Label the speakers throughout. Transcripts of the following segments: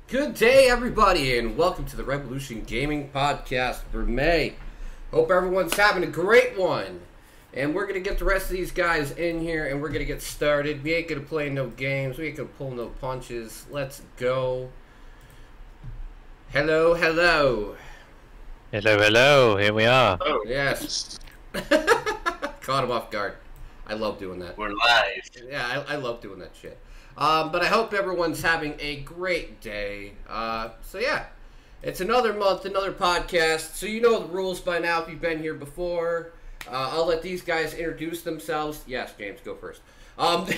Speaker 1: Good day, everybody, and welcome to the Revolution Gaming Podcast for May. Hope everyone's having a great one. And we're going to get the rest of these guys in here, and we're going to get started. We ain't going to play no games. We ain't going to pull no punches. Let's go. Hello, hello.
Speaker 2: Hello, hello. Here we are.
Speaker 3: Oh,
Speaker 1: Yes. Caught him off guard. I love doing that.
Speaker 3: we're live.
Speaker 1: Yeah, I love doing that shit. But I hope everyone's having a great day. So yeah, it's another month, another podcast. So you know the rules by now if you've been here before. I'll let these guys introduce themselves. Yes, James, go first. And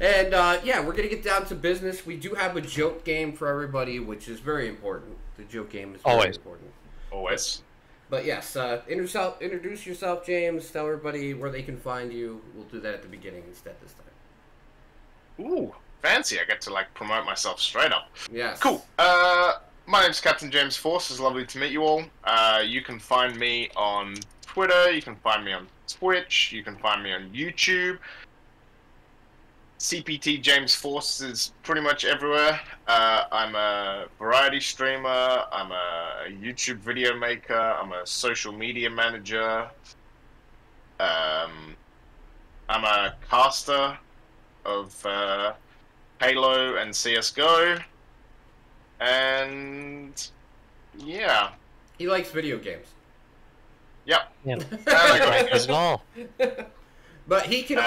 Speaker 1: yeah, we're going to get down to business. We do have a joke game for everybody, which is very important. The joke game is very important.
Speaker 3: Always.
Speaker 1: But yes, introduce yourself, James. Tell everybody where they can find you. We'll do that at the beginning instead this time.
Speaker 3: Ooh, fancy. I get to, promote myself straight up.
Speaker 1: Yes.
Speaker 3: Cool. My name's Captjamesforce. It's lovely to meet you all. You can find me on Twitter. You can find me on Twitch. You can find me on YouTube. CPT James Force is pretty much everywhere. I'm a variety streamer. I'm a YouTube video maker. I'm a social media manager. I'm a caster of Halo and CSGO. And yeah.
Speaker 1: He likes video games.
Speaker 3: Yep.
Speaker 2: Yeah.
Speaker 3: I
Speaker 2: As all.
Speaker 1: But he can...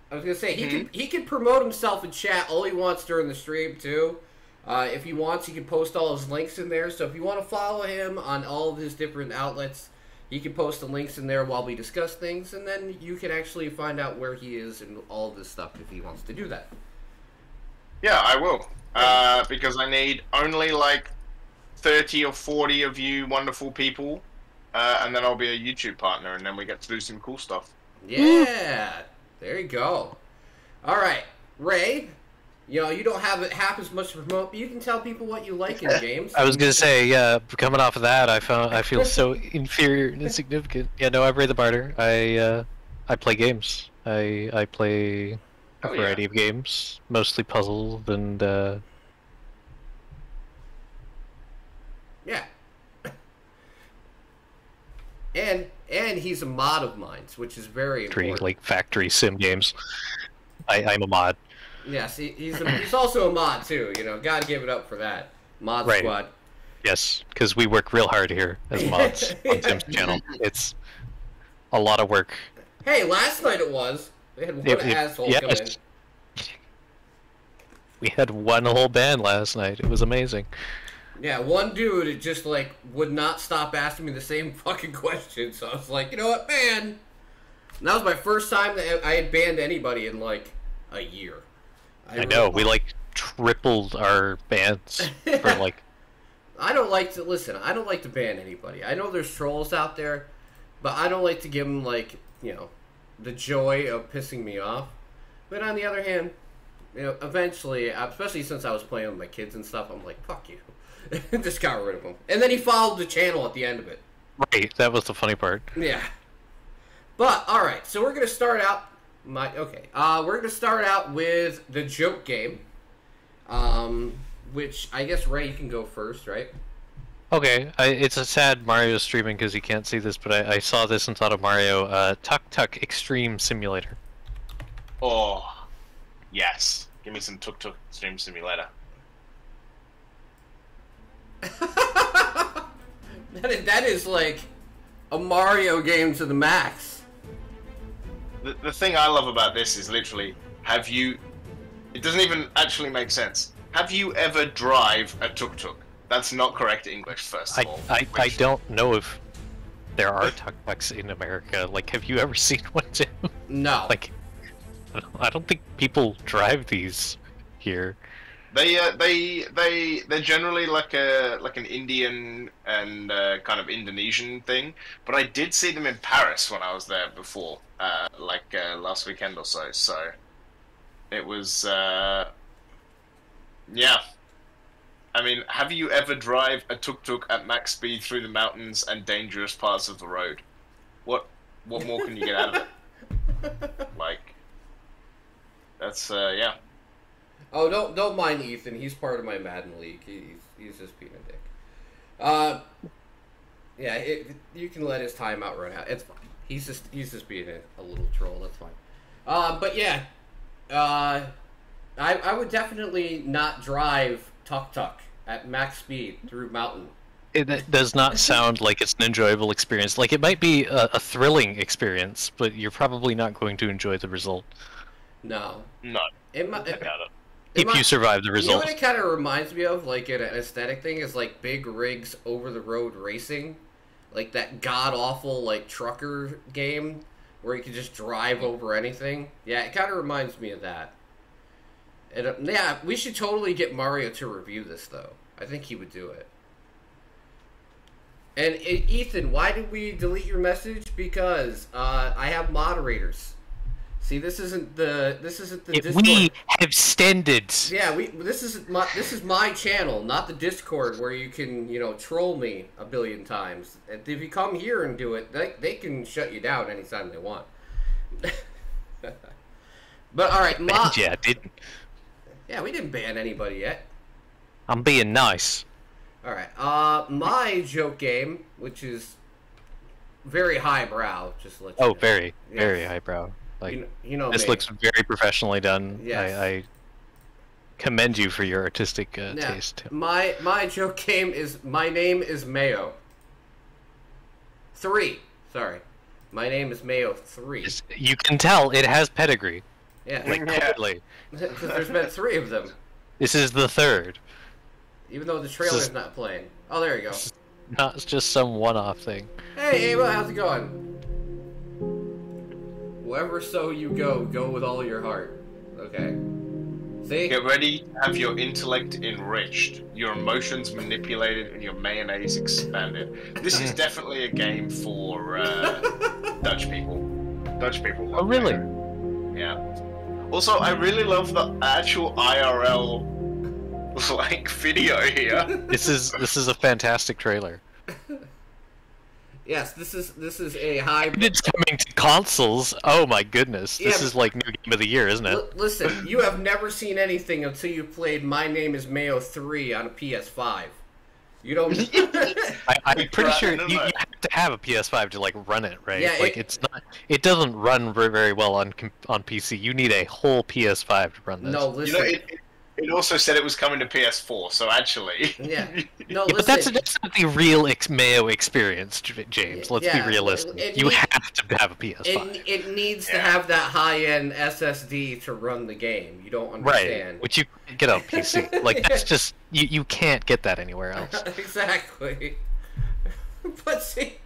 Speaker 1: I was gonna say he can promote himself in chat all he wants during the stream too. If he wants, he can post all his links in there. So if you want to follow him on all of his different outlets, he can post the links in there while we discuss things, and then you can actually find out where he is and all of this stuff if he wants to do that.
Speaker 3: Yeah, I will. Because I need only 30 or 40 of you wonderful people, and then I'll be a YouTube partner, and then we get to do some cool stuff.
Speaker 1: Yeah. There you go. All right, Ray. You know, you don't have half as much to promote, but you can tell people what you like in games.
Speaker 2: I was gonna say, yeah. Coming off of that, I feel so inferior and insignificant. Yeah, no, I'm Raythemartyr. I play games. I play a variety of games, mostly puzzles and.
Speaker 1: Yeah. And he's a mod of mine, which is very important.
Speaker 2: Factory sim games. I'm a mod.
Speaker 1: Yes, he's also a mod too. You know, gotta give it up for that mod squad.
Speaker 2: Yes, because we work real hard here as mods on Tim's channel. It's a lot of work.
Speaker 1: Hey, last night it was. They had one asshole come in.
Speaker 2: We had one whole band last night. It was amazing.
Speaker 1: Yeah, one dude just would not stop asking me the same fucking question. So I was like, you know what, man? And that was my first time that I had banned anybody in a year.
Speaker 2: I know, we tripled our bans for
Speaker 1: I don't like to ban anybody. I know there's trolls out there, but I don't like to give them the joy of pissing me off. But on the other hand, eventually, especially since I was playing with my kids and stuff, I'm like, fuck you. Just got rid of him. And then he followed the channel at the end of it.
Speaker 2: Right, that was the funny part.
Speaker 1: Yeah. But, alright, so we're going to start out... we're going to start out with the joke game. Which, I guess, Ray, you can go first, right?
Speaker 2: Okay, it's a sad Mario streaming because you can't see this, but I saw this and thought of Mario. Tuk Tuk Extreme Simulator.
Speaker 3: Oh, yes. Give me some Tuk Tuk Extreme Simulator.
Speaker 1: that is a Mario game to the max.
Speaker 3: The thing I love about this is literally, it doesn't even actually make sense. Have you ever drive a tuk-tuk? That's not correct English, first of all.
Speaker 2: I don't know if there are tuk-tuks in America. Have you ever seen one, Tim?
Speaker 1: No.
Speaker 2: I don't think people drive these here.
Speaker 3: They're generally an Indian and kind of Indonesian thing, but I did see them in Paris when I was there before, last weekend or so. So it was yeah. I mean, have you ever drive a tuk-tuk at max speed through the mountains and dangerous parts of the road? What more can you get out of it? That's yeah.
Speaker 1: Oh, don't mind Ethan. He's part of my Madden league. He's just being a dick. Yeah, you can let his timeout run out. It's fine. He's just being a little troll. That's fine. But yeah, I would definitely not drive tuk-tuk at max speed through mountain.
Speaker 2: It does not sound like it's an enjoyable experience. Like, it might be a thrilling experience, but you're probably not going to enjoy the result.
Speaker 1: No.
Speaker 3: No.
Speaker 2: If you survive the result.
Speaker 1: You know what it kind of reminds me of, like, an aesthetic thing, is like big rigs over-the-road racing. Like that god-awful, like, trucker game where you can just drive over anything. Yeah, it kind of reminds me of that. And, yeah, we should totally get Mario to review this, though. I think he would do it. And Ethan, why did we delete your message? Because I have moderators. See, this isn't the Discord.
Speaker 2: We have extended.
Speaker 1: Yeah, this is my channel, not the Discord where you can, troll me a billion times. If you come here and do it, they can shut you down anytime they want. But all right,
Speaker 2: yeah, didn't.
Speaker 1: Yeah, we didn't ban anybody yet.
Speaker 2: I'm being nice.
Speaker 1: All right, my joke game, which is very highbrow, just to let you know.
Speaker 2: Very highbrow. Like, this
Speaker 1: me.
Speaker 2: looks very professionally done.
Speaker 1: Yes.
Speaker 2: I commend you for your artistic taste.
Speaker 1: My joke game is My Name is Mayo 3. Sorry, My Name is Mayo 3.
Speaker 2: You can tell it has pedigree.
Speaker 1: Yeah,
Speaker 2: clearly.
Speaker 1: Because there's been 3 of them.
Speaker 2: This is the 3rd.
Speaker 1: Even though the trailer's not playing. Oh, there you go.
Speaker 2: Not just some one-off thing.
Speaker 1: Hey, Ava, how's it going? Wherever so you go with all your heart. Okay. See?
Speaker 3: Get ready to have your intellect enriched, your emotions manipulated, and your mayonnaise expanded. This is definitely a game for Dutch people. Dutch people love
Speaker 2: Oh, really?
Speaker 3: Mayo. Yeah. Also, I really love the actual IRL video here.
Speaker 2: This is a fantastic trailer.
Speaker 1: Yes, this is a hybrid.
Speaker 2: It's coming to consoles. Oh my goodness, this is like new game of the year, isn't it?
Speaker 1: Listen, you have never seen anything until you played My Name is Mayo 3 on a PS5. You don't.
Speaker 2: I'm pretty sure you have to have a PS5 to like run it, right?
Speaker 1: Yeah,
Speaker 2: it's not. It doesn't run very well on PC. You need a whole PS5 to run this.
Speaker 1: No, listen.
Speaker 3: It also said it was coming to PS4, so actually...
Speaker 1: Yeah. No,
Speaker 2: listen. But that's not the real Mayo experience, James. Let's be realistic. You have to have a PS5.
Speaker 1: It needs to have that high-end SSD to run the game. You don't understand.
Speaker 2: Right, which you get on PC. Like, that's just... You can't get that anywhere else.
Speaker 1: Exactly. But see,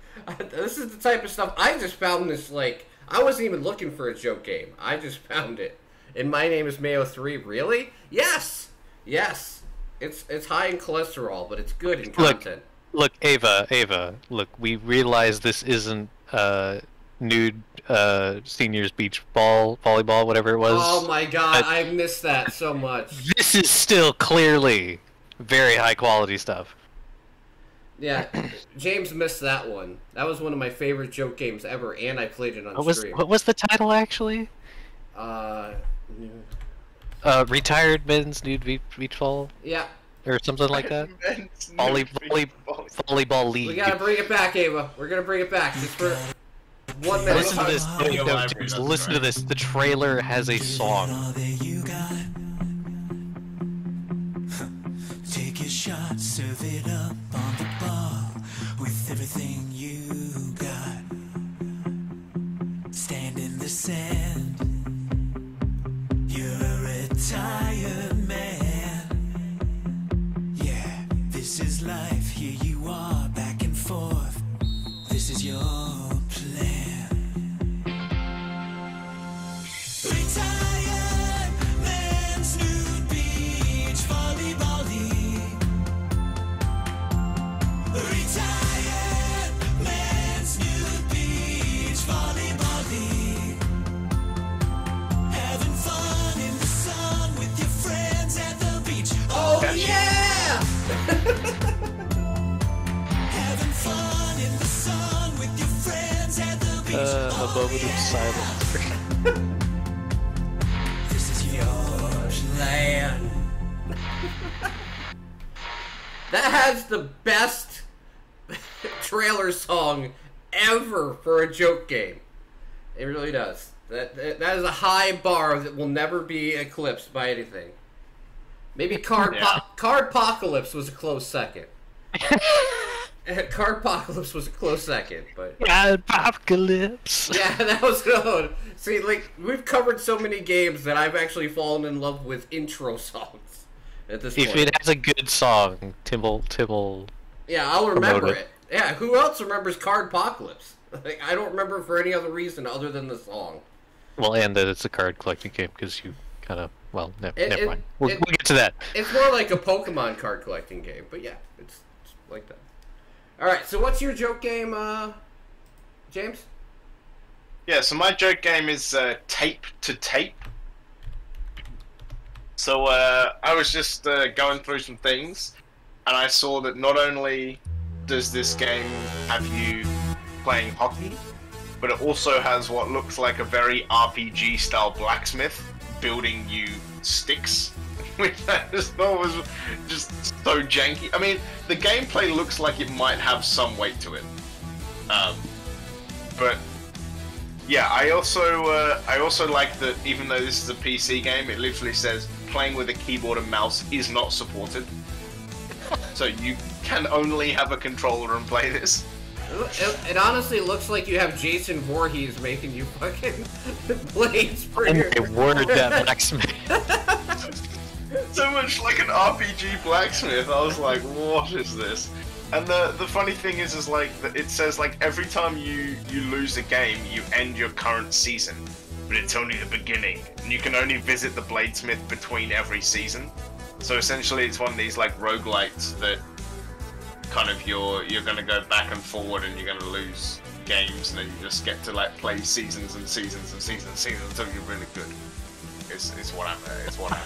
Speaker 1: this is the type of stuff... I just found this, like... I wasn't even looking for a joke game. I just found it. And My Name is Mayo 3, really? Yes! Yes. It's high in cholesterol, but it's good in content.
Speaker 2: Look, Ava, look, we realize this isn't nude seniors beach volleyball, whatever it was.
Speaker 1: Oh my god, I missed that so much.
Speaker 2: This is still clearly very high quality stuff.
Speaker 1: Yeah, James missed that one. That was one of my favorite joke games ever, and I played it on stream.
Speaker 2: What was the title, actually? Retired men's nude beach ball?
Speaker 1: Yeah.
Speaker 2: Or something like that? Volleyball league.
Speaker 1: We gotta bring it back, Ava. We're gonna bring it back just for 1 minute.
Speaker 2: Listen to this. Listen to this. The trailer has a song.
Speaker 4: Take your shot, serve it up on the bar with everything you got. Stand in the sand. You're a retired man. Yeah, this is life. Here you are, back and forth. This is your plan. Retired man's nude beach volleyball league. Retired man's nude beach volleyball league. Having fun in the sun with your friends at the beach.
Speaker 1: Oh yeah!
Speaker 4: Having fun in the sun with your friends at the beach.
Speaker 2: A moment of silence.
Speaker 4: This is your plan.
Speaker 1: That has the best trailer song ever for a joke game. It really does. That is a high bar that will never be eclipsed by anything. Maybe Cardpocalypse was a close second. Cardpocalypse was a close second, but
Speaker 2: Cardpocalypse.
Speaker 1: yeah, that was good. See, like, we've covered so many games that I've actually fallen in love with intro songs at this point.
Speaker 2: If it has a good song, Tibble.
Speaker 1: Yeah, I'll remember it. Yeah, who else remembers Cardpocalypse? Like, I don't remember for any other reason other than the song.
Speaker 2: Well, and that it's a card collecting game because you kind of never mind. We'll get to that.
Speaker 1: It's more like a Pokemon card collecting game, but yeah, it's like that. All right, so what's your joke game, James?
Speaker 3: Yeah, so my joke game is tape to tape. So I was just going through some things, and I saw that not only does this game have you playing hockey, but it also has what looks like a very RPG-style blacksmith building you sticks, which I just thought was just so janky. I mean, the gameplay looks like it might have some weight to it, but yeah, I also like that even though this is a PC game, it literally says playing with a keyboard and mouse is not supported, so you can only have a controller and play this.
Speaker 1: It honestly looks like you have Jason Voorhees making you fucking blades for your...
Speaker 2: And they word that blacksmith.
Speaker 3: So much like an RPG blacksmith. I was like, what is this? And the funny thing is like, it says like every time you lose a game, you end your current season. But it's only the beginning. And you can only visit the bladesmith between every season. So essentially it's one of these like roguelites that kind of you're gonna go back and forward and you're gonna lose games and then you just get to like play seasons and seasons and seasons and seasons until you're really good. It's what I'm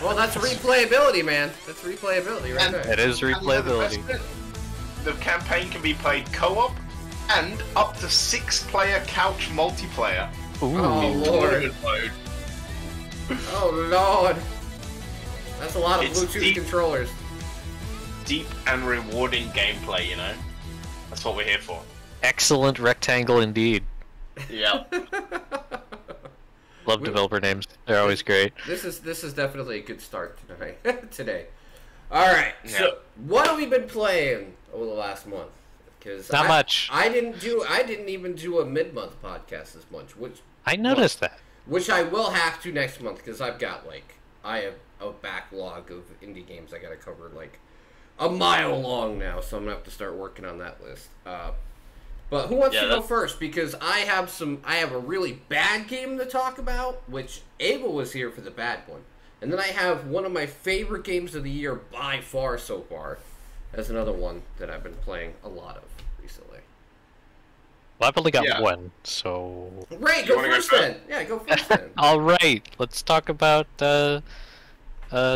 Speaker 1: Well, that's replayability, man. That's replayability right there.
Speaker 2: It is replayability.
Speaker 3: The campaign can be played co-op and up to 6-player couch multiplayer.
Speaker 2: Ooh.
Speaker 1: Oh lord.
Speaker 3: Mode.
Speaker 1: Oh lord. That's a lot of
Speaker 3: It's
Speaker 1: Bluetooth
Speaker 3: deep.
Speaker 1: controllers.
Speaker 3: Deep and rewarding gameplay, you know? That's what we're here for.
Speaker 2: Excellent rectangle indeed.
Speaker 3: Yeah.
Speaker 2: Love developer names. They're always great.
Speaker 1: This is definitely a good start tonight. Today. All right. Yeah. So, what have we been playing over the last month? Because
Speaker 2: not much.
Speaker 1: I didn't even do a mid-month podcast this month, which
Speaker 2: I noticed that.
Speaker 1: Which I will have to next month because I have a backlog of indie games I got to cover like a mile long now, so I'm gonna have to start working on that list. But who wants to go first? Because I have a really bad game to talk about, which Abel was here for the bad one, and then I have one of my favorite games of the year by far so far, as another one that I've been playing a lot of recently.
Speaker 2: Well, I've only got one, so...
Speaker 1: Ray, go first then! Yeah, go first then.
Speaker 2: Alright, let's talk about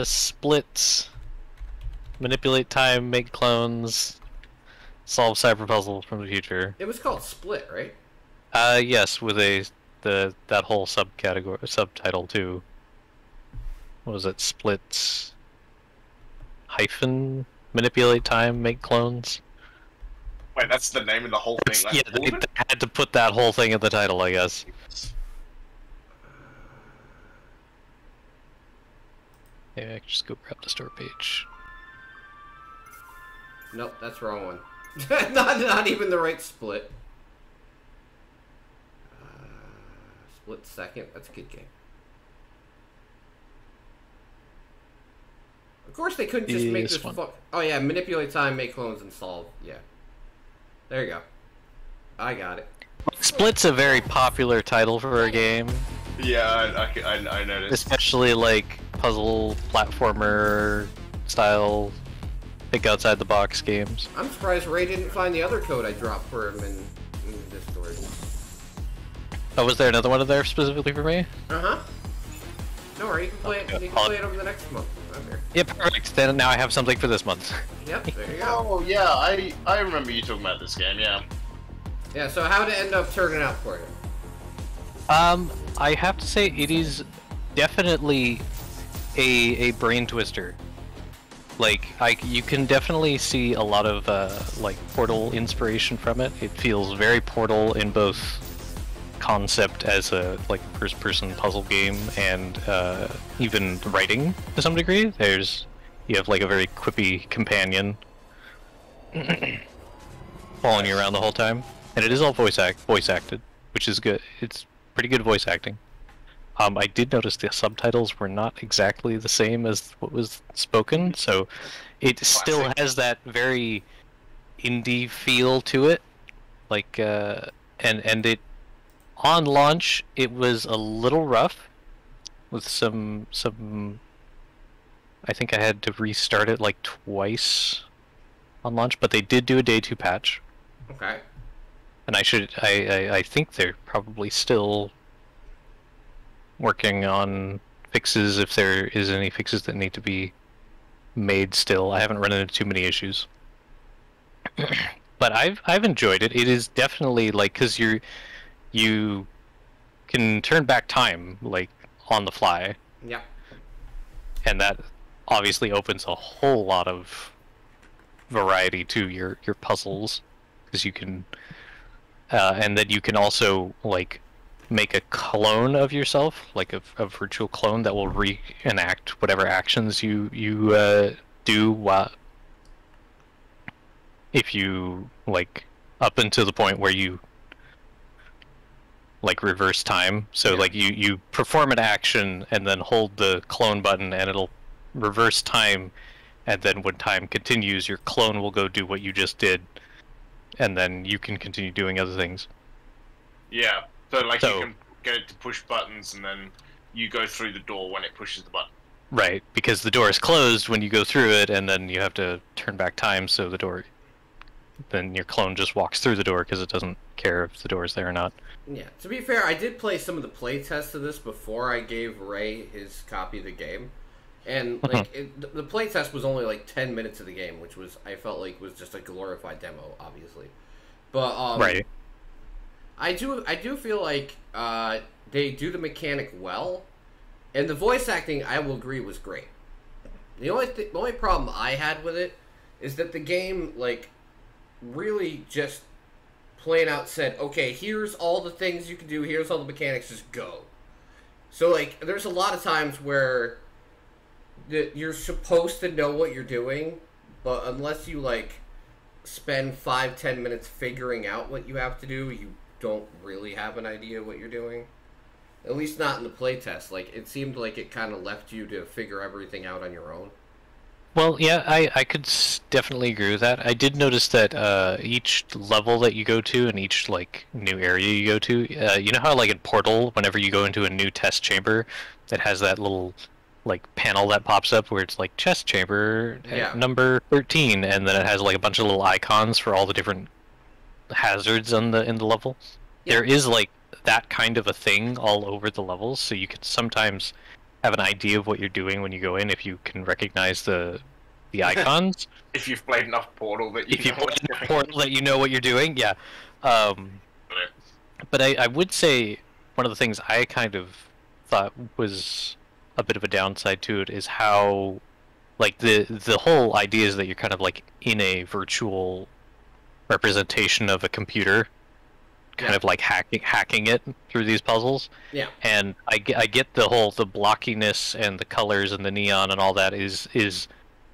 Speaker 2: splits. Manipulate time, make clones, solve cyber puzzles from the future.
Speaker 1: It was called Split, right?
Speaker 2: Yes, with that whole subtitle too. What was it? Split hyphen manipulate time, make clones.
Speaker 3: Wait, that's the name of the whole thing.
Speaker 2: Like, yeah, they had to put that whole thing in the title, I guess. Yeah, I can just go grab the store page.
Speaker 1: Nope, that's the wrong one. not even the right split. Split second. That's a good game. Of course, they couldn't just make this fuck. Oh yeah, manipulate time, make clones, and solve. Yeah. There you go. I got it.
Speaker 2: Split's a very popular title for a game.
Speaker 3: Yeah, I noticed.
Speaker 2: Especially like puzzle platformer style. Think outside the box games.
Speaker 1: I'm surprised Ray didn't find the other code I dropped for him in Discord.
Speaker 2: Oh, was there another one in there specifically for me?
Speaker 1: Uh-huh. Don't worry, you can play it. You can play it over the next month. I'm here.
Speaker 2: Yeah, perfect. Then now I have something for this month.
Speaker 1: Yep, there you go.
Speaker 3: Oh yeah, I remember you talking about this game. Yeah.
Speaker 1: Yeah. So how did it end up turning out for you?
Speaker 2: I have to say it is definitely a brain twister. Like, you can definitely see a lot of like Portal inspiration from it. It feels very Portal in both concept as a like first-person puzzle game and even writing to some degree. You have like a very quippy companion following you around the whole time, and it is all voice acted, which is good. It's pretty good voice acting. I did notice the subtitles were not exactly the same as what was spoken, so it still has that very indie feel to it. Like, and it on launch it was a little rough with some. I think I had to restart it like twice on launch, but they did do a day 2 patch.
Speaker 1: Okay.
Speaker 2: And I think they're probably still working on fixes if there is any fixes that need to be made still. I haven't run into too many issues. But I've enjoyed it. It is definitely like, because you can turn back time like on the fly.
Speaker 1: Yeah.
Speaker 2: And that obviously opens a whole lot of variety to your puzzles, because you can and then you can also like make a clone of yourself, like a virtual clone that will reenact whatever actions you do while, if you like, up until the point where you like reverse time. So like you perform an action and then hold the clone button and it'll reverse time, and then when time continues your clone will go do what you just did, and then you can continue doing other things.
Speaker 3: Yeah, so you can get it to push buttons and then you go through the door when it pushes the button.
Speaker 2: Right, because the door is closed when you go through it, and then you have to turn back time so the door, then your clone just walks through the door because it doesn't care if the door is there or not.
Speaker 1: Yeah, to be fair, I did play some of the play tests of this before I gave Ray his copy of the game. And like the playtest was only like 10 minutes of the game, which was, I felt like, was just a glorified demo, obviously. But
Speaker 2: right.
Speaker 1: I do feel like they do the mechanic well, and the voice acting, I will agree, was great. The only problem I had with it is that the game like really just plain out said, okay, here's all the things you can do, here's all the mechanics, just go. So like there's a lot of times where you're supposed to know what you're doing, but unless you like spend 5-10 minutes figuring out what you have to do, you don't really have an idea what you're doing. At least not in the playtest. Like, it seemed like it kind of left you to figure everything out on your own.
Speaker 2: Well, yeah, I could definitely agree with that. I did notice that each level that you go to and each like new area you go to, you know how like in Portal, whenever you go into a new test chamber, it has that little like panel that pops up where it's like chest chamber number 13, and then it has like a bunch of little icons for all the different hazards in the level. Yeah. There is like that kind of a thing all over the levels, so you can sometimes have an idea of what you're doing when you go in if you can recognize the icons.
Speaker 3: If you've played enough Portal that
Speaker 2: you know what you're doing, yeah. But I would say one of the things I kind of thought was a bit of a downside to it is how, like, the whole idea is that you're kind of like in a virtual representation of a computer, kind of like hacking it through these puzzles.
Speaker 1: Yeah.
Speaker 2: And I get the blockiness and the colors and the neon and all that is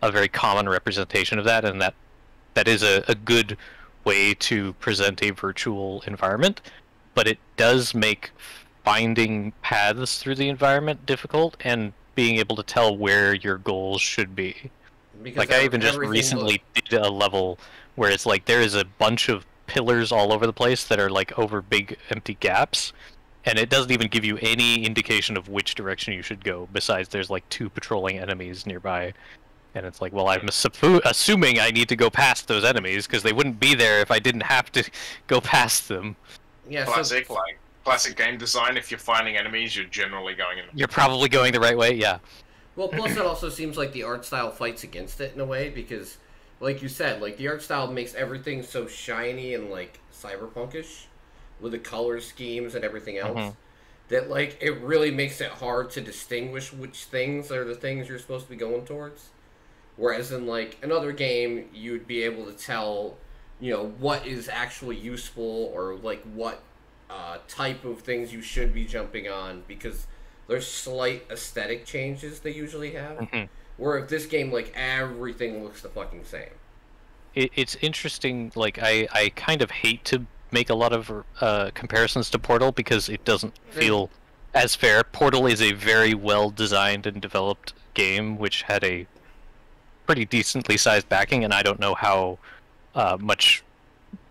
Speaker 2: a very common representation of that, and that is a good way to present a virtual environment, but it does make finding paths through the environment difficult and being able to tell where your goals should be. Because like I even just recently did a level where it's like there is a bunch of pillars all over the place that are like over big empty gaps, and it doesn't even give you any indication of which direction you should go, besides there's like 2 patrolling enemies nearby. And it's like, well, I'm assuming I need to go past those enemies because they wouldn't be there if I didn't have to go past them.
Speaker 1: Yeah,
Speaker 3: classic game design. If you're finding enemies, you're generally going in.
Speaker 2: You're probably going the right way, yeah.
Speaker 1: Well, plus it also seems like the art style fights against it in a way, because, like you said, like the art style makes everything so shiny and like cyberpunkish with the color schemes and everything else, that like it really makes it hard to distinguish which things are the things you're supposed to be going towards. Whereas in like another game, you'd be able to tell, what is actually useful or like what type of things you should be jumping on because there's slight aesthetic changes they usually have.
Speaker 2: Mm-hmm.
Speaker 1: Where if this game, like everything looks the fucking same.
Speaker 2: It's interesting. Like I kind of hate to make a lot of comparisons to Portal because it doesn't feel as fair. Portal is a very well designed and developed game, which had a pretty decently sized backing, and I don't know how much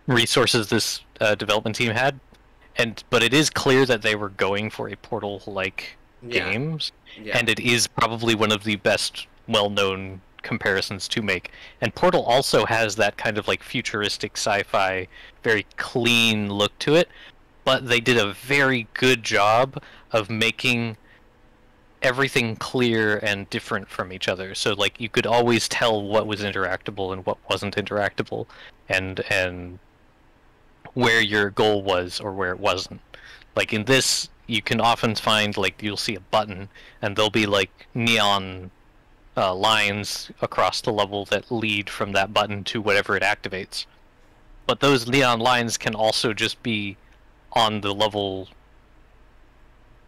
Speaker 2: resources this development team had. But it is clear that they were going for a Portal-like games, and it is probably one of the best well-known comparisons to make. And Portal also has that kind of like futuristic sci-fi, very clean look to it, but they did a very good job of making everything clear and different from each other. So like you could always tell what was interactable and what wasn't interactable, and where your goal was or where it wasn't. Like in this, you can often find like you'll see a button and there'll be like neon lines across the level that lead from that button to whatever it activates. But those neon lines can also just be on the level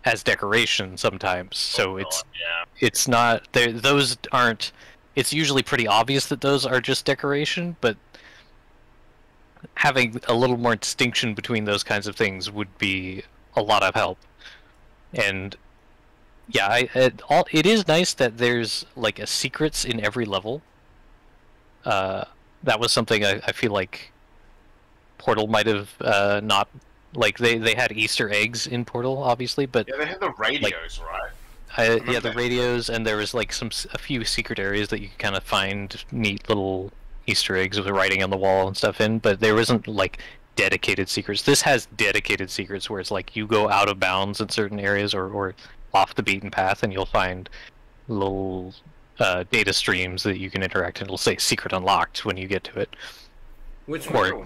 Speaker 2: as decoration sometimes. So it's not those aren't. It's usually pretty obvious that those are just decoration, but having a little more distinction between those kinds of things would be a lot of help. And yeah, it is nice that there's like a secrets in every level. That was something I feel like Portal might have not. Like they had Easter eggs in Portal, obviously, but
Speaker 3: yeah, they had the radios, right?
Speaker 2: Yeah, the radios, and there was like a few secret areas that you could kind of find neat little Easter eggs with writing on the wall and stuff in, but there wasn't like dedicated secrets. This has dedicated secrets where it's like you go out of bounds in certain areas or off the beaten path, and you'll find little data streams that you can interact, and it'll say "secret unlocked" when you get to it. Or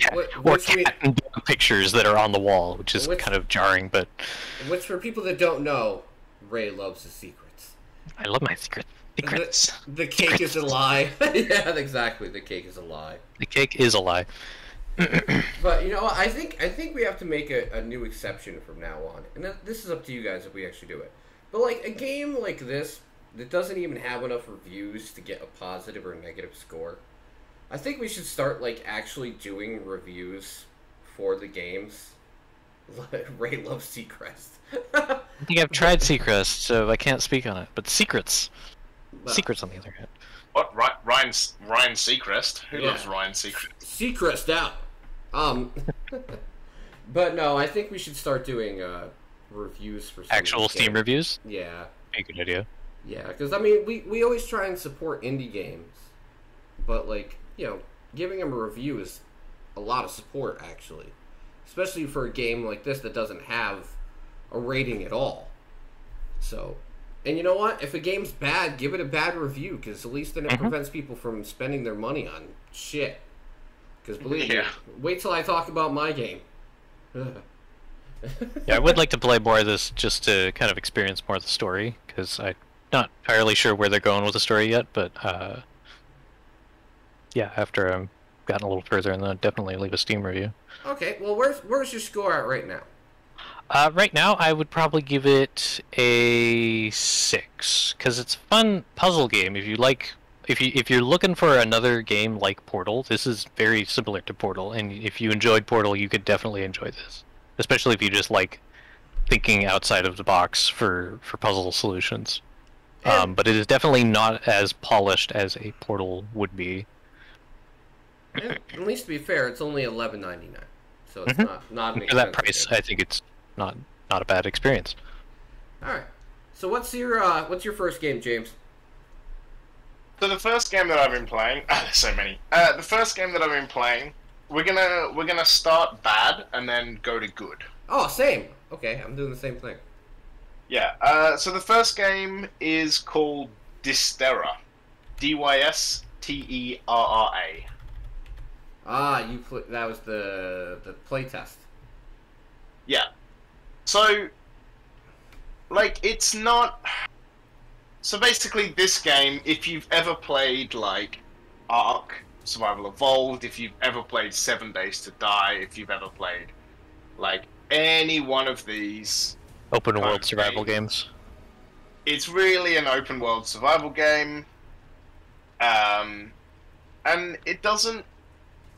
Speaker 2: cat and dog pictures that are on the wall, which is kind of jarring, but...
Speaker 1: Which, for people that don't know, Ray loves his secrets.
Speaker 2: I love my secrets.
Speaker 1: The cake is a lie. Yeah, exactly. The cake is a lie.
Speaker 2: The cake is a lie.
Speaker 1: But, I think we have to make a new exception from now on. And this is up to you guys if we actually do it. But, like, a game like this that doesn't even have enough reviews to get a positive or negative score... I think we should start, like, actually doing reviews for the games. Ray loves Seacrest.
Speaker 2: I think I've tried Seacrest, so I can't speak on it. But Secrets. Secrets, on the other hand.
Speaker 3: What? Ryan Seacrest? Who loves Ryan Seacrest?
Speaker 1: Seacrest out! But no, I think we should start doing reviews for some
Speaker 2: actual Steam reviews?
Speaker 1: Yeah.
Speaker 2: A good idea.
Speaker 1: Yeah, because, I mean, we always try and support indie games. But, like... giving them a review is a lot of support, actually. Especially for a game like this that doesn't have a rating at all. So, and you know what? If a game's bad, give it a bad review, because at least then it prevents people from spending their money on shit. Because believe me, wait till I talk about my game.
Speaker 2: Yeah, I would like to play more of this just to kind of experience more of the story, because I'm not entirely sure where they're going with the story yet, but... yeah, after I've gotten a little further, and then I'll definitely leave a Steam review.
Speaker 1: Okay, well, where's your score at right now?
Speaker 2: Right now, I would probably give it a 6, because it's a fun puzzle game. If you like, if you're looking for another game like Portal, this is very similar to Portal, and if you enjoyed Portal, you could definitely enjoy this. Especially if you just like thinking outside of the box for puzzle solutions. But it is definitely not as polished as a Portal would be.
Speaker 1: At least to be fair, it's only $11.99, so it's not an
Speaker 2: for that price. Game. I think it's not a bad experience.
Speaker 1: All right. So what's your first game, James?
Speaker 3: So the first game that I've been playing, there's so many. The first game that I've been playing, we're gonna start bad and then go to good.
Speaker 1: Oh, same. Okay, I'm doing the same thing.
Speaker 3: Yeah. So the first game is called Dysterra, Dysterra.
Speaker 1: That was the playtest.
Speaker 3: Yeah. So, like, it's not So basically, this game, if you've ever played like Ark, Survival Evolved, if you've ever played 7 Days to Die, if you've ever played like any one of these
Speaker 2: open world survival games,
Speaker 3: it's really an open world survival game. And it doesn't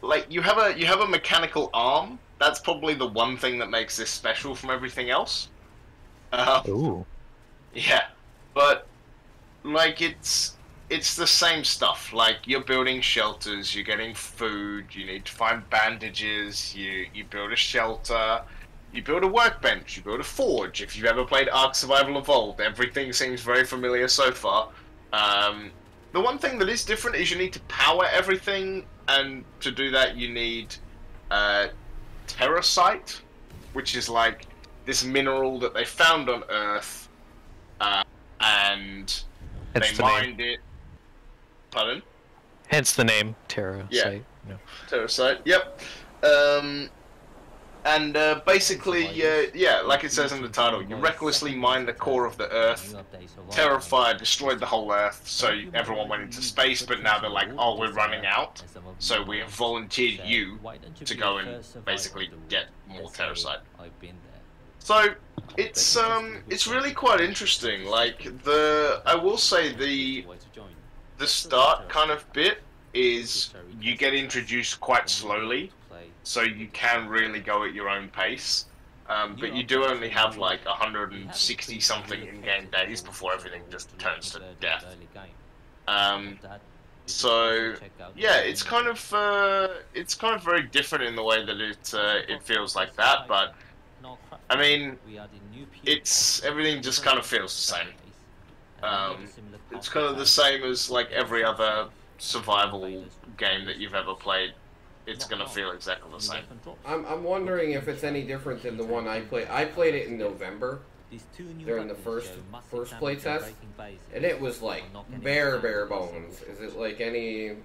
Speaker 3: like you have a mechanical arm. That's probably the one thing that makes this special from everything else.
Speaker 2: Ooh.
Speaker 3: Yeah, but like it's the same stuff. Like you're building shelters, you're getting food, you need to find bandages, you build a shelter, you build a workbench, you build a forge. If you've ever played Ark Survival Evolved, everything seems very familiar so far. The one thing that is different is you need to power everything, and to do that you need terracite, which is like this mineral that they found on Earth, and they mined it. Pardon?
Speaker 2: Hence the name Terra.
Speaker 3: Yeah.
Speaker 2: No.
Speaker 3: Terracite. Yep. And basically, yeah, like it says in the title, you recklessly mined the core of the Earth, terrified, destroyed the whole Earth, so everyone went into space, but now they're like, oh, we're running out, so we have volunteered you to go and basically get more terracite. So, it's really quite interesting. Like, I will say the start kind of bit is you get introduced quite slowly, so you can really go at your own pace, but you do only have like 160 something in-game days before everything just turns to death. So yeah, it's kind of very different in the way that it feels like that, but I mean, everything just kind of feels the same. It's kind of the same as like every other survival game that you've ever played. It's gonna feel exactly the same.
Speaker 1: I'm wondering if it's any different than the one I played. I played it in November during the first play test, and it was like bare bones. Is it like any?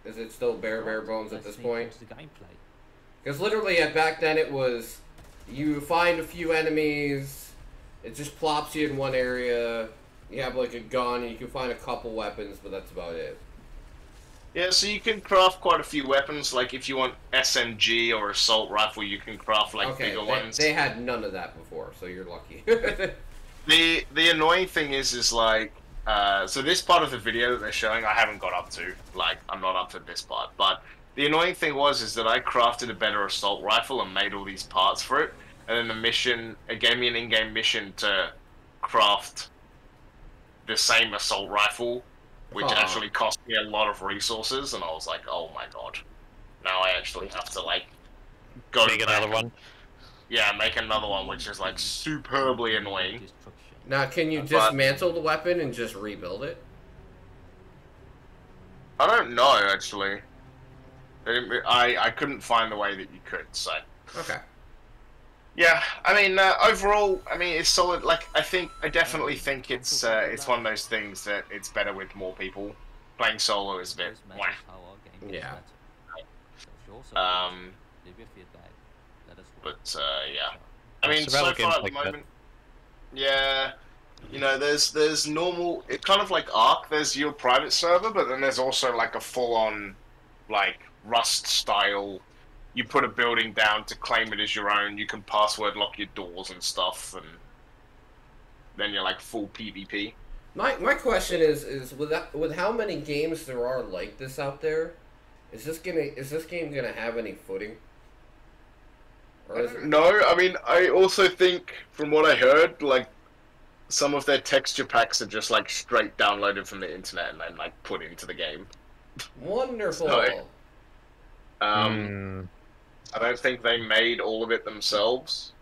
Speaker 1: Is it still bare bones at this point? Because literally, back then it was, you find a few enemies, it just plops you in one area. You have like a gun, and you can find a couple weapons, but that's about it.
Speaker 3: Yeah, so you can craft quite a few weapons. Like if you want SMG or assault rifle, you can craft like bigger ones.
Speaker 1: They had none of that before, so you're lucky.
Speaker 3: The annoying thing is like, so this part of the video that they're showing, I haven't got up to. Like, I'm not up to this part. But the annoying thing is that I crafted a better assault rifle and made all these parts for it, and then the mission, it gave me an in-game mission to craft the same assault rifle, which actually cost me a lot of resources, and I was like, oh my god. Now I actually have to, like,
Speaker 2: make another one?
Speaker 3: Yeah, make another one, which is, like, superbly annoying.
Speaker 1: Now, can you dismantle the weapon and just rebuild it?
Speaker 3: I don't know, actually. I couldn't find the way that you could, so...
Speaker 1: Okay.
Speaker 3: Yeah, I mean, overall, I mean, it's solid. Like, I definitely think it's one of those things that it's better with more people. Playing solo is a bit wah.
Speaker 1: Yeah.
Speaker 3: But yeah, I mean, so far at the moment, yeah, you know, there's normal. It kind of like Ark. There's your private server, but then there's also like a full-on, like Rust style. You put a building down to claim it as your own. You can password lock your doors and stuff, and then you're like full PvP.
Speaker 1: My question is with how many games there are like this out there, is this game gonna have any footing? Or is it...
Speaker 3: No, I mean, I also think from what I heard, like some of their texture packs are just like straight downloaded from the internet and then like put into the game.
Speaker 1: Wonderful.
Speaker 3: So, I don't think they made all of it themselves.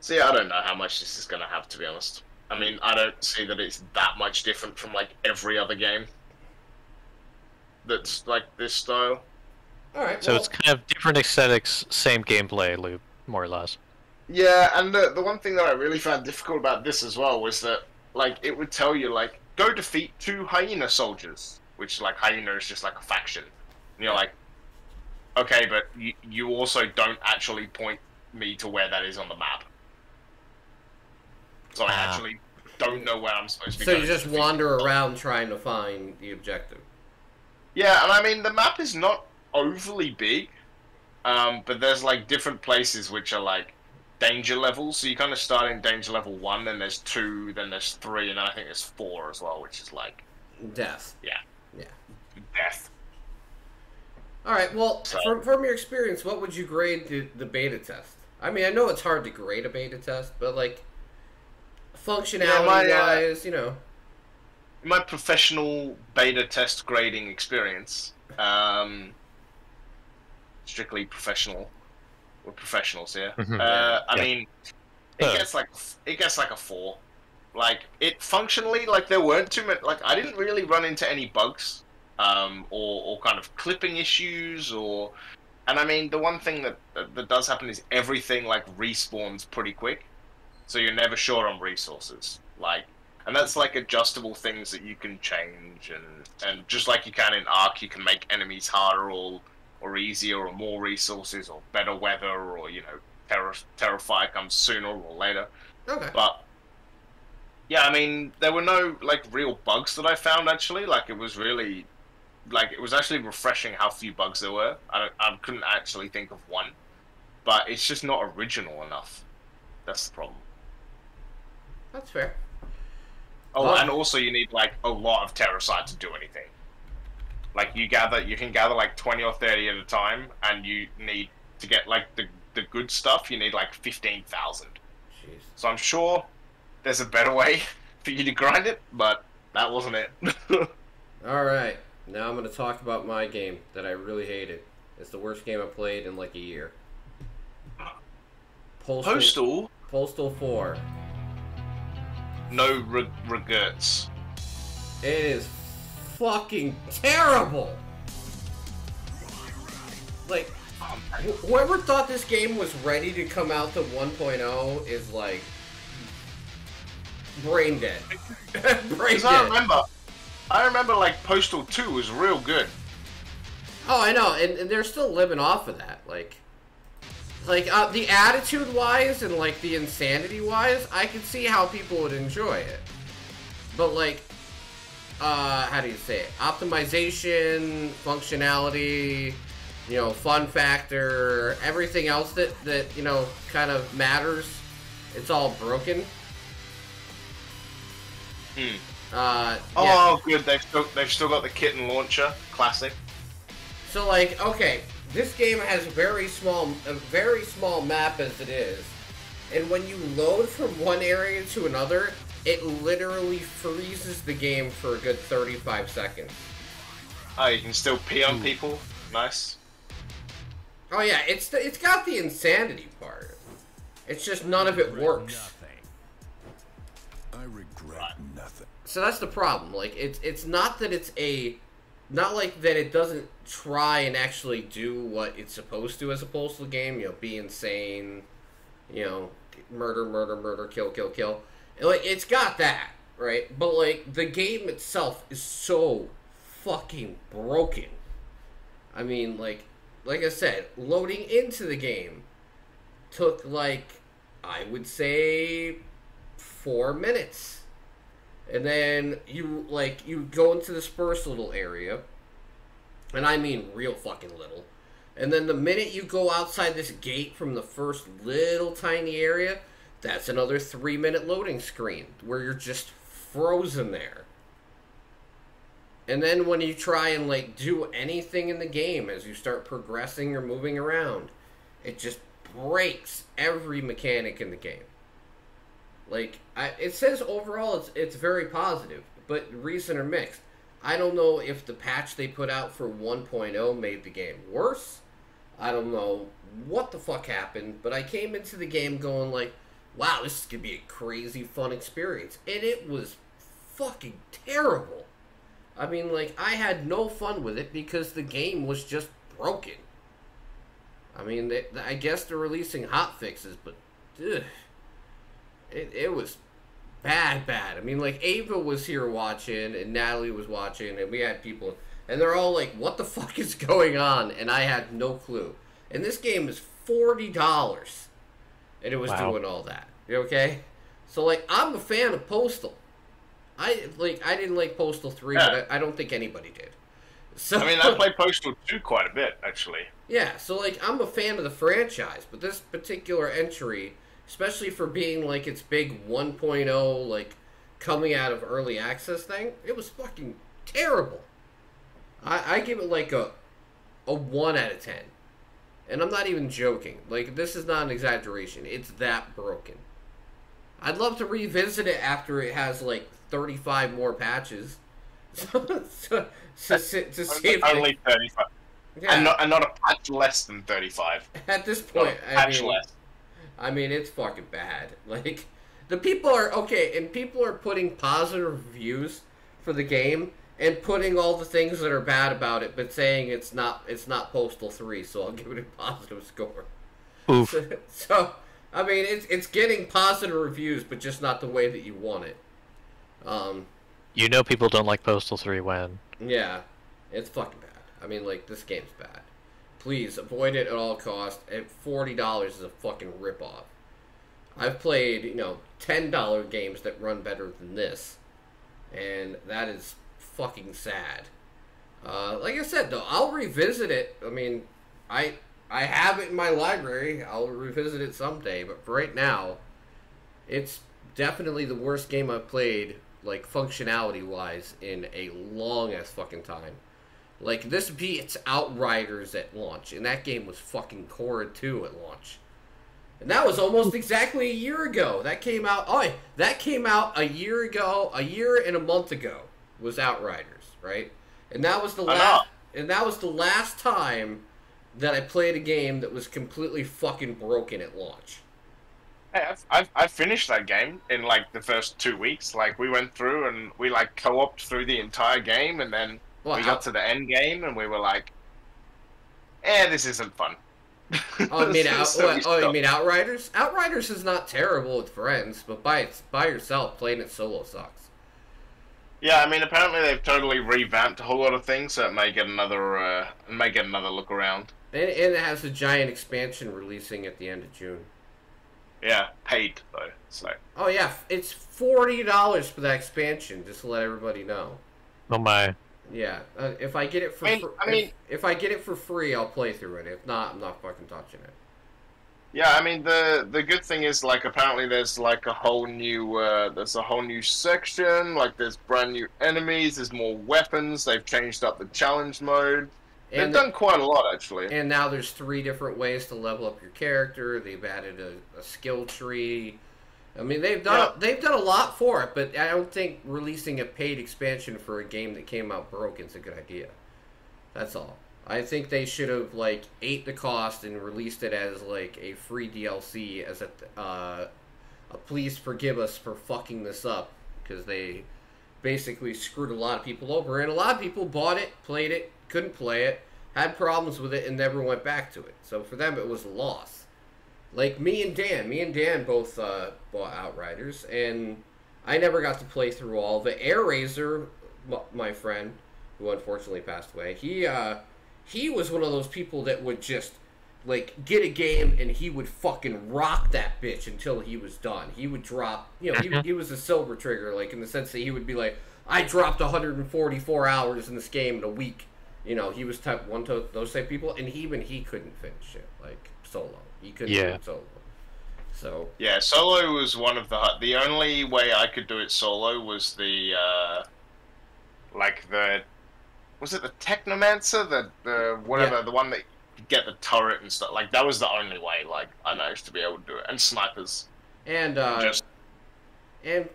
Speaker 3: So yeah, I don't know how much this is going to have, to be honest. I mean, I don't see that it's that much different from like every other game that's like this style.
Speaker 1: Alright,
Speaker 2: so it's kind of different aesthetics, same gameplay loop, more or less.
Speaker 3: Yeah, and the one thing that I really found difficult about this as well was that, like, it would tell you, like, go defeat 2 hyena soldiers, which, like, hyena is just like a faction. And you're like, okay, but you also don't actually point me to where that is on the map. So I actually don't know where I'm supposed to be
Speaker 1: So
Speaker 3: going.
Speaker 1: you just wander around trying to find the objective.
Speaker 3: Yeah, and I mean, the map is not overly big, but there's, like, different places which are, like, danger levels. So you kind of start in danger level 1, then there's 2, then there's 3, and then I think there's 4 as well, which is, like...
Speaker 1: Death.
Speaker 3: Yeah.
Speaker 1: Yeah.
Speaker 3: Death.
Speaker 1: Alright, well,
Speaker 3: So-
Speaker 1: from your experience, what would you grade the beta test? I mean, I know it's hard to grade a beta test, but, like, functionality-wise, you know...
Speaker 3: In my professional beta test grading experience, strictly professional, we're professionals here. I mean, it gets like a 4. Like, it functionally, like, there weren't too many. Like, I didn't really run into any bugs, or kind of clipping issues, or. And I mean, the one thing that does happen is everything like respawns pretty quick, so you're never short on resources. Like. And that's like adjustable things that you can change, and just like you can in Ark, you can make enemies harder or easier, or more resources, or better weather, or, you know, Terrify comes sooner or later.
Speaker 1: Okay.
Speaker 3: But yeah, I mean, there were no like real bugs that I found actually. Like, it was really, like, it was actually refreshing how few bugs there were. I couldn't actually think of one, but it's just not original enough. That's the problem.
Speaker 1: That's fair.
Speaker 3: Oh, and also you need, like, a lot of Terracite to do anything. Like, you can gather, like, 20 or 30 at a time, and you need to get, like, the good stuff, you need, like, 15,000.
Speaker 1: Jeez.
Speaker 3: So I'm sure there's a better way for you to grind it, but that wasn't it.
Speaker 1: Alright, now I'm going to talk about my game that I really hated. It's the worst game I played in, like, a year. Postal 4.
Speaker 3: No regrets.
Speaker 1: It is fucking terrible. Like, whoever thought this game was ready to come out to 1.0 is like brain dead. Brain dead.
Speaker 3: I remember like Postal 2 was real good.
Speaker 1: Oh, I know, and they're still living off of that. Like the attitude-wise and, like, the insanity-wise, I can see how people would enjoy it. But, like, how do you say it? Optimization, functionality, you know, fun factor, everything else that you know, kind of matters, it's all broken.
Speaker 3: Oh, good, they've still got the kitten launcher. Classic.
Speaker 1: So, like, okay... This game has a very small map as it is, and when you load from one area to another, it literally freezes the game for a good 35 seconds.
Speaker 3: Oh, you can still pee on people? Nice.
Speaker 1: Oh yeah, it's got the insanity part. It's just none of it works.
Speaker 4: I regret nothing.
Speaker 1: So that's the problem. Like, it's not that it's not like that it doesn't try and actually do what it's supposed to as a Postal game, you know, be insane, you know, murder, kill. Like, it's got that, right? But, like, the game itself is so fucking broken. I mean, like I said, loading into the game took, like, I would say 4 minutes. And then you go into this first little area, and I mean real fucking little. And then the minute you go outside this gate from the first little tiny area, that's another 3-minute loading screen where you're just frozen there. And then when you try and, like, do anything in the game as you start progressing or moving around, it just breaks every mechanic in the game. Like, it says overall it's very positive, but recent or mixed. I don't know if the patch they put out for 1.0 made the game worse. I don't know what the fuck happened, but I came into the game going like, wow, this is going to be a crazy fun experience. And it was fucking terrible. I mean, like, I had no fun with it because the game was just broken. I mean, I guess they're releasing hotfixes, but ugh. It was bad. I mean, like, Ava was here watching, and Natalie was watching, and we had people, and they're all like, what the fuck is going on? And I had no clue. And this game is $40, and it was doing all that. You okay? So, like, I'm a fan of Postal. I didn't like Postal 3, but I don't think anybody did. So,
Speaker 3: I mean, I played Postal 2 quite a bit, actually.
Speaker 1: Yeah, so, like, I'm a fan of the franchise, but this particular entry, especially for being, like, its big 1.0, like, coming out of early access thing, it was fucking terrible. I give it, like, a 1 out of 10. And I'm not even joking. Like, this is not an exaggeration. It's that broken. I'd love to revisit it after it has, like, 35 more patches. to see if
Speaker 3: only 35.
Speaker 1: Yeah.
Speaker 3: And not a patch less than 35.
Speaker 1: At this point, I mean, it's fucking bad. Like, the people are okay, and people are putting positive reviews for the game and putting all the things that are bad about it, but saying it's not Postal 3, so I'll give it a positive score.
Speaker 2: Oof.
Speaker 1: So I mean, it's getting positive reviews, but just not the way that you want it.
Speaker 2: You know people don't like Postal 3 when.
Speaker 1: Yeah, it's fucking bad. I mean, like, this game's bad. Please, avoid it at all costs. At $40 is a fucking ripoff. I've played, $10 games that run better than this. And that is fucking sad. Like I said, though, I'll revisit it. I mean, I have it in my library. I'll revisit it someday. But for right now, it's definitely the worst game I've played, like, functionality-wise, in a long-ass fucking time. Like, this beats Outriders at launch, and that game was fucking Core 2 at launch. And that was almost exactly a year ago. That came out a year ago, a year and a month ago was Outriders, right? And that was the last time that I played a game that was completely fucking broken at launch.
Speaker 3: Hey, I finished that game in, like, the first 2 weeks. Like, we went through and we, like, co-opted through the entire game, and then we got to the end game, and we were like, this isn't fun.
Speaker 1: Oh, you mean Outriders? Outriders is not terrible with friends, but by yourself, playing it solo sucks.
Speaker 3: Yeah, I mean, apparently they've totally revamped a whole lot of things, so it may get another look around.
Speaker 1: And it has a giant expansion releasing at the end of June.
Speaker 3: Yeah, paid though. So.
Speaker 1: Oh yeah, it's $40 for that expansion. Just to let everybody know.
Speaker 2: Oh my.
Speaker 1: Yeah, if I get it for if I get it for free, I'll play through it. If not, I'm not fucking touching it.
Speaker 3: Yeah, I mean the good thing is, like, apparently there's like a whole new section. Like, there's brand new enemies. There's more weapons. They've changed up the challenge mode. They've done quite a lot, actually.
Speaker 1: And now there's 3 different ways to level up your character. They've added a skill tree. I mean, they've done a lot for it, but I don't think releasing a paid expansion for a game that came out broken is a good idea. That's all. I think they should have, like, ate the cost and released it as, like, a free DLC as a please forgive us for fucking this up, because they basically screwed a lot of people over, and a lot of people bought it, played it, couldn't play it, had problems with it, and never went back to it. So for them, it was a loss. Like, me and Dan both bought Outriders, and I never got to play through all of it. AirRaiser, my friend, who unfortunately passed away, he was one of those people that would just, like, get a game and he would fucking rock that bitch until he was done. He would drop, he was a silver trigger, like, in the sense that he would be like, I dropped 144 hours in this game in a week. He was one of those type of people, and even he couldn't finish it, like, solo. He couldn't do it solo. So
Speaker 3: yeah, solo was one of the only way I could do it solo was the was it the Technomancer, the one that could get the turret and stuff. Like, that was the only way, like, I managed to be able to do it, and snipers.
Speaker 1: And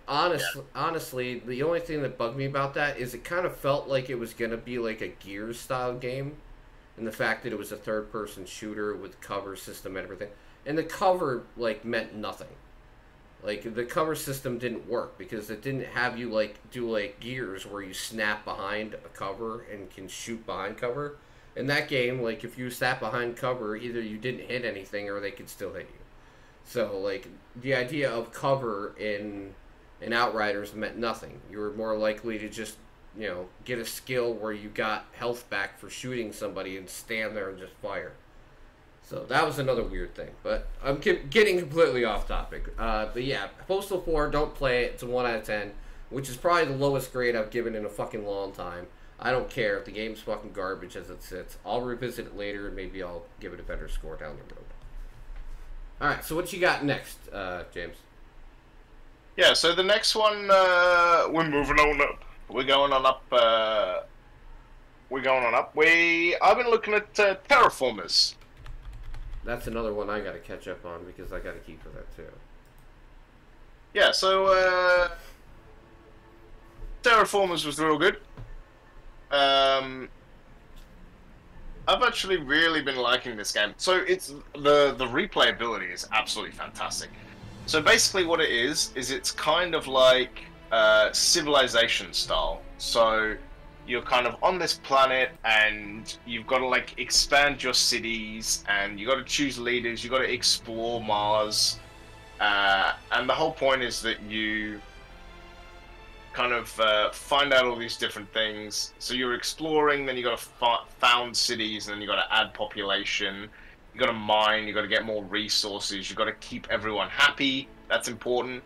Speaker 1: honestly, the only thing that bugged me about that is it kind of felt like it was gonna be like a Gears style game. And the fact that it was a third-person shooter with cover system and everything. And the cover, like, meant nothing. Like, the cover system didn't work because it didn't have you, like, do, like, Gears where you snap behind a cover and can shoot behind cover. In that game, like, if you snap behind cover, either you didn't hit anything or they could still hit you. So, like, the idea of cover in Outriders meant nothing. You were more likely to just, get a skill where you got health back for shooting somebody and stand there and just fire. So that was another weird thing. But I'm getting completely off topic. But yeah, Postal 4, don't play it. It's a 1 out of 10, which is probably the lowest grade I've given in a fucking long time. I don't care if the game's fucking garbage as it sits. I'll revisit it later and maybe I'll give it a better score down the road. Alright, so what you got next, James?
Speaker 3: Yeah, so the next one, we're moving on up. We're going on up. I've been looking at Terraformers.
Speaker 1: That's another one I gotta catch up on because I gotta keep with that too.
Speaker 3: Yeah, so Terraformers was real good. I've actually really been liking this game. So it's the replayability is absolutely fantastic. So basically what it is it's kind of like Civilization style. So you're kind of on this planet and you've got to like expand your cities and you got to choose leaders, you got to explore Mars. And the whole point is that you kind of find out all these different things. So you're exploring, then you got to found cities, and then you got to add population. You got to mine. You got to get more resources. You got to keep everyone happy. That's important.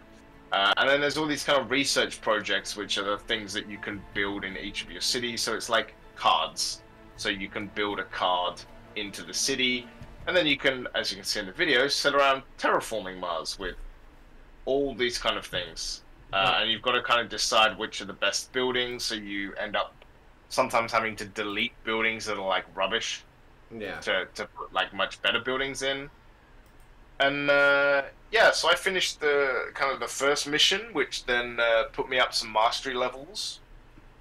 Speaker 3: And then there's all these kind of research projects, which are the things that you can build in each of your cities. So it's like cards. So you can build a card into the city, and then you can, as you can see in the video, sit around terraforming Mars with all these kind of things. And you've got to kind of decide which are the best buildings, so you end up sometimes having to delete buildings that are like rubbish, to put like much better buildings in. And yeah, so I finished the kind of the first mission, which then put me up some mastery levels,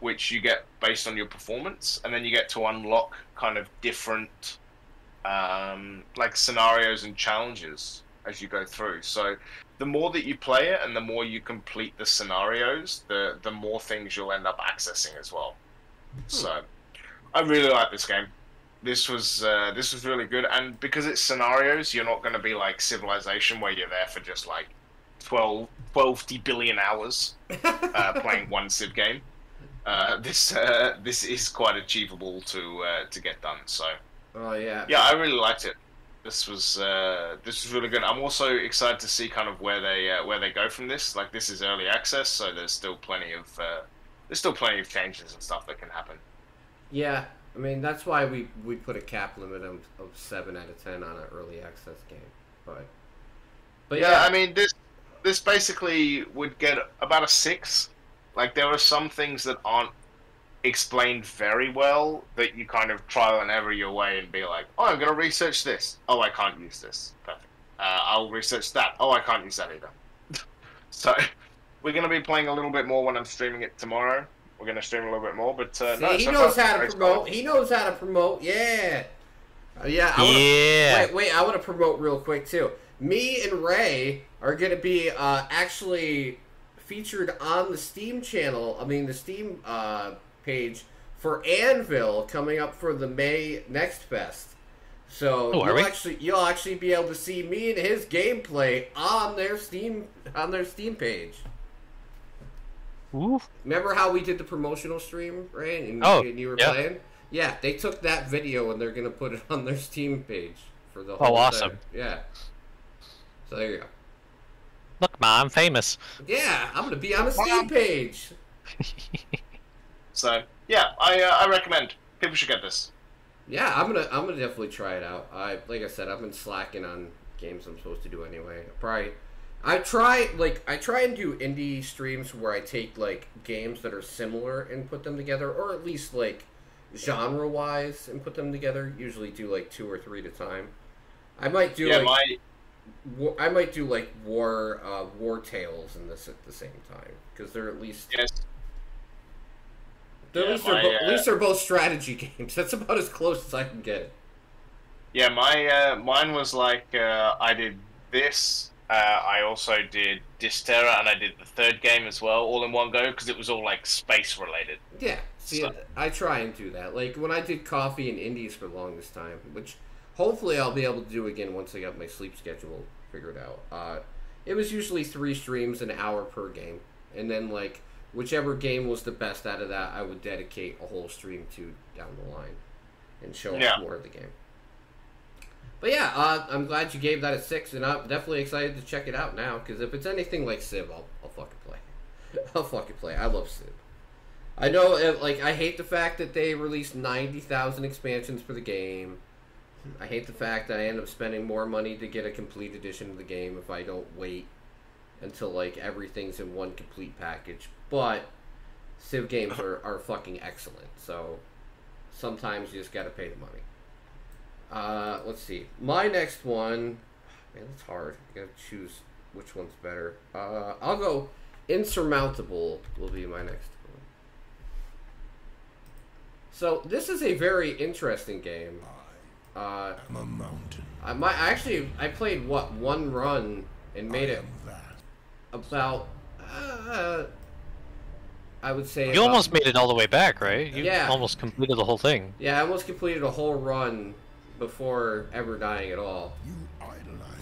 Speaker 3: which you get based on your performance, and then you get to unlock kind of different like scenarios and challenges as you go through. So the more that you play it and the more you complete the scenarios, the more things you'll end up accessing as well. So I really like this game. This was really good, and because it's scenarios, you're not going to be like Civilization where you're there for just like 12 billion hours playing one Civ game. This is quite achievable to get done. So yeah, I really liked it. This was really good. I'm also excited to see kind of where they go from this. Like, this is early access, so there's still plenty of changes and stuff that can happen.
Speaker 1: Yeah, I mean that's why we put a cap limit of 7 out of 10 on an early access game. But yeah,
Speaker 3: I mean this basically would get about a 6. Like, there are some things that aren't explained very well that you kind of trial and error your way and be like, oh, I'm going to research this. Oh, I can't use this. Perfect. I'll research that. Oh, I can't use that either. So we're going to be playing a little bit more when I'm streaming it tomorrow. We're going to stream a little bit more, but
Speaker 1: he knows how to promote. He knows how to promote. Yeah. Wait, I want to promote real quick too. Me and Ray are going to be actually featured on the Steam channel. I mean the Steam page for Anvil coming up for the May Next Fest. So you'll actually be able to see me and his gameplay on their Steam page.
Speaker 2: Ooh.
Speaker 1: Remember how we did the promotional stream, right? And you were playing? Yeah, they took that video and they're gonna put it on their Steam page for the whole
Speaker 2: awesome.
Speaker 1: thing. Yeah. So there you go.
Speaker 2: Look, Ma, I'm famous.
Speaker 1: Yeah, I'm gonna be on a Steam page.
Speaker 3: So yeah, I recommend people should get this.
Speaker 1: Yeah, I'm gonna definitely try it out. Like I said, I've been slacking on games I'm supposed to do anyway. I try and do indie streams where I take like games that are similar and put them together, or at least like genre wise and put them together. Usually do like 2 or 3 at a time. I might do like War Tales in this at the same time because they're at least at least they're both strategy games. That's about as close as I can get.
Speaker 3: Yeah, mine was like I did this. I also did Dysterra, and I did the third game as well, all in one go, because it was all like space related.
Speaker 1: Yeah, see, I try and do that. Like when I did Coffee and Indies for the longest time, which hopefully I'll be able to do again once I got my sleep schedule figured out. It was usually 3 streams, an hour per game, and then like whichever game was the best out of that, I would dedicate a whole stream to down the line and show off more of the game. But yeah, I'm glad you gave that a 6, and I'm definitely excited to check it out now, because if it's anything like Civ, I'll fucking play. I'll fucking play. I love Civ. I know, like, I hate the fact that they released 90,000 expansions for the game. I hate the fact that I end up spending more money to get a complete edition of the game if I don't wait until, like, everything's in one complete package. But Civ games are fucking excellent, so sometimes you just gotta pay the money. Let's see. My next one... Man, that's hard. I gotta choose which one's better. I'll go Insurmountable will be my next one. So, this is a very interesting game.
Speaker 4: I'm a mountain.
Speaker 1: I played, what, one run and made it about... I would say...
Speaker 2: You almost made it all the way back, right? You
Speaker 1: Yeah.
Speaker 2: almost completed the whole thing.
Speaker 1: Yeah, I almost completed a whole run before ever dying at all.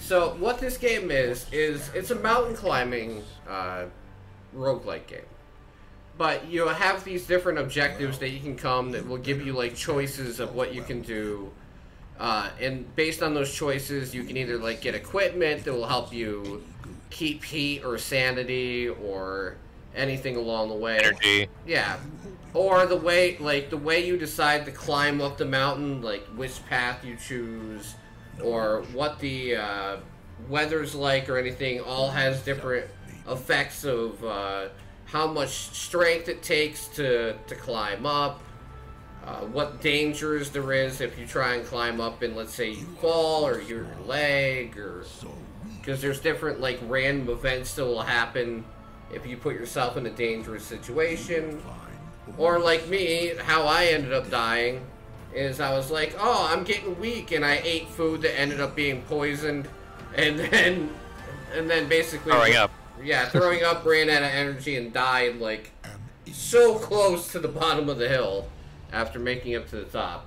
Speaker 1: So what this game is it's a mountain climbing roguelike game. But you have these different objectives that you can come that will give you like choices of what you can do. And based on those choices, you can either like get equipment that will help you keep heat or sanity or anything along the way.
Speaker 2: Energy.
Speaker 1: Yeah. Or the way you decide to climb up the mountain, like which path you choose, or what the weather's like or anything, all has different effects of how much strength it takes to climb up, what dangers there is if you try and climb up and let's say you fall or your leg, or because there's different like random events that will happen if you put yourself in a dangerous situation. Or like me, how I ended up dying is I was like, oh, I'm getting weak, and I ate food that ended up being poisoned, and then basically
Speaker 2: Throwing up.
Speaker 1: Yeah, throwing up, ran out of energy, and died like so close to the bottom of the hill after making it to the top.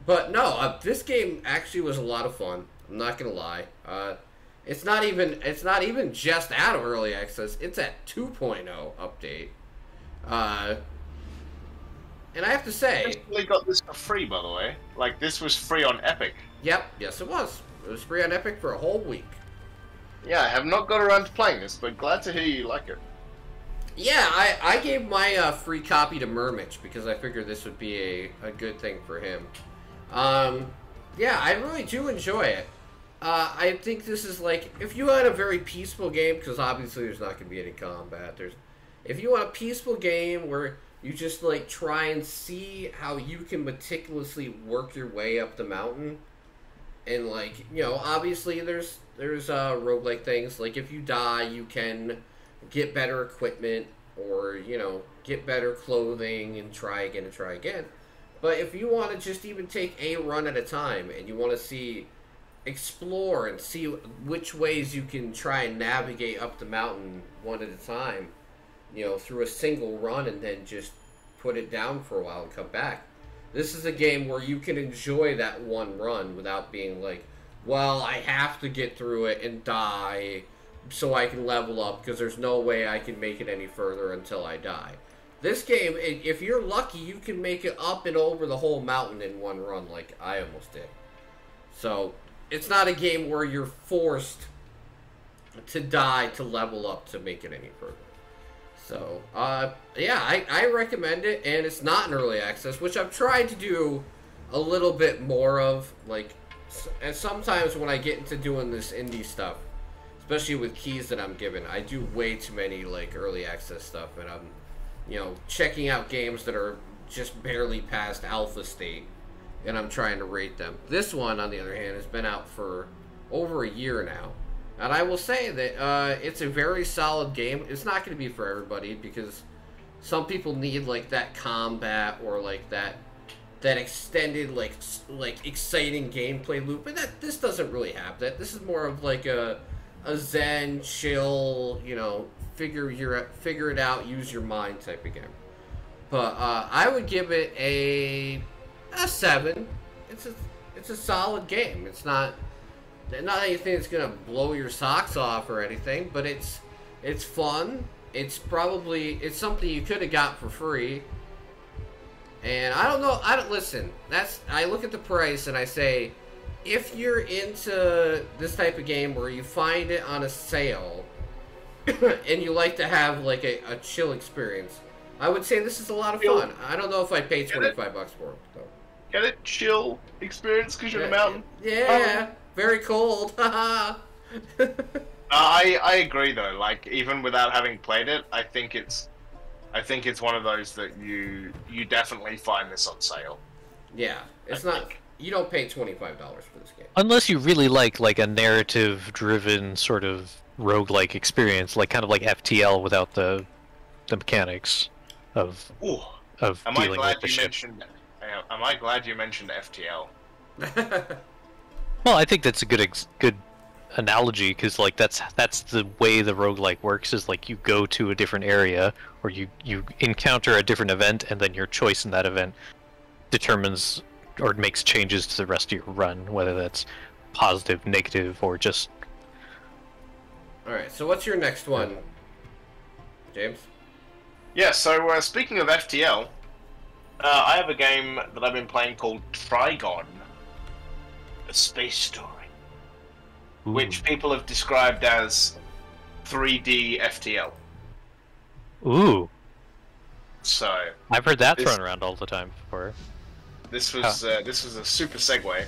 Speaker 1: But no, this game actually was a lot of fun. I'm not gonna lie. It's not even just out of early access. It's at 2.0 update. And I have to say...
Speaker 3: I recently got this for free, by the way. Like, this was free on Epic.
Speaker 1: Yep, yes it was. It was free on Epic for a whole week.
Speaker 3: Yeah, I have not got around to playing this, but glad to hear you like it.
Speaker 1: Yeah, I gave my free copy to Mermich because I figured this would be a good thing for him. Yeah, I really do enjoy it. I think this is like, if you want a very peaceful game, because obviously there's not going to be any combat, if you want a peaceful game where you just like try and see how you can meticulously work your way up the mountain, and like, you know, obviously there's roguelike things, like if you die you can get better equipment or, you know, get better clothing and try again. But if you want to just even take a run at a time and you want to explore and see which ways you can try and navigate up the mountain one at a time, you know, through a single run and then just put it down for a while and come back. This is a game where you can enjoy that one run without being like, well, I have to get through it and die so I can level up because there's no way I can make it any further until I die. This game, if you're lucky, you can make it up and over the whole mountain in one run like I almost did. So, it's not a game where you're forced to die to level up to make it any further. So, yeah, I recommend it, and it's not in early access, which I've tried to do a little bit more of, like, and sometimes when I get into doing this indie stuff, especially with keys that I'm given, I do way too many, like, early access stuff, and I'm, you know, checking out games that are just barely past alpha state, and I'm trying to rate them. This one, on the other hand, has been out for over a year now. And I will say that it's a very solid game. It's not going to be for everybody because some people need like that combat or like that extended like exciting gameplay loop. But this doesn't really have that. This is more of like a zen, chill, you know, figure it out, use your mind type of game. But I would give it a 7. It's a solid game. It's not anything that's gonna blow your socks off or anything, but it's fun. It's something you could have got for free. And I don't know. Listen. I look at the price and I say, if you're into this type of game where you find it on a sale and you like to have like a chill experience, I would say this is a lot of fun. I don't know if I paid $25 for it though.
Speaker 3: Get it? Chill experience because you're in the mountain?
Speaker 1: Yeah, very cold. Haha.
Speaker 3: I agree though. Like even without having played it, I think it's one of those that you definitely find this on sale.
Speaker 1: Yeah, it's not. You don't pay $25 for this game
Speaker 2: unless you really like a narrative-driven sort of roguelike experience, like kind of like FTL without the mechanics of dealing with the ship.
Speaker 3: Am I glad you mentioned FTL?
Speaker 2: Well, I think that's a good analogy, because like that's the way the roguelike works, is like you go to a different area or you encounter a different event, and then your choice in that event determines or makes changes to the rest of your run, whether that's positive, negative, or just...
Speaker 1: Alright, so what's your next one, James?
Speaker 3: Yeah, so speaking of FTL, I have a game that I've been playing called Trigon, a space story, which people have described as 3D FTL.
Speaker 2: Ooh.
Speaker 3: So
Speaker 2: I've heard that thrown around all the time before.
Speaker 3: This was a super segue.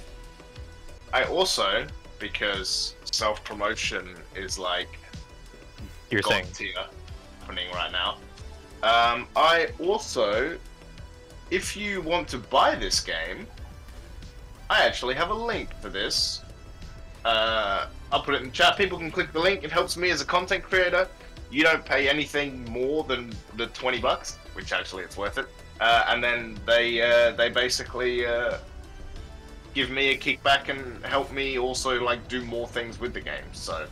Speaker 3: I also, because self-promotion is like
Speaker 2: You're saying
Speaker 3: tier happening right now. I also, if you want to buy this game, I actually have a link for this. I'll put it in the chat. People can click the link. It helps me as a content creator. You don't pay anything more than the $20, which actually it's worth it. And then they basically give me a kickback and help me also like do more things with the game. So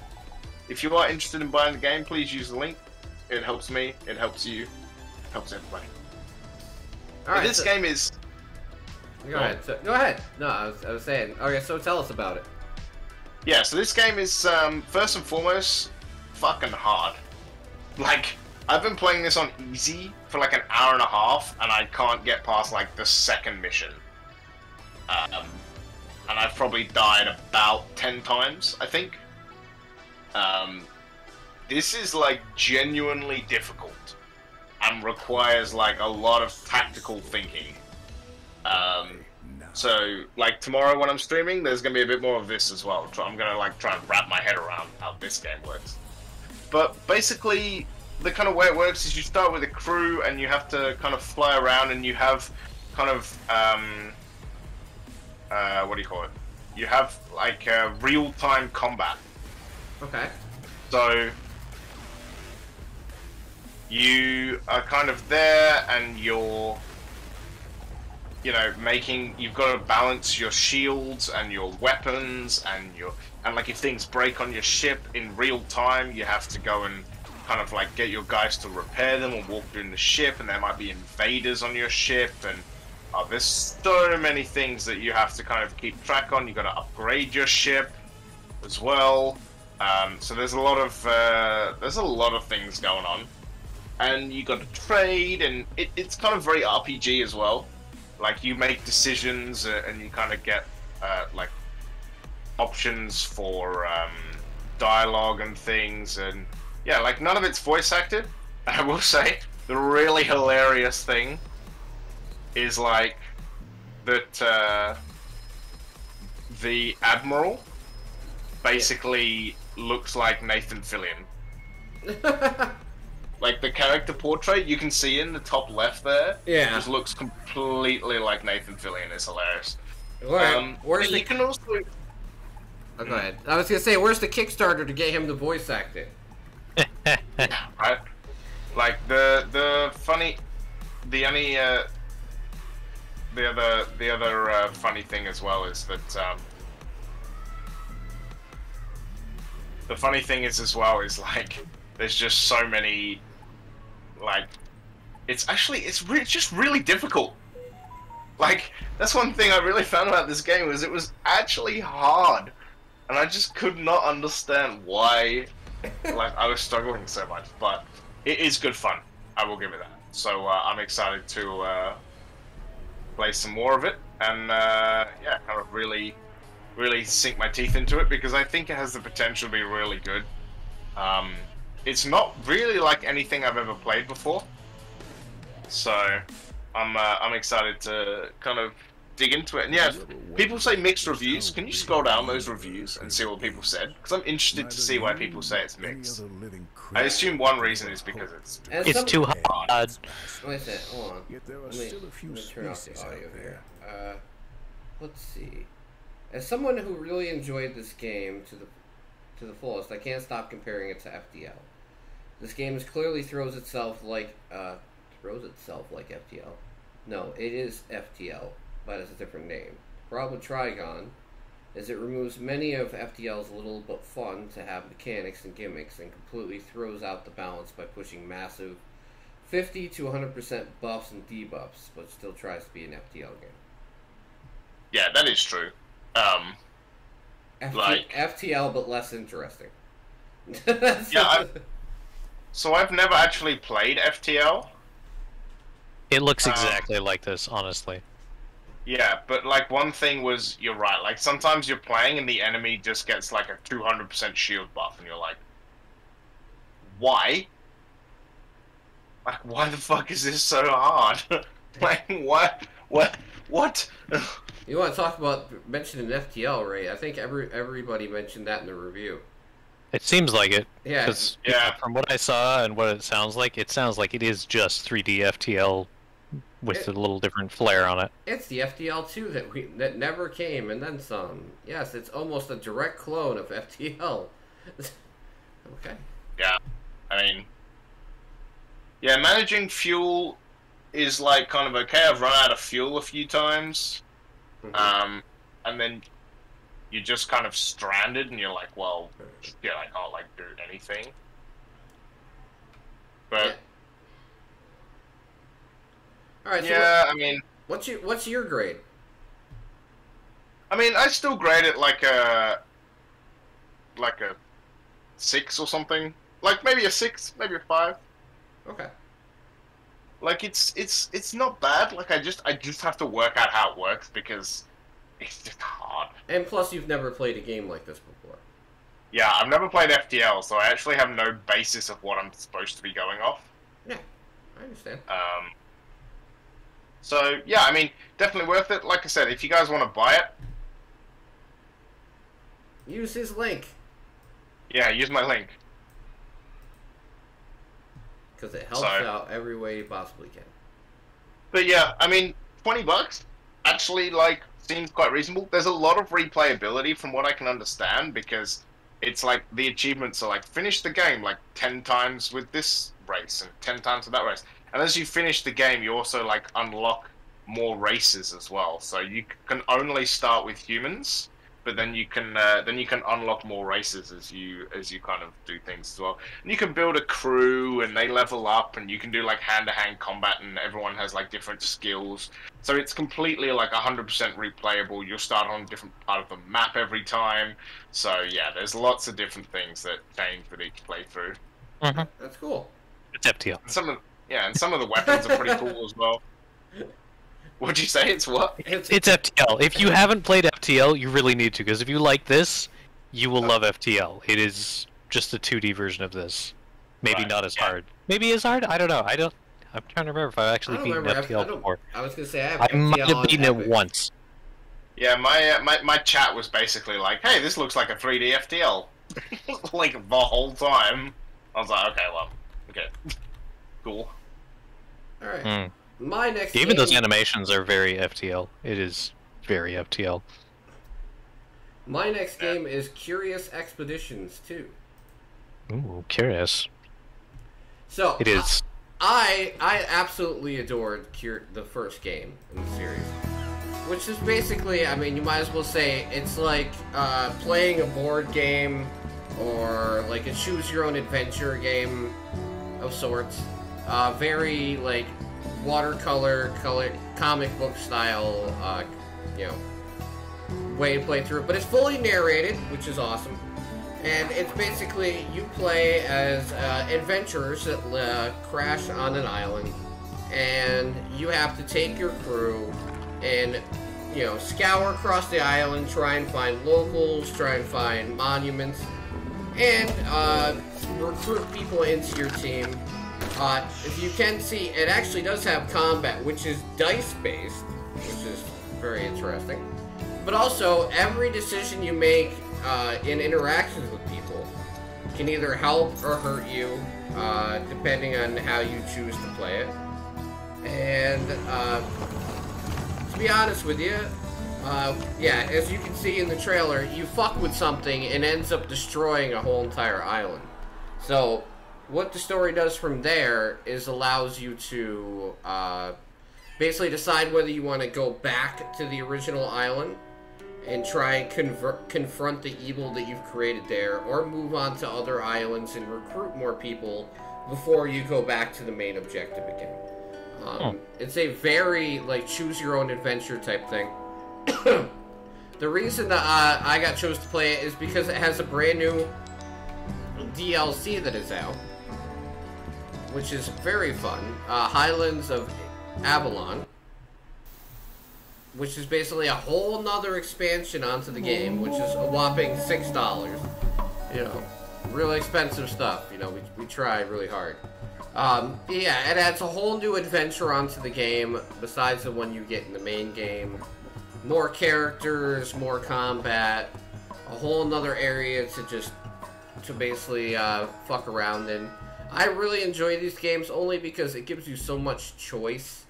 Speaker 3: if you are interested in buying the game, please use the link. It helps me. It helps you. It helps everybody. All right. This game is.
Speaker 1: Go ahead. So, go ahead. No, I was saying. Okay, so tell us about it.
Speaker 3: Yeah. So this game is first and foremost fucking hard. Like, I've been playing this on easy for like an hour and a half, and I can't get past like the second mission. And I've probably died about 10 times, I think. This is like genuinely difficult and requires like a lot of tactical thinking. So like tomorrow when I'm streaming, there's gonna be a bit more of this as well. I'm gonna like try and wrap my head around how this game works. But basically, the kind of way it works is you start with a crew and you have to kind of fly around, and you have kind of what do you call it? You have like real-time combat.
Speaker 1: Okay.
Speaker 3: So you are kind of there, and you're, you know, you've got to balance your shields and your weapons and like if things break on your ship in real time, you have to go and kind of like get your guys to repair them and walk through the ship, and there might be invaders on your ship, and there's so many things that you have to kind of keep track on. You got to upgrade your ship as well. So there's a lot of things going on, and you got to trade, and it's kind of very RPG as well. Like you make decisions, and you kind of get like options for dialogue and things, and yeah, like none of it's voice acted. I will say the really hilarious thing is like that the Admiral basically looks like Nathan Fillion. Like the character portrait you can see in the top left there,
Speaker 1: yeah,
Speaker 3: just looks completely like Nathan Fillion. It's hilarious.
Speaker 1: Where's the...
Speaker 3: You can also...
Speaker 1: Oh, go ahead. I was gonna say, where's the Kickstarter to get him to voice act it?
Speaker 3: Right? Like the other funny thing as well is that the funny thing is as well is like there's just so many, like it's just really difficult. Like that's one thing I really found about this game, was it was actually hard, and I just could not understand why like I was struggling so much. But it is good fun, I will give it that. So I'm excited to play some more of it, and yeah, kind of really really sink my teeth into it because I think it has the potential to be really good. It's not really like anything I've ever played before, so I'm excited to kind of dig into it. And yeah, people say mixed reviews. Can you scroll down those reviews and see what people said? Because I'm interested to see why people say it's mixed. I assume one reason is because
Speaker 2: it's too hard.
Speaker 1: Wait a second, hold on. Let me turn off the audio here. Let's see. As someone who really enjoyed this game to the fullest, I can't stop comparing it to FTL. This game clearly throws itself like FTL. No, it is FTL, but it's a different name. The problem with Trigon is it removes many of FTL's little but fun to have mechanics and gimmicks and completely throws out the balance by pushing massive 50 to 100% buffs and debuffs, but still tries to be an FTL game.
Speaker 3: Yeah, that is true.
Speaker 1: FTL, but less interesting.
Speaker 3: Yeah, so I've never actually played FTL.
Speaker 2: It looks exactly like this, honestly.
Speaker 3: Yeah, but like one thing was, you're right, like sometimes you're playing and the enemy just gets like a 200% shield buff and you're like, why? Like, why the fuck is this so hard? Like, what?
Speaker 1: You want to talk about mentioning FTL, Ray? I think everybody mentioned that in the review.
Speaker 2: It seems like it.
Speaker 1: Yeah.
Speaker 2: Because from what I saw and what it sounds like it is just 3D FTL with a little different flair on it.
Speaker 1: It's the FTL 2 that never came, and then some. Yes, it's almost a direct clone of FTL. Okay.
Speaker 3: Yeah, I mean, yeah, managing fuel is like kind of okay. I've run out of fuel a few times, and then you're just kind of stranded, and you're like, well, yeah, I can't like do anything. But
Speaker 1: yeah. All right. So
Speaker 3: yeah, I mean,
Speaker 1: what's your grade?
Speaker 3: I mean, I still grade it like a 6 or something. Like maybe a 6, maybe a 5.
Speaker 1: Okay.
Speaker 3: Like it's not bad. Like I just have to work out how it works because it's just hard.
Speaker 1: And plus, you've never played a game like this before.
Speaker 3: Yeah, I've never played FTL, so I actually have no basis of what I'm supposed to be going off.
Speaker 1: Yeah, I understand.
Speaker 3: So yeah, I mean, definitely worth it. Like I said, if you guys want to buy it,
Speaker 1: use his link.
Speaker 3: Yeah, use my link.
Speaker 1: Because it helps out every way you possibly can.
Speaker 3: But yeah, I mean, $20 actually like seems quite reasonable. There's a lot of replayability from what I can understand because it's like the achievements are like finish the game like 10 times with this race and 10 times with that race. And as you finish the game, you also like unlock more races as well. So you can only start with humans, but then you can unlock more races as you kind of do things as well. And you can build a crew, and they level up, and you can do like hand-to-hand combat, and everyone has like different skills. So it's completely like 100% replayable. You'll start on a different part of the map every time. So yeah, there's lots of different things that change with each playthrough.
Speaker 2: Mm-hmm.
Speaker 1: That's cool.
Speaker 2: It's FTL.
Speaker 3: And some of the weapons are pretty cool as well. What'd you say? It's what?
Speaker 2: It's FTL. If you haven't played FTL, you really need to, because if you like this, you will love FTL. It is just a 2D version of this. Maybe not as hard. Maybe as hard? I don't know. I'm trying to remember if I've actually beaten FTL before.
Speaker 1: I was going to say
Speaker 2: I might have beaten it once.
Speaker 3: Yeah, my chat was basically like, hey, this looks like a 3D FTL. Like, the whole time. I was like, okay. Cool.
Speaker 1: Alright. My next
Speaker 2: Even those animations are very FTL. It is very FTL.
Speaker 1: My next game is Curious Expeditions 2.
Speaker 2: Ooh, curious.
Speaker 1: So
Speaker 2: it is.
Speaker 1: I absolutely adored the first game in the series, which is basically, I mean, you might as well say it's like playing a board game or like a choose-your-own-adventure game of sorts. Very like watercolor, comic book style, way to play through it. But it's fully narrated, which is awesome. And it's basically you play as adventurers that crash on an island, and you have to take your crew and you know, scour across the island, try and find locals, try and find monuments, and recruit people into your team. If you can see, it actually does have combat, which is dice-based, which is very interesting. But also, every decision you make in interactions with people can either help or hurt you, depending on how you choose to play it. And to be honest with you, yeah, as you can see in the trailer, you fuck with something and ends up destroying a whole entire island. So what the story does from there is allows you to basically decide whether you want to go back to the original island and try and confront the evil that you've created there, or move on to other islands and recruit more people before you go back to the main objective again. It's a very, like, choose-your-own-adventure type thing. The reason that I got chose to play it is because it has a brand new DLC that is out, which is very fun. Highlands of Avalon, which is basically a whole nother expansion onto the game, which is a whopping $6. You know, really expensive stuff. You know, we try really hard. Yeah, it adds a whole new adventure onto the game, besides the one you get in the main game. More characters, more combat, a whole nother area to basically fuck around in. I really enjoy these games only because it gives you so much choice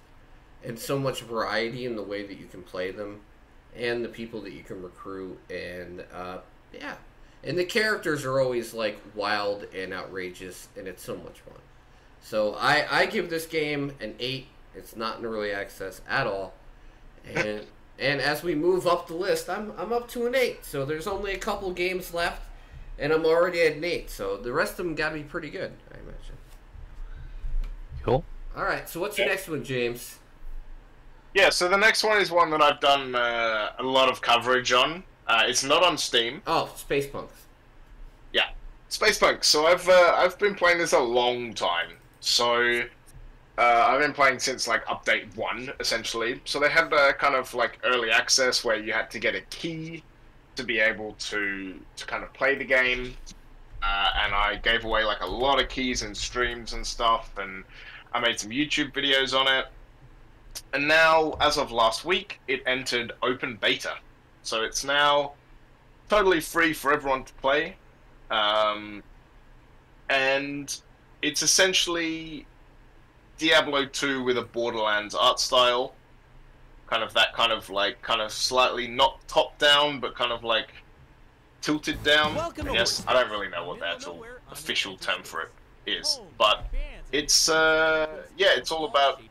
Speaker 1: and so much variety in the way that you can play them, and the people that you can recruit, and yeah. And the characters are always, like, wild and outrageous, and it's so much fun. So I give this game an 8. It's not in early access at all. And as we move up the list, I'm up to an 8. So there's only a couple games left, and I'm already at an 8. So the rest of them got to be pretty good, I imagine.
Speaker 2: Cool.
Speaker 1: All right, so what's your next one, James?
Speaker 3: Yeah, so the next one is one that I've done a lot of coverage on. It's not on Steam.
Speaker 1: Oh, Space Punks.
Speaker 3: Yeah, Space Punks. So I've been playing this a long time. So I've been playing since, like, update 1, essentially. So they had kind of, like, early access where you had to get a key to be able to kind of play the game. And I gave away, like, a lot of keys and streams and stuff, and I made some YouTube videos on it. And now, as of last week, it entered open beta. So it's now totally free for everyone to play. And it's essentially Diablo 2 with a Borderlands art style. Kind of that kind of slightly not top down, but kind of like tilted down. I guess I don't really know what the actual official term for it is, but it's yeah, it's all about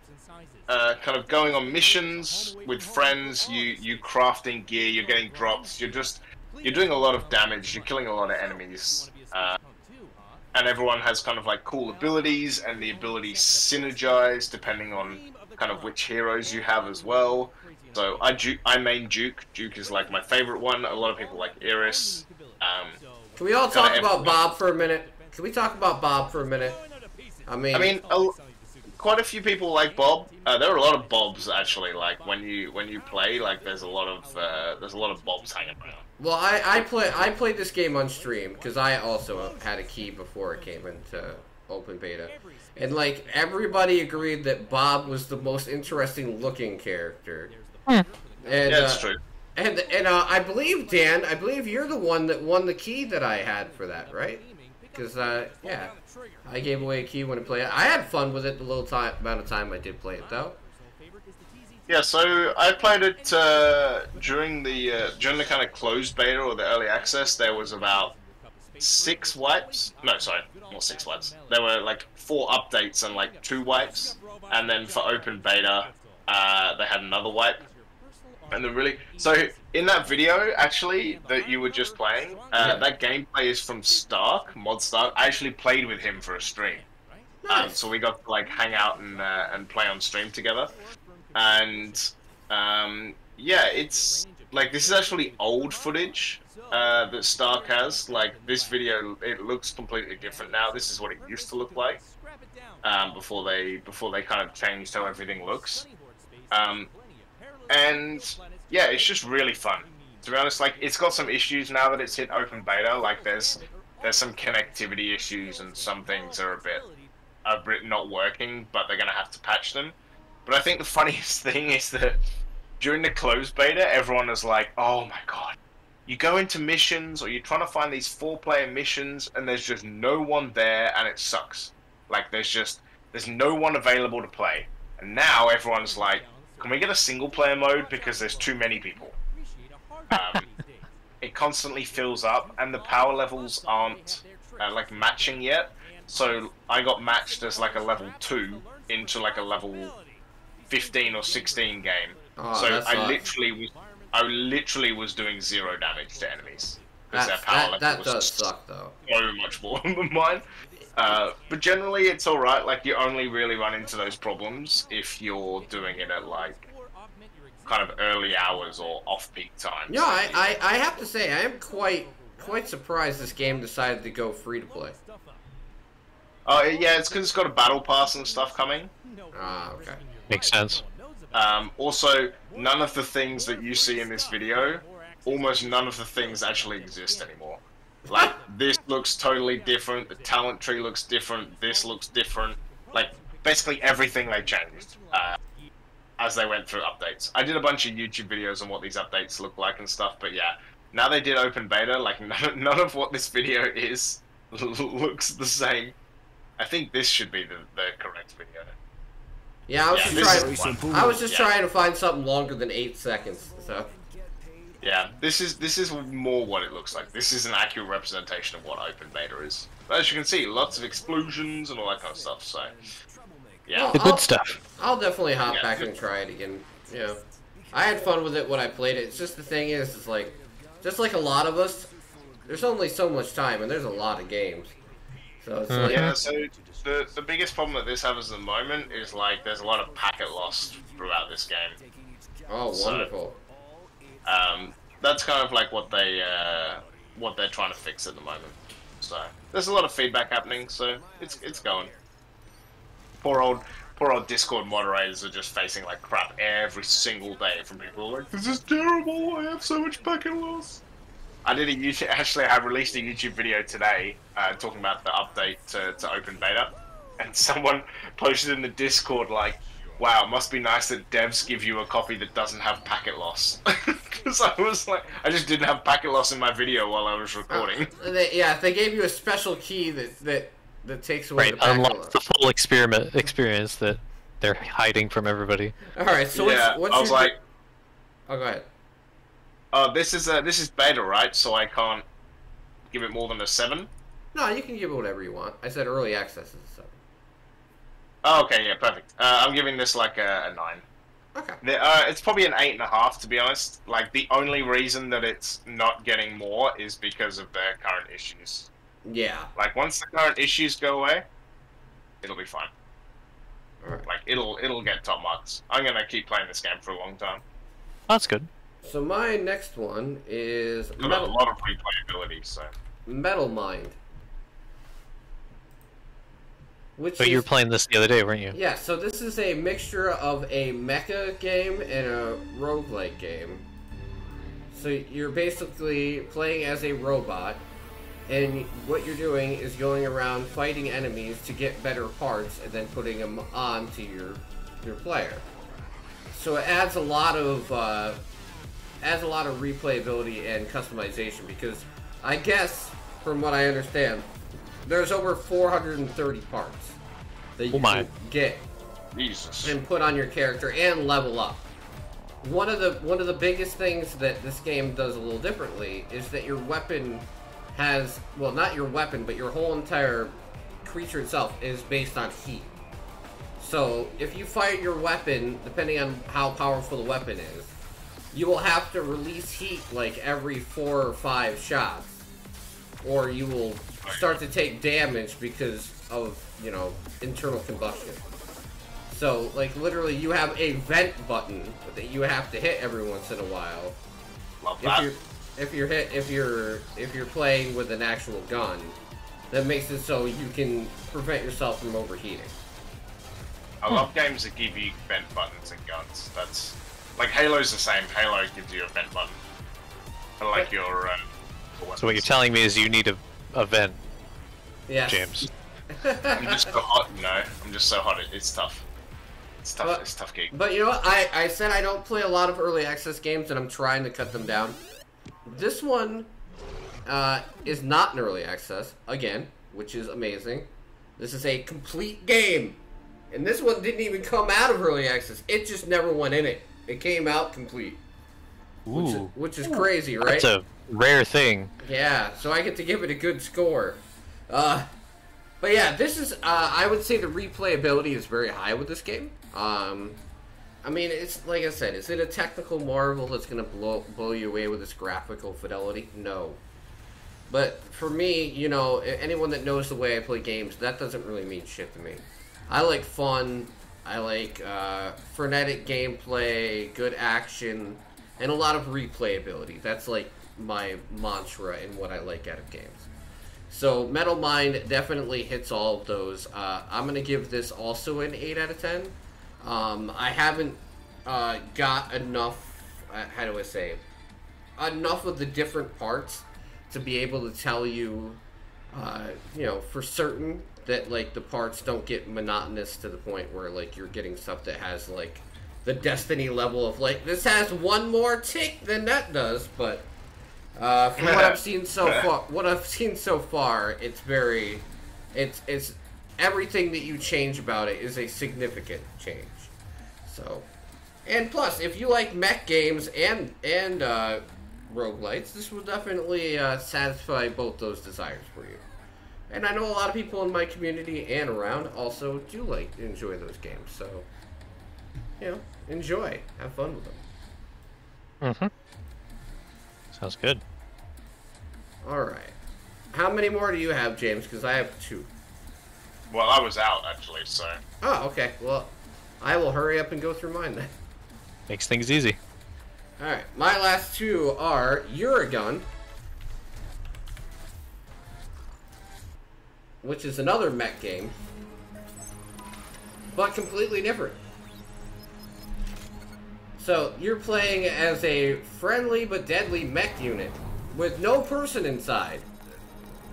Speaker 3: kind of going on missions with friends. You crafting gear, you're getting drops, you're doing a lot of damage, you're killing a lot of enemies, and everyone has kind of like cool abilities, and the abilities synergize depending on kind of which heroes you have as well. So I main Duke. Duke is like my favorite one. A lot of people like Iris.
Speaker 1: Can we all talk about Bob for a minute? Can we talk about Bob for a minute? I mean,
Speaker 3: quite a few people like Bob. There are a lot of Bobs actually. Like when you play, like there's a lot of Bobs hanging around.
Speaker 1: Well, I played this game on stream because I also had a key before it came into open beta, and like everybody agreed that Bob was the most interesting looking character. And,
Speaker 3: yeah, that's true.
Speaker 1: And I believe, Dan, you're the one that won the key that I had for that, right? Because yeah, I gave away a key when I played it. I had fun with it the little amount of time I did play it, though.
Speaker 3: Yeah, so I played it during the kind of closed beta or the early access. There was about 6 wipes. No, sorry, not 6 wipes. There were like 4 updates and like 2 wipes, and then for open beta, they had another wipe. And so in that video actually that you were just playing, that gameplay is from Stark, Mod Stark. I actually played with him for a stream.
Speaker 1: Nice.
Speaker 3: So we got to like hang out and play on stream together. And yeah, it's like this is actually old footage that Stark has. Like this video, it looks completely different now. This is what it used to look like And yeah, it's just really fun. To be honest, like, it's got some issues now that it's hit open beta. Like, there's some connectivity issues and some things are a bit not working, but they're gonna have to patch them. But I think the funniest thing is that during the closed beta, everyone is like, "Oh my god, you go into missions or you're trying to find these 4-player missions and there's just no one there and it sucks. Like, there's no one available to play." And now everyone's like, "Can we get a single-player mode because there's too many people?" It constantly fills up, and the power levels aren't like matching yet. So I got matched as like a level 2 into like a level 15 or 16 game.
Speaker 1: Oh,
Speaker 3: so I literally was doing 0 damage to enemies because their power level was
Speaker 1: suck though.
Speaker 3: So much more than mine. But generally, it's all right. Like, you only really run into those problems if you're doing it at like kind of early hours or off-peak times.
Speaker 1: Yeah, I have to say, I am quite surprised this game decided to go free-to-play.
Speaker 3: Oh, yeah, it's because it's got a battle pass and stuff coming.
Speaker 1: Ah, okay.
Speaker 2: Makes sense.
Speaker 3: Also, none of the things that you see in this video, almost none of the things actually exist anymore. Like, this looks totally different, the talent tree looks different, this looks different. Like, basically everything they changed. As they went through updates. I did a bunch of YouTube videos on what these updates look like and stuff, but yeah, now they did open beta, like, none of what this video is looks the same. I think this should be the correct video.
Speaker 1: Yeah, I was just trying to find something longer than 8 seconds, so.
Speaker 3: Yeah, this is more what it looks like. This is an accurate representation of what open beta is. But as you can see, lots of explosions and all that kind of stuff, so. Yeah.
Speaker 1: Well,
Speaker 2: the good stuff.
Speaker 1: I'll definitely hop back and try it again. You know, I had fun with it when I played it. It's just the thing is, it's like, just like a lot of us, there's only so much time, and there's a lot of games. So it's like,
Speaker 3: yeah. So the biggest problem that this has at the moment is like there's a lot of packet loss throughout this game.
Speaker 1: Oh, wonderful.
Speaker 3: So, that's kind of like what they're trying to fix at the moment. So there's a lot of feedback happening. So it's going. Poor old Discord moderators are just facing like crap every single day from people like, "This is terrible, I have so much packet loss." I released a YouTube video today talking about the update to open beta, and someone posted in the Discord like, "Wow, it must be nice that devs give you a copy that doesn't have packet loss." Because I was like, I just didn't have packet loss in my video while I was recording.
Speaker 1: They gave you a special key that takes away the packet
Speaker 2: unlock
Speaker 1: loss.
Speaker 2: the full experience that they're hiding from everybody.
Speaker 1: All right, so
Speaker 3: yeah,
Speaker 1: what's
Speaker 3: I was
Speaker 1: your...
Speaker 3: like,
Speaker 1: oh, go ahead.
Speaker 3: This is beta, right? So I can't give it more than a 7.
Speaker 1: No, you can give it whatever you want. I said early access is a 7.
Speaker 3: Oh, okay, yeah, perfect. I'm giving this like a 9.
Speaker 1: Okay.
Speaker 3: It's probably an 8.5, to be honest. Like, the only reason that it's not getting more is because of their current issues.
Speaker 1: Yeah.
Speaker 3: Like, once the current issues go away, it'll be fine.
Speaker 1: Alright.
Speaker 3: Like, it'll get top marks. I'm gonna keep playing this game for a long time.
Speaker 2: That's good.
Speaker 1: So my next one is
Speaker 3: Got a lot of replayability, so.
Speaker 1: Metal Mind.
Speaker 2: But you were playing this the other day, weren't you?
Speaker 1: Yeah, so this is a mixture of a mecha game and a roguelike game. So you're basically playing as a robot, and what you're doing is going around fighting enemies to get better parts and then putting them on to your player. So it adds a lot of replayability and customization, because I guess, from what I understand, there's over 430 parts that you can get and put on your character and level up. One of the biggest things that this game does a little differently is that your weapon has, well, not your weapon, but your whole entire creature itself is based on heat. So if you fire your weapon, depending on how powerful the weapon is, you will have to release heat like every 4 or 5 shots, or you will start to take damage because of, you know, internal combustion. So, like, literally, you have a vent button that you have to hit every once in a while.
Speaker 3: Love that.
Speaker 1: If you're playing with an actual gun, that makes it so you can prevent yourself from overheating.
Speaker 3: I love games that give you vent buttons and guns. Like Halo's the same. Halo gives you a vent button. I like your.
Speaker 2: So what you're telling me is you need a vent,
Speaker 1: Yes.
Speaker 2: James.
Speaker 3: I'm just so hot, you know. I'm just so hot. It's tough. It's tough.
Speaker 1: But,
Speaker 3: it's a tough gig.
Speaker 1: But you know what? I said I don't play a lot of early access games, and I'm trying to cut them down. This one is not an early access, again, which is amazing. This is a complete game. And this one didn't even come out of early access. It just never went in it. It came out complete.
Speaker 2: Ooh.
Speaker 1: Which is crazy, right?
Speaker 2: That's a rare thing.
Speaker 1: Yeah, so I get to give it a good score. But yeah, this is, I would say the replayability is very high with this game. I mean, it's, like I said, is it a technical marvel that's going to blow you away with its graphical fidelity? No. But for me, you know, anyone that knows the way I play games, that doesn't really mean shit to me. I like fun, I like frenetic gameplay, good action, and a lot of replayability. That's like my mantra in what I like out of games. So Metal Mind definitely hits all of those. I'm going to give this also an 8 out of 10. I haven't got enough, how do I say it? Enough of the different parts to be able to tell you, you know, for certain that, like, the parts don't get monotonous to the point where, like, you're getting stuff that has, like, the Destiny level of, like, this has one more tick than that does, but from what I've seen so far, it's very, it's everything that you change about it is a significant change. So, and plus, if you like mech games and roguelites, this will definitely satisfy both those desires for you. And I know a lot of people in my community and around also do enjoy those games. So, you know, enjoy, have fun with them.
Speaker 2: Mm-hmm. Sounds good.
Speaker 1: All right. How many more do you have, James? Because I have 2.
Speaker 3: Well, I was out actually, so.
Speaker 1: Oh, okay. Well, I will hurry up and go through mine then.
Speaker 2: Makes things easy.
Speaker 1: All right. My last 2 are Uragun, which is another mech game, but completely different. So, you're playing as a friendly but deadly mech unit with no person inside.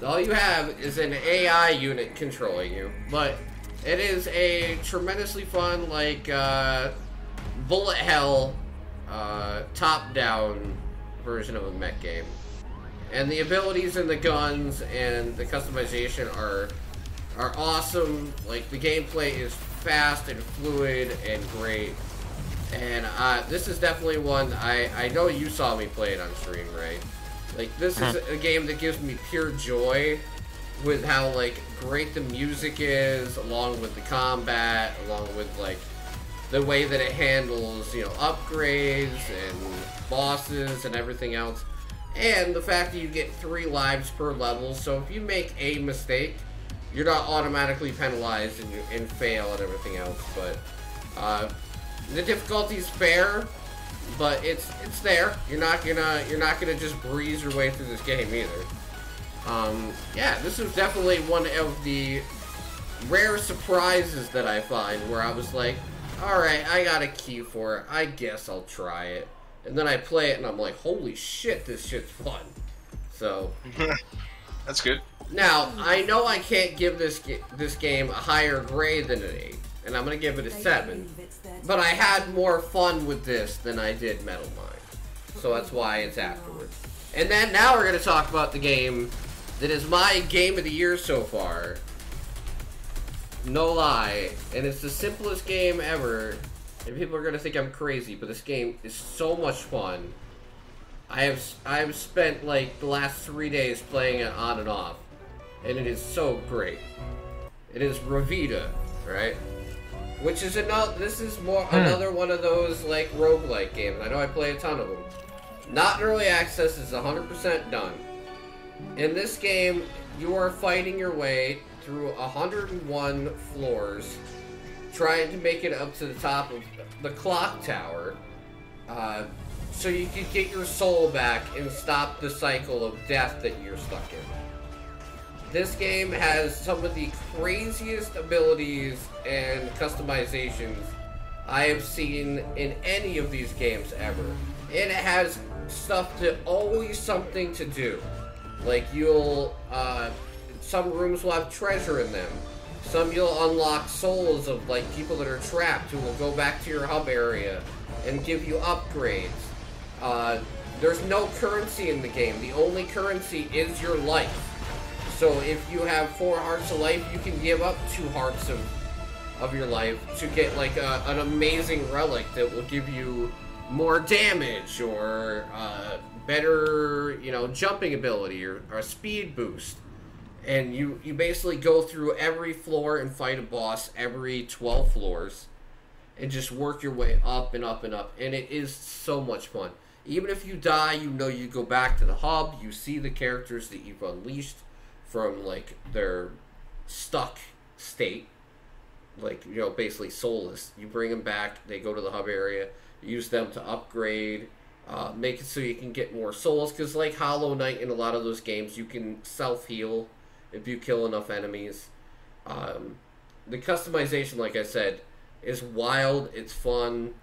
Speaker 1: All you have is an AI unit controlling you, but it is a tremendously fun, like, bullet hell, top-down version of a mech game. And the abilities and the guns and the customization are awesome. Like, the gameplay is fast and fluid and great. And this is definitely one, I know you saw me play it on stream, right? Like, this is a game that gives me pure joy with how, like, great the music is, along with the combat, along with, like, the way that it handles, you know, upgrades and bosses and everything else. And the fact that you get 3 lives per level, so if you make a mistake, you're not automatically penalized and fail and everything else. But the difficulty's fair, but it's there. You're not gonna just breeze your way through this game either. Yeah, this is definitely one of the rare surprises that I find where I was like, alright, I got a key for it, I guess I'll try it. And then I play it and I'm like, holy shit, this shit's fun. So
Speaker 3: That's good.
Speaker 1: now, I know I can't give this game a higher grade than an 8, and I'm going to give it a 7, but I had more fun with this than I did Metal Mind. So that's why it's afterwards. And then now we're going to talk about the game that is my game of the year so far. No lie. And it's the simplest game ever. And people are going to think I'm crazy, but this game is so much fun. I've spent like the last 3 days playing it on and off. And it is so great. It is Raythemartyr, right? Which is another one of those like roguelike games. I know I play a ton of them. Not in early access, it's 100% done. In this game, you are fighting your way through 101 floors, trying to make it up to the top of the clock tower, so you can get your soul back and stop the cycle of death that you're stuck in. This game has some of the craziest abilities and customizations I have seen in any of these games ever. And it has stuff to always something to do. Like some rooms will have treasure in them. Some you'll unlock souls of like people that are trapped who will go back to your hub area and give you upgrades. There's no currency in the game. The only currency is your life. So if you have 4 hearts of life, you can give up 2 hearts of your life to get like an amazing relic that will give you more damage or better, jumping ability or a speed boost. And you basically go through every floor and fight a boss every 12 floors and just work your way up and up and up. And it is so much fun. Even if you die, you go back to the hub, you see the characters that you've unleashed from, like, their stuck state. Like, basically soulless. You bring them back, they go to the hub area, use them to upgrade, make it so you can get more souls. Because, like Hollow Knight in a lot of those games, you can self-heal if you kill enough enemies. The customization, like I said, is wild, it's fun.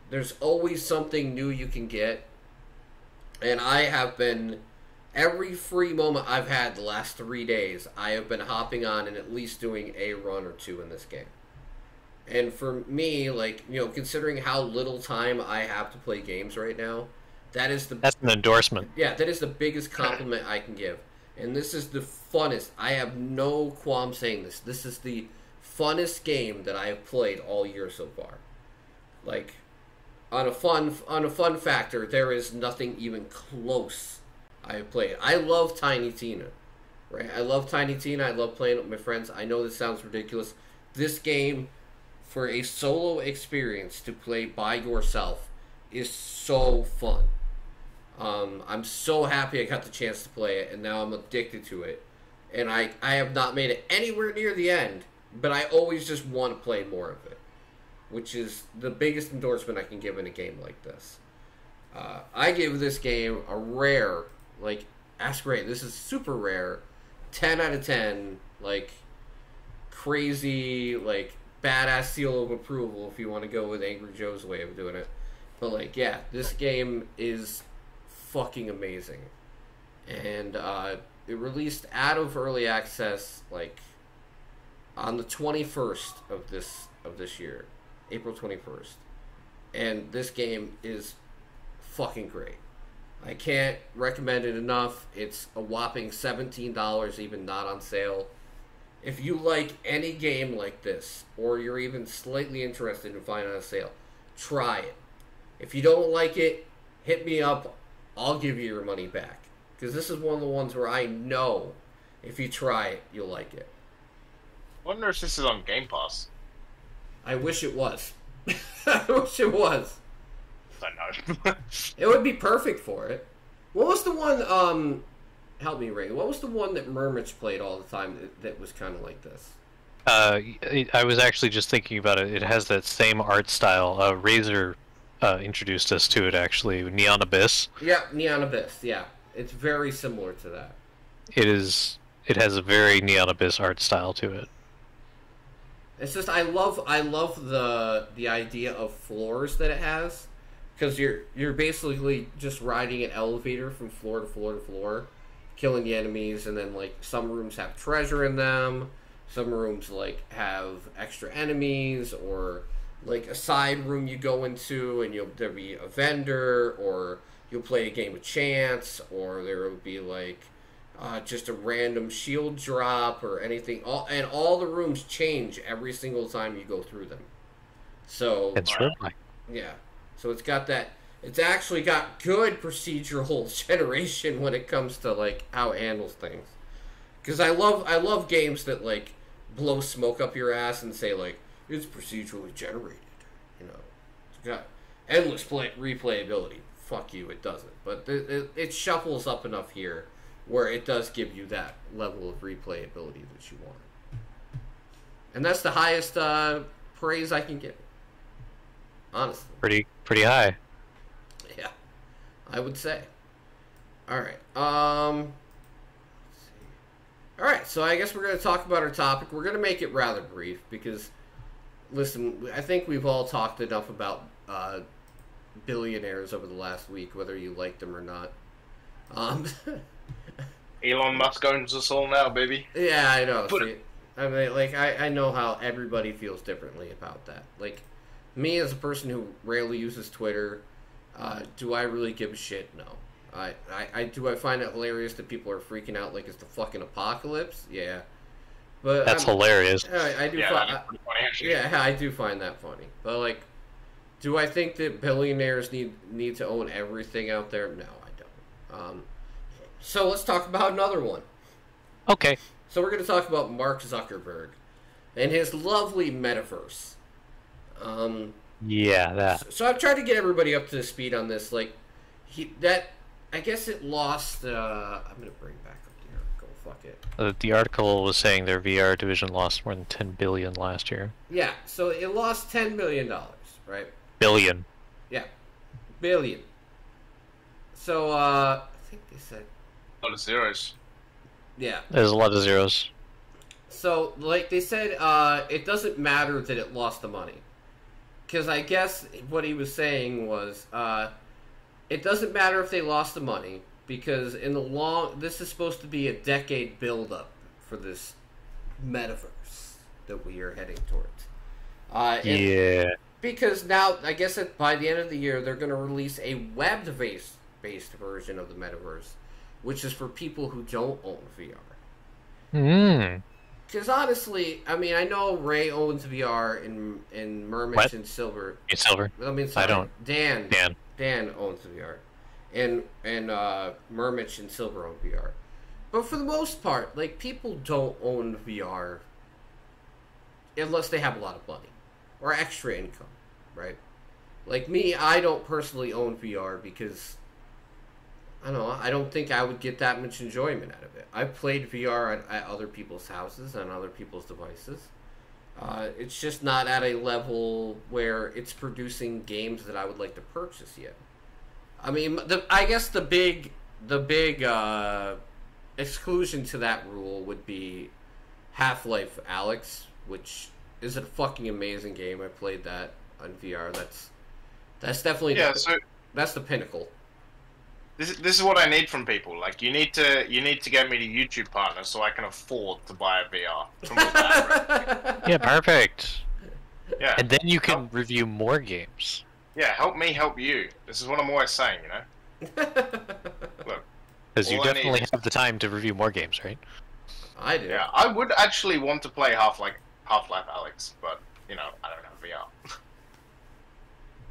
Speaker 1: There's always something new you can get. And I have been, every free moment I've had the last 3 days, I have been hopping on and at least doing a run or 2 in this game. And for me, like, considering how little time I have to play games right now, that's
Speaker 2: an endorsement.
Speaker 1: Yeah, that is the biggest compliment I can give. And this is the funnest. I have no qualm saying this. This is the funnest game that I have played all year so far. Like, on a fun factor, there is nothing even close I have played. I love Tiny Tina, right? I love Tiny Tina. I love playing it with my friends. I know this sounds ridiculous. This game, for a solo experience to play by yourself, is so fun. I'm so happy I got the chance to play it, and now I'm addicted to it. And I have not made it anywhere near the end, but I always just want to play more of it, which is the biggest endorsement I can give in a game like this. I give this game a rare, like, that's great, this is super rare, 10 out of 10, like, crazy, like, badass seal of approval if you want to go with Angry Joe's way of doing it. But, like, yeah, this game is fucking amazing. And it released out of early access, like, on the 21st of this year. April 21st. And this game is fucking great. I can't recommend it enough. It's a whopping $17, even not on sale. If you like any game like this, or you're even slightly interested in finding it on sale, try it. If you don't like it, hit me up. I'll give you your money back. Because this is one of the ones where I know if you try it, you'll like it.
Speaker 3: I wonder if this is on Game Pass.
Speaker 1: I wish it was. I wish it was.
Speaker 3: I know.
Speaker 1: It would be perfect for it. What was the one, help me, Ray, what was the one that Murmich played all the time that was kind of like this?
Speaker 2: I was actually just thinking about it. It has that same art style. Razor introduced us to it, actually. Neon Abyss.
Speaker 1: Yeah, Neon Abyss, yeah. It's very similar to that.
Speaker 2: It has a very Neon Abyss art style to it.
Speaker 1: It's just, I love the idea of floors that it has. Because you're basically just riding an elevator from floor to floor to floor, killing the enemies, and then, like, some rooms have treasure in them, some rooms, like, have extra enemies, or, like, a side room you go into, and there'll be a vendor, or you'll play a game of chance, or there will be, like, just a random shield drop, or anything, and all the rooms change every single time you go through them. So,
Speaker 2: it's really
Speaker 1: yeah. So it's got that. It's actually got good procedural generation when it comes to, like, how it handles things. Because I love games that, like, blow smoke up your ass and say, like, it's procedurally generated. It's got endless replayability. Fuck you, it doesn't. But it shuffles up enough here where it does give you that level of replayability that you want. And that's the highest praise I can give. Honestly.
Speaker 2: Pretty high.
Speaker 1: Yeah, I would say. Alright, let's see. Alright, so I guess we're going to talk about our topic. We're going to make it rather brief, because listen, I think we've all talked enough about billionaires over the last week, whether you like them or not.
Speaker 3: Elon Musk owns us all now, baby.
Speaker 1: Yeah, I know. See, I mean, like, I know how everybody feels differently about that. Like, me as a person who rarely uses Twitter, do I really give a shit? No. Do I find it hilarious that people are freaking out like it's the fucking apocalypse? Yeah. But
Speaker 2: that's hilarious.
Speaker 1: I do. I do find that funny. But like, do I think that billionaires need to own everything out there? No, I don't. So let's talk about another one.
Speaker 2: Okay.
Speaker 1: So we're going to talk about Mark Zuckerberg and his lovely metaverse.
Speaker 2: Yeah, that.
Speaker 1: So I've tried to get everybody up to speed on this. Like, I guess it lost. I'm going to bring back up the article. Fuck it.
Speaker 2: The article was saying their VR division lost more than $10 billion last year.
Speaker 1: Yeah, so it lost $10 billion, right?
Speaker 2: Billion.
Speaker 1: Yeah, billion. So I think they said
Speaker 3: A lot of zeros.
Speaker 1: Yeah.
Speaker 2: There's a lot of zeros.
Speaker 1: So, like they said, it doesn't matter that it lost the money. Because I guess what he was saying was, it doesn't matter if they lost the money, because this is supposed to be a decade build-up for this metaverse that we are heading towards.
Speaker 2: Yeah.
Speaker 1: Because now, I guess that by the end of the year, they're going to release a web-based version of the metaverse, which is for people who don't own VR. Because honestly, I mean, I know Ray owns VR in Mermich and Silver.
Speaker 2: It's Silver.
Speaker 1: I mean, sorry,
Speaker 2: I don't.
Speaker 1: Dan owns VR, and Mermich and Silver own VR. But for the most part, like, people don't own VR unless they have a lot of money or extra income, right? Like me, I don't personally own VR because I don't think I would get that much enjoyment out of it. I've played VR at other people's houses, on other people's devices. It's just not at a level where it's producing games that I would like to purchase yet. I mean, I guess the big exclusion to that rule would be Half-Life Alyx, which is a fucking amazing game. I played that on VR. That's definitely that's the pinnacle.
Speaker 3: This is what I need from people. Like, you need to get me to YouTube partner so I can afford to buy a VR.
Speaker 2: Yeah, perfect.
Speaker 3: Yeah,
Speaker 2: and then you can review more games.
Speaker 3: Yeah, help me help you. This is what I'm always saying, you know. Look,
Speaker 2: because you definitely have the time to review more games, right?
Speaker 1: I do.
Speaker 3: Yeah, I would actually want to play Half-Life Alyx, but you know, I don't have VR.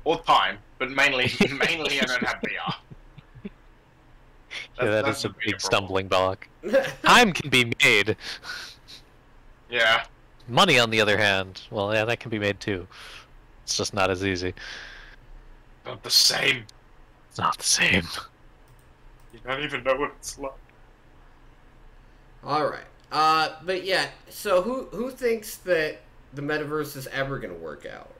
Speaker 3: Or time, but mainly I don't have VR.
Speaker 2: Yeah, that is a big stumbling block. Time can be made.
Speaker 3: Yeah.
Speaker 2: Money, on the other hand, well, yeah, that can be made too. It's just not as easy.
Speaker 3: Not the same.
Speaker 2: It's not the same.
Speaker 3: You don't even know what it's like.
Speaker 1: Alright. But yeah, so who thinks that the metaverse is ever going to work out?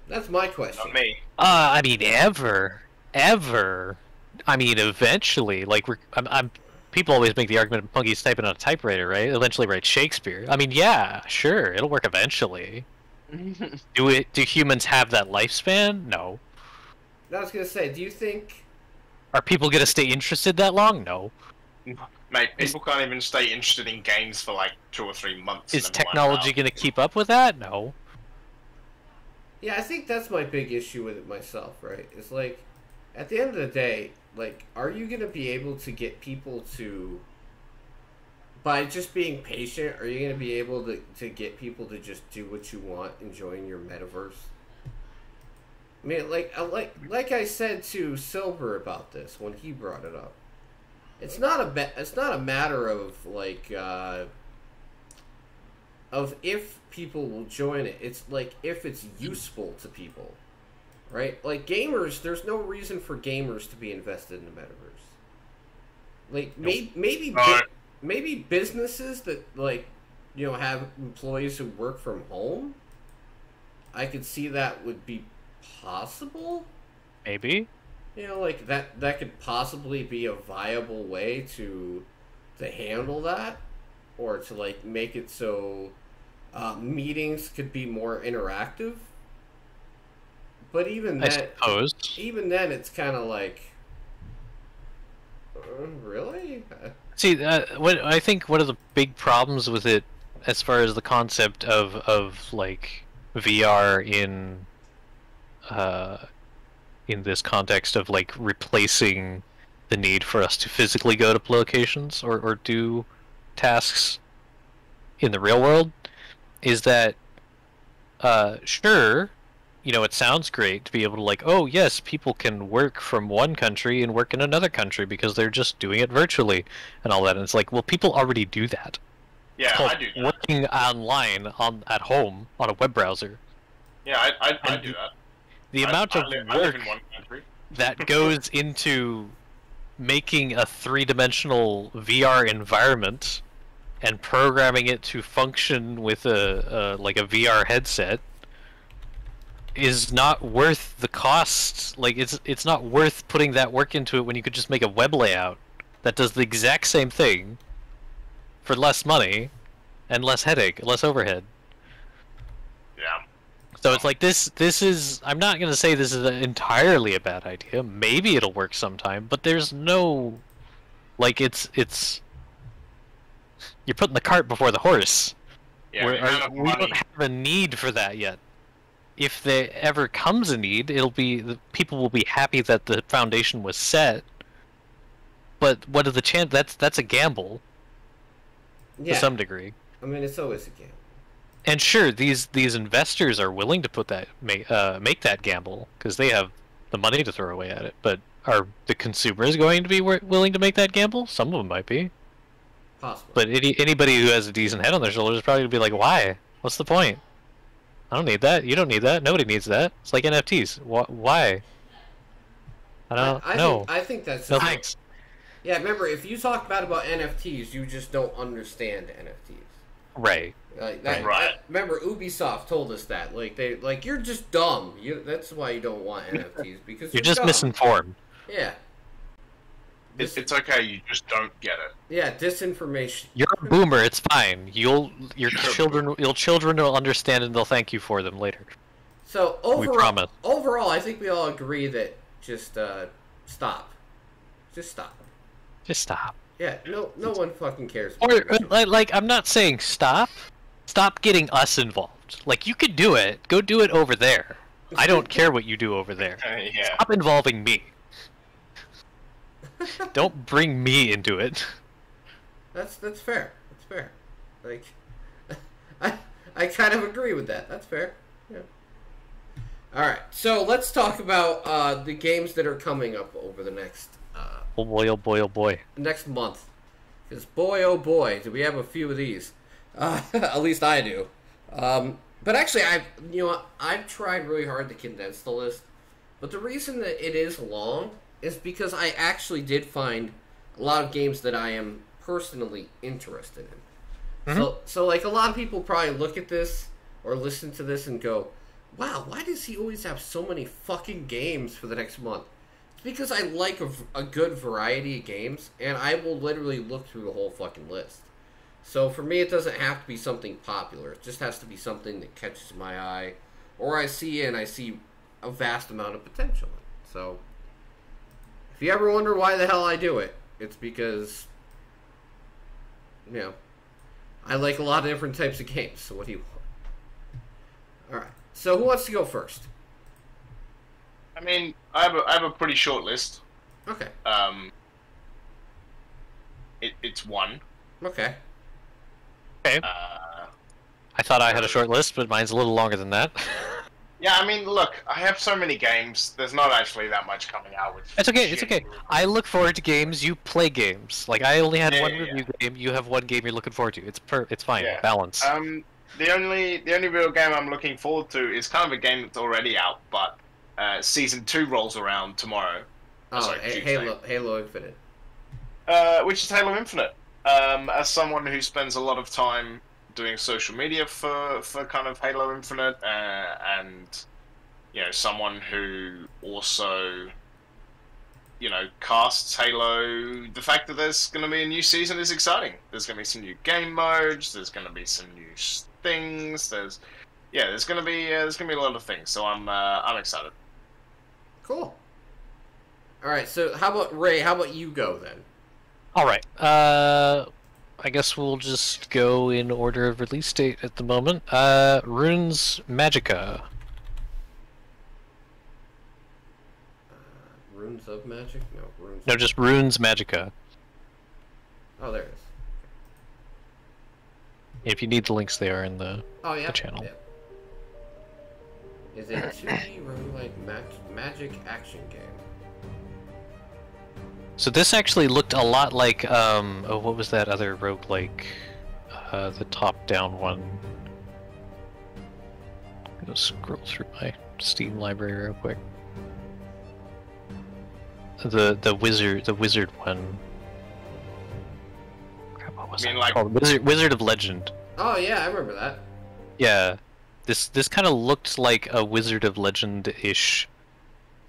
Speaker 1: That's my question.
Speaker 3: Not me.
Speaker 2: I mean, ever. I mean, eventually. Like, people always make the argument of monkeys typing on a typewriter, right? Eventually write Shakespeare. I mean, yeah, sure, it'll work eventually. Do humans have that lifespan? No.
Speaker 1: I was gonna say, do you think...
Speaker 2: Are people gonna stay interested that long? No.
Speaker 3: Mate, people can't even stay interested in games for like 2 or 3 months.
Speaker 2: Is technology gonna keep up with that? No.
Speaker 1: Yeah, I think that's my big issue with it myself, right? It's like, at the end of the day, like, are you gonna be able to get people to... By just being patient, are you going to be able to get people to just do what you want, enjoying your metaverse? I mean, like I said to Silver about this when he brought it up. It's not a matter of like of if people will join it. It's like if it's useful to people, right? Like gamers, there's no reason for gamers to be invested in the metaverse. Like maybe businesses that, like, you know, have employees who work from home, I could see that would be possible.
Speaker 2: Maybe.
Speaker 1: You know, like, that could possibly be a viable way to handle that. Or to, like, make it so meetings could be more interactive. But even
Speaker 2: I
Speaker 1: then,
Speaker 2: suppose.
Speaker 1: even then, it's kind of like, really?
Speaker 2: See, what I think one of the big problems with it, as far as the concept of like VR in this context of like replacing the need for us to physically go to locations or do tasks in the real world, is that sure, you know, it sounds great to be able to like, oh yes, people can work from one country and work in another country because they're just doing it virtually and all that. And it's like, well, people already do that.
Speaker 3: Yeah, I do that.
Speaker 2: Working online at home on a web browser.
Speaker 3: Yeah, I do that.
Speaker 2: The amount of work
Speaker 3: in one country.
Speaker 2: that goes into making a three-dimensional VR environment and programming it to function with a like a VR headset is not worth the cost. Like, it's not worth putting that work into it when you could just make a web layout that does the exact same thing for less money and less headache, less overhead.
Speaker 3: Yeah.
Speaker 2: So it's like this is, I'm not going to say this is entirely a bad idea. Maybe it'll work sometime, but there's no, like, it's you're putting the cart before the horse.
Speaker 3: Yeah,
Speaker 2: We don't have a need for that yet. If there ever comes a need, the people will be happy that the foundation was set. But what are the chances? That's a gamble.
Speaker 1: Yeah.
Speaker 2: To some degree.
Speaker 1: I mean, it's always a gamble.
Speaker 2: And sure, these investors are willing to put that make that gamble because they have the money to throw away at it. But are the consumers going to be willing to make that gamble? Some of them might be.
Speaker 1: Possible.
Speaker 2: But anybody who has a decent head on their shoulders is probably going to be like, why? What's the point? I don't need that. You don't need that. Nobody needs that. It's like NFTs. Why? I don't know.
Speaker 1: I think that's...
Speaker 2: No thanks.
Speaker 1: Yeah, remember, if you talk bad about NFTs, you just don't understand NFTs.
Speaker 2: Right.
Speaker 3: Right.
Speaker 1: Remember, Ubisoft told us that. Like you're just dumb. That's why you don't want NFTs, because
Speaker 2: you're just
Speaker 1: dumb.
Speaker 2: Misinformed.
Speaker 1: Yeah.
Speaker 3: It's okay. You just don't get it.
Speaker 1: Yeah, disinformation.
Speaker 2: You're a boomer. It's fine. Your children will understand and they'll thank you for them later.
Speaker 1: So
Speaker 2: we promise.
Speaker 1: Overall, I think we all agree that just stop. Just stop.
Speaker 2: Just stop.
Speaker 1: Yeah, no one fucking cares.
Speaker 2: Or like, I'm not saying stop. Stop getting us involved. Like, you could do it. Go do it over there. I don't care what you do over there.
Speaker 3: Yeah.
Speaker 2: Stop involving me. Don't bring me into it.
Speaker 1: That's fair. That's fair. Like, I kind of agree with that. That's fair. Yeah. All right. So let's talk about the games that are coming up over the next.
Speaker 2: Oh boy! Oh boy! Oh boy!
Speaker 1: Next month, because boy, oh boy, do we have a few of these. At least I do. But actually, I've tried really hard to condense the list. But the reason that it is long is because I actually did find a lot of games that I am personally interested in. Mm-hmm. So like a lot of people probably look at this or listen to this and go, "Wow, why does he always have so many fucking games for the next month?" It's because I like a good variety of games, and I will literally look through the whole fucking list. So for me, it doesn't have to be something popular. It just has to be something that catches my eye, or I see a vast amount of potential in it. So if you ever wonder why the hell I do it, it's because, I like a lot of different types of games. So what do you want? All right. So who wants to go first?
Speaker 3: I mean, I have a pretty short list.
Speaker 1: Okay.
Speaker 3: It's one.
Speaker 1: Okay.
Speaker 2: Okay. I thought I had a short list, but mine's a little longer than that.
Speaker 3: Yeah, I mean, look, I have so many games. There's not actually that much coming out.
Speaker 2: It's okay. It's okay. I look forward to games. You play games. Like, I only had one review game. You have one game you're looking forward to. It's fine.
Speaker 3: Yeah.
Speaker 2: Balance.
Speaker 3: The only real game I'm looking forward to is kind of a game that's already out, but Season 2 rolls around tomorrow.
Speaker 1: Halo Infinite.
Speaker 3: Which is Halo Infinite. As someone who spends a lot of time doing social media for kind of Halo Infinite, and someone who also you know, casts Halo. The fact that there's going to be a new season is exciting. There's going to be some new game modes. There's going to be some new things. There's going to be a lot of things. So I'm excited.
Speaker 1: Cool. All right. So how about Ray? How about you go then?
Speaker 2: All right. I guess we'll just go in order of release date at the moment. Runes Magicka.
Speaker 1: Runes of Magic? No, Runes.
Speaker 2: No, just Runes Magicka.
Speaker 1: Oh, there it is.
Speaker 2: If you need the links, they are in the channel.
Speaker 1: Yeah. Is it a 2D roguelike magic action game?
Speaker 2: So this actually looked a lot like, what was that other roguelike? The top-down one. I'm gonna scroll through my Steam library real quick. The wizard one. Crap, what was it called? Wizard of Legend.
Speaker 1: Oh yeah, I remember that.
Speaker 2: Yeah, this kind of looked like a Wizard of Legend-ish.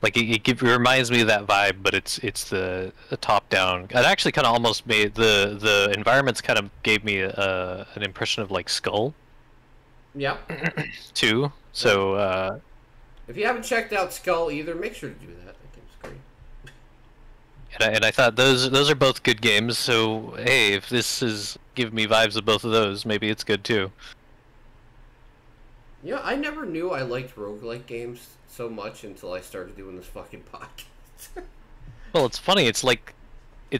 Speaker 2: Like it reminds me of that vibe, but it's the top down. It actually kind of almost made the environments kind of gave me an impression of like Skull.
Speaker 1: Yeah.
Speaker 2: Too. So.
Speaker 1: If you haven't checked out Skull either, make sure to do that. That game's great.
Speaker 2: And I thought those are both good games. So hey, if this is giving me vibes of both of those, maybe it's good too.
Speaker 1: Yeah, I never knew I liked roguelike games so much until I started doing this fucking podcast.
Speaker 2: Well, it's funny. It's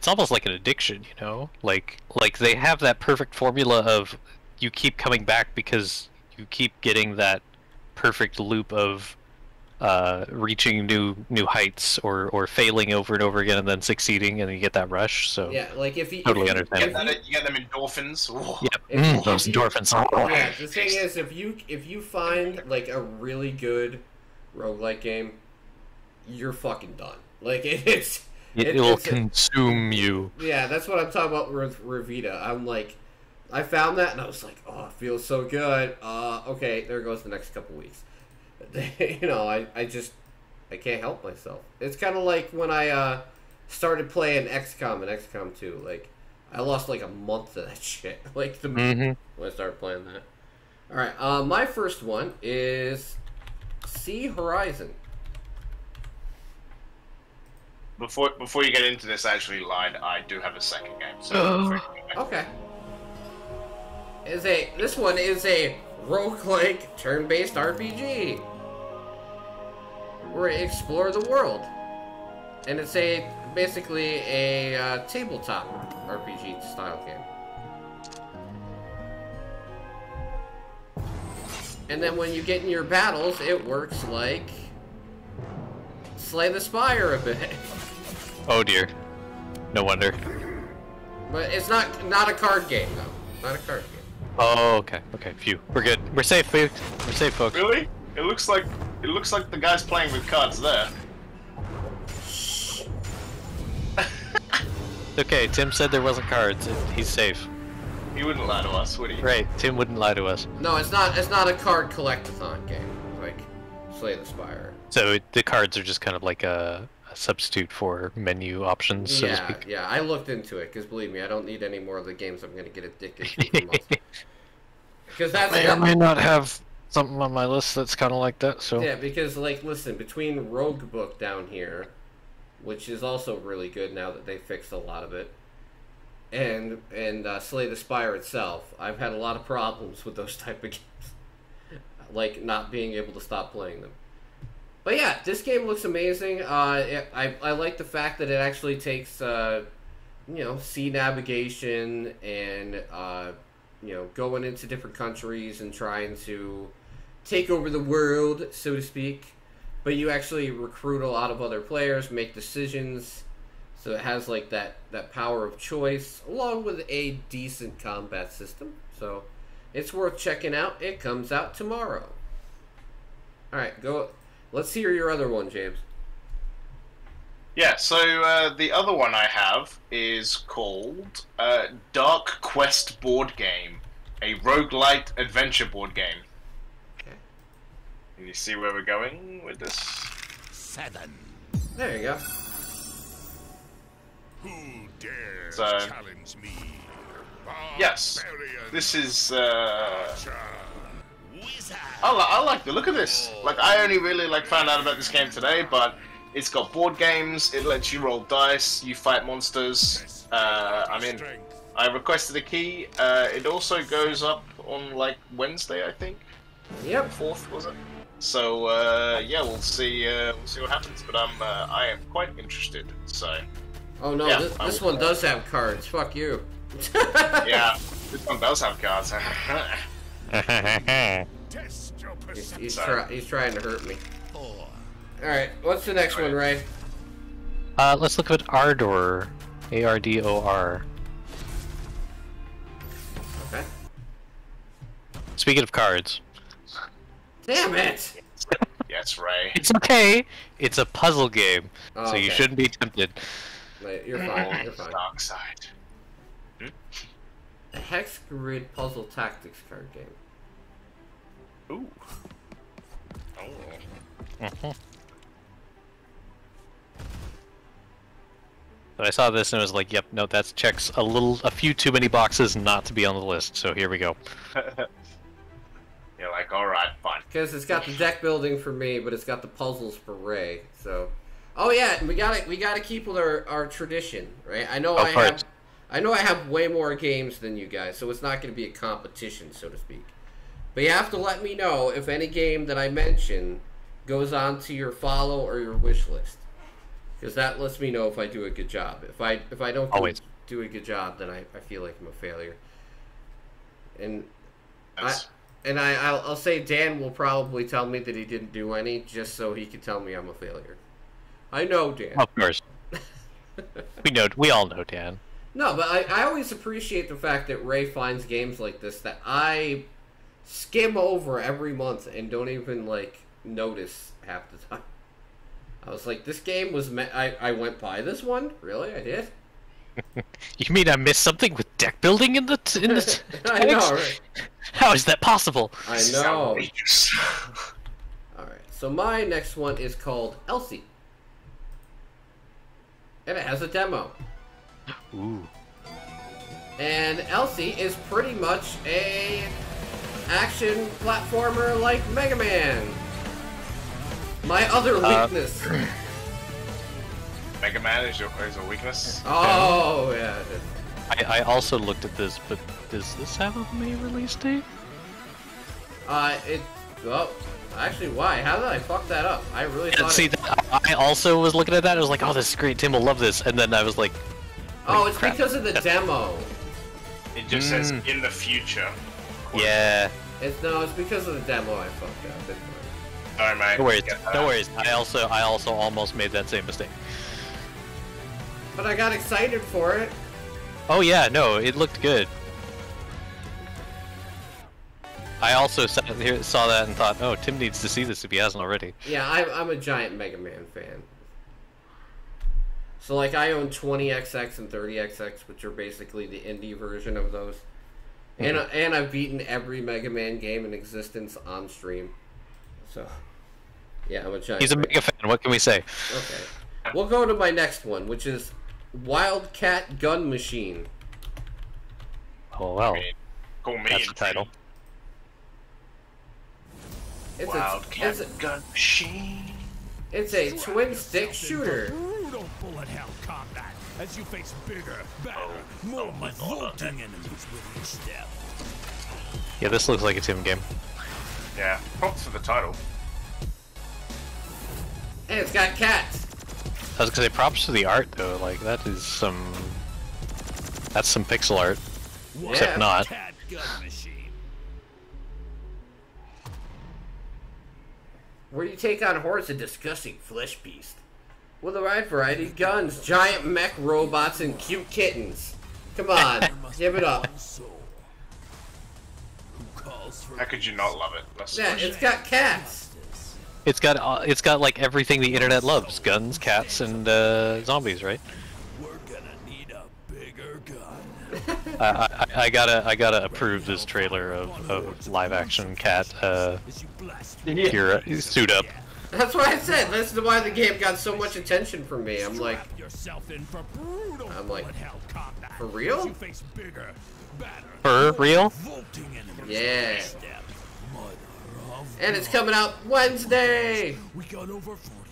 Speaker 2: almost like an addiction, you know? Like they have that perfect formula of you keep coming back because you keep getting that perfect loop of reaching new heights or failing over and over again and then succeeding, and you get that rush. So
Speaker 1: yeah, like if you
Speaker 2: totally understand.
Speaker 3: You get them endorphins.
Speaker 2: Yeah, those endorphins.
Speaker 1: Yeah, the thing is, if you find like a really good roguelike game, you're fucking done. Like it
Speaker 2: will consume you.
Speaker 1: Yeah, that's what I'm talking about with Revita. I'm like, I found that and I was like, oh, it feels so good. Okay, there goes the next couple weeks. You know, I can't help myself. It's kind of like when I started playing XCOM and XCOM 2. Like, I lost like a month of that shit. Like when I started playing that. All right, my first one is Sea Horizon.
Speaker 3: Before you get into this, I actually lied. I do have a second game. So
Speaker 1: okay. This one is a roguelike turn-based RPG where you explore the world, and it's basically a tabletop RPG style game. And then when you get in your battles, it works like Slay the Spire a bit.
Speaker 2: Oh dear, no wonder.
Speaker 1: But it's not a card game though. Not a card game.
Speaker 2: Oh, okay. Phew. We're good. We're safe, folks. We're safe, folks.
Speaker 3: Really? It looks like the guy's playing with cards there.
Speaker 2: Okay, Tim said there wasn't cards. He's safe.
Speaker 3: He wouldn't lie to us, would he?
Speaker 2: Right, Tim wouldn't lie to us.
Speaker 1: No, it's not a card collectathon game like Slay the Spire.
Speaker 2: So the cards are just kind of like a substitute for menu options, so to speak.
Speaker 1: Yeah, I looked into it because believe me, I don't need any more of the games I'm going to get addicted to. Because
Speaker 2: I may not have something on my list that's kind of like that. So
Speaker 1: yeah, because like listen, between Rogue Book down here, which is also really good now that they fixed a lot of it, and Slay the Spire itself, I've had a lot of problems with those type of games, like not being able to stop playing them. But yeah, this game looks amazing. I like the fact that it actually takes sea navigation and going into different countries and trying to take over the world, so to speak. But you actually recruit a lot of other players, make decisions, so it has like that power of choice, along with a decent combat system. So it's worth checking out. It comes out tomorrow. All right, go. Let's hear your other one, James.
Speaker 3: Yeah, so the other one I have is called Dark Quest Board Game, a roguelite adventure board game.
Speaker 1: Okay.
Speaker 3: Can you see where we're going with this?
Speaker 4: 7.
Speaker 1: There you go.
Speaker 3: So, yes, this is. I like the look of this. Like, I only really found out about this game today, but it's got board games. It lets you roll dice. You fight monsters. I'm in. I requested a key. It also goes up on Wednesday, I think.
Speaker 1: Yep.
Speaker 3: 4th was it? So yeah, we'll see what happens. But I am quite interested. So.
Speaker 1: Oh no, yeah, this one does have cards. Fuck you.
Speaker 3: Yeah, this one does have cards.
Speaker 1: He's trying to hurt me. Alright, what's the next one, Ray?
Speaker 2: Let's look at Ardor. Ardor.
Speaker 1: Okay.
Speaker 2: Speaking of cards.
Speaker 1: Damn it!
Speaker 3: Yes, Ray.
Speaker 2: It's okay. It's a puzzle game,
Speaker 1: Oh,
Speaker 2: so you
Speaker 1: okay.
Speaker 2: shouldn't be tempted.
Speaker 1: You're fine. You're fine.
Speaker 3: Dark side.
Speaker 1: A Hex Grid Puzzle Tactics card game.
Speaker 3: Ooh. Oh.
Speaker 2: But I saw this and it was like, yep, no, that checks a few too many boxes not to be on the list. So here we go.
Speaker 3: You're like, all right, fine.
Speaker 1: Because it's got the deck building for me, but it's got the puzzles for Ray. So, oh yeah, we gotta keep with our tradition, right? I know I have way more games than you guys, so it's not going to be a competition, so to speak. But you have to let me know if any game that I mention goes on to your follow or your wish list, because that lets me know if I do a good job. If I don't do a good job, then I feel like I'm a failure. And I'll say Dan will probably tell me that he didn't do any, just so he can tell me I'm a failure. I know Dan.
Speaker 2: Of course. We all know Dan.
Speaker 1: No, but I always appreciate the fact that Ray finds games like this that I skim over every month and don't even notice half the time. I was like, this game was I went by this one? Really? I did?
Speaker 2: You mean I missed something with deck building in the
Speaker 1: I know, right?
Speaker 2: How is that possible?
Speaker 1: I know. Alright, so my next one is called Elsie. And it has a demo.
Speaker 2: Ooh.
Speaker 1: And Elsie is pretty much a action platformer like Mega Man. My other weakness.
Speaker 3: Mega Man is a weakness.
Speaker 1: Oh yeah.
Speaker 2: I also looked at this, but does this have a May release date?
Speaker 1: Well, actually, why? How did I fuck that up? I really thought.
Speaker 2: See, I also was looking at that. I was like, "Oh, this is great. Tim will love this." And then I was like,
Speaker 1: "Oh, it's
Speaker 2: crap.
Speaker 1: because of the demo."
Speaker 3: It just says in the future.
Speaker 2: Yeah.
Speaker 1: It's because of the demo. I fucked up.
Speaker 3: Alright, mate.
Speaker 2: No worries. I also almost made that same mistake.
Speaker 1: But I got excited for it.
Speaker 2: Oh yeah, no, it looked good. I also saw that and thought, oh, Tim needs to see this if he hasn't already.
Speaker 1: Yeah, I'm a giant Mega Man fan. So I own 20XX and 30XX, which are basically the indie version of those. Mm-hmm. And I've beaten every Mega Man game in existence on stream. So, yeah, I'm a giant.
Speaker 2: He's a mega fan. What can we say?
Speaker 1: Okay, we'll go to my next one, which is Wildcat Gun Machine.
Speaker 2: Oh well,
Speaker 3: call me
Speaker 2: that's the title.
Speaker 1: It's
Speaker 3: Wildcat Gun Machine.
Speaker 1: It's a twin-stick shooter.
Speaker 4: Brutal bullet hell combat as you face bigger, better, more revolting enemies with each step.
Speaker 2: Yeah, this looks like a Tim game.
Speaker 3: Yeah, props for the title.
Speaker 1: And it's got cats.
Speaker 2: I was gonna say props to the art though. That's some pixel art.
Speaker 1: Yeah.
Speaker 2: Except not.
Speaker 4: Cat gun machine.
Speaker 1: Where you take on hordes of disgusting flesh beast. With a wide variety of guns, giant mech robots, and cute kittens. Come on, give it up.
Speaker 3: How could you not love it?
Speaker 1: Yeah, it's got cats.
Speaker 2: It's got like everything the internet loves: guns, cats, and zombies, right?
Speaker 4: We're gonna need a bigger gun.
Speaker 2: I gotta approve this trailer of live action cat Kira suit up.
Speaker 1: That's what I said. This is why the game got so much attention from me. I'm like, for real?
Speaker 2: For real?
Speaker 1: Yeah. And it's coming out Wednesday.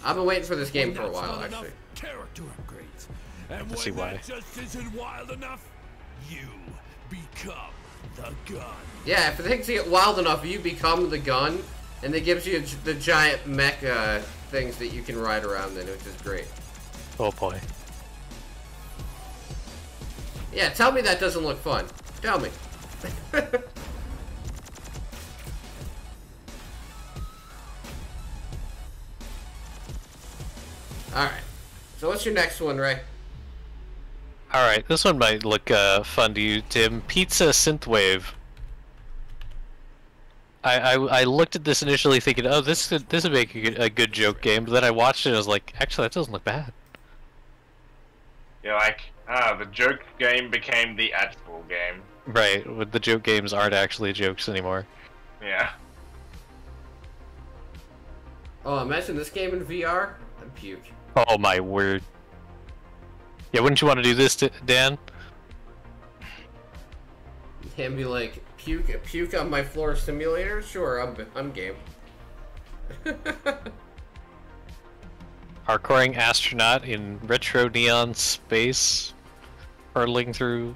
Speaker 1: I've been waiting for this game for a while, actually.
Speaker 2: Let's see why.
Speaker 1: Yeah, if things get wild enough, you become the gun, and it gives you the giant mech things that you can ride around in, which is great.
Speaker 2: Oh boy.
Speaker 1: Yeah, tell me that doesn't look fun. Tell me. Alright. So what's your next one, Ray?
Speaker 2: Alright, this one might look fun to you, Tim. Pizza Synthwave. I looked at this initially thinking, oh, this would make a good joke game, but then I watched it and I was like, actually, that doesn't look bad.
Speaker 3: You're like, the joke game became the actual game.
Speaker 2: Right, the joke games aren't actually jokes anymore.
Speaker 3: Yeah.
Speaker 1: Oh, imagine this game in VR? I'd puke.
Speaker 2: Oh my word. Yeah, wouldn't you want to do this, Dan?
Speaker 1: And be like, puke on my floor simulator? Sure, I'm game.
Speaker 2: Hardcoring astronaut in retro neon space, hurtling through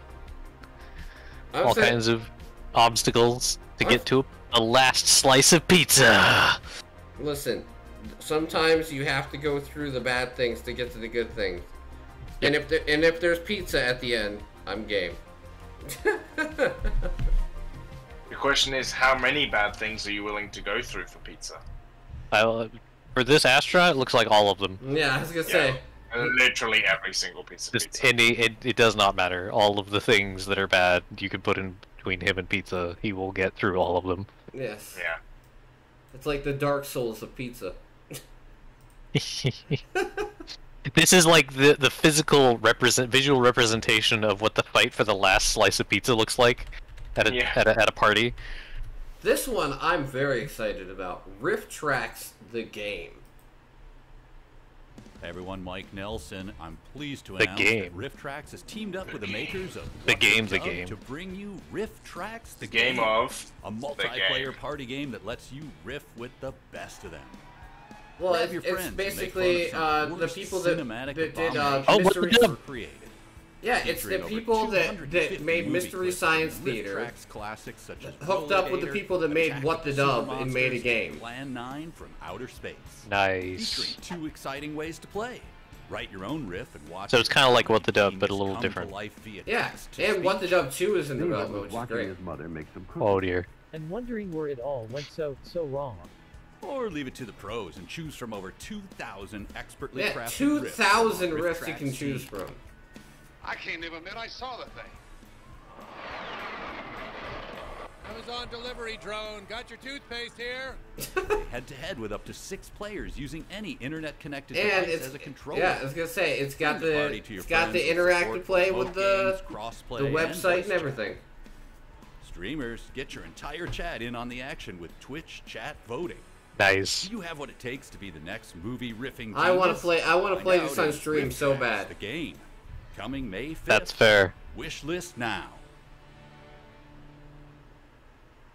Speaker 2: all kinds of obstacles to get to a last slice of pizza.
Speaker 1: Listen, sometimes you have to go through the bad things to get to the good things.
Speaker 2: Yep.
Speaker 1: And if there's pizza at the end, I'm game.
Speaker 3: The question is, how many bad things are you willing to go through for pizza?
Speaker 2: For this astronaut, it looks like all of them.
Speaker 1: Yeah, I was gonna say.
Speaker 3: Literally every single piece of pizza.
Speaker 2: And it does not matter. All of the things that are bad, you can put in between him and pizza. He will get through all of them.
Speaker 1: Yes.
Speaker 3: Yeah.
Speaker 1: It's like the Dark Souls of pizza.
Speaker 2: This is like the physical visual representation of what the fight for the last slice of pizza looks like at a party.
Speaker 1: This one I'm very excited about. Rift Tracks the game.
Speaker 5: Hey everyone, Mike Nelson. I'm pleased to announce that Rift Tracks has teamed up with the makers of
Speaker 2: the game
Speaker 5: to bring you Rift Tracks
Speaker 3: the game of
Speaker 5: a multiplayer party game that lets you riff with the best of them.
Speaker 1: Well, it's basically the people that did Mystery... Yeah, it's the people that made Mystery Science Theater hooked up with the people that made What the Dub and made a game.
Speaker 5: Plan 9 from outer space.
Speaker 2: Nice.
Speaker 5: Featuring 2 exciting ways to play. Write your own riff and watch.
Speaker 2: So it's kind of like What the Dub, but a little different.
Speaker 1: Yeah, and What the Dub 2 is in development, which is great.
Speaker 2: Oh dear.
Speaker 6: And wondering where it all went so wrong.
Speaker 5: Or leave it to the pros and choose from over 2,000 expertly crafted riffs.
Speaker 1: 2,000 riffs you can choose from.
Speaker 7: I can't even admit I saw the thing. Amazon delivery drone, got your toothpaste here?
Speaker 5: Head-to-head with up to 6 players using any internet-connected device as a controller.
Speaker 1: Yeah, I was gonna say it's got the interactive play with the website and everything.
Speaker 5: Streamers, get your entire chat in on the action with Twitch chat voting.
Speaker 2: Nice.
Speaker 5: Do you have what it takes to be the next movie riffing?
Speaker 1: I want to play this on stream so bad.
Speaker 5: The game coming May 5th.
Speaker 2: That's fair.
Speaker 5: Wish list now.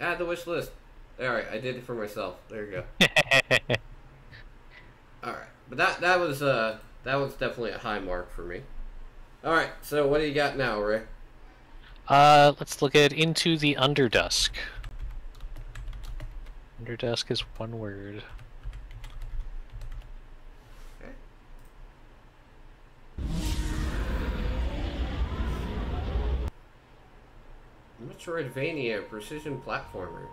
Speaker 1: Add the wish list. Alright, I did it for myself. There you go. Alright. But that was definitely a high mark for me. Alright, so what do you got now, Ray?
Speaker 2: Let's look at Into the Underdusk. Underdusk is one word.
Speaker 1: Okay. Metroidvania precision platformer.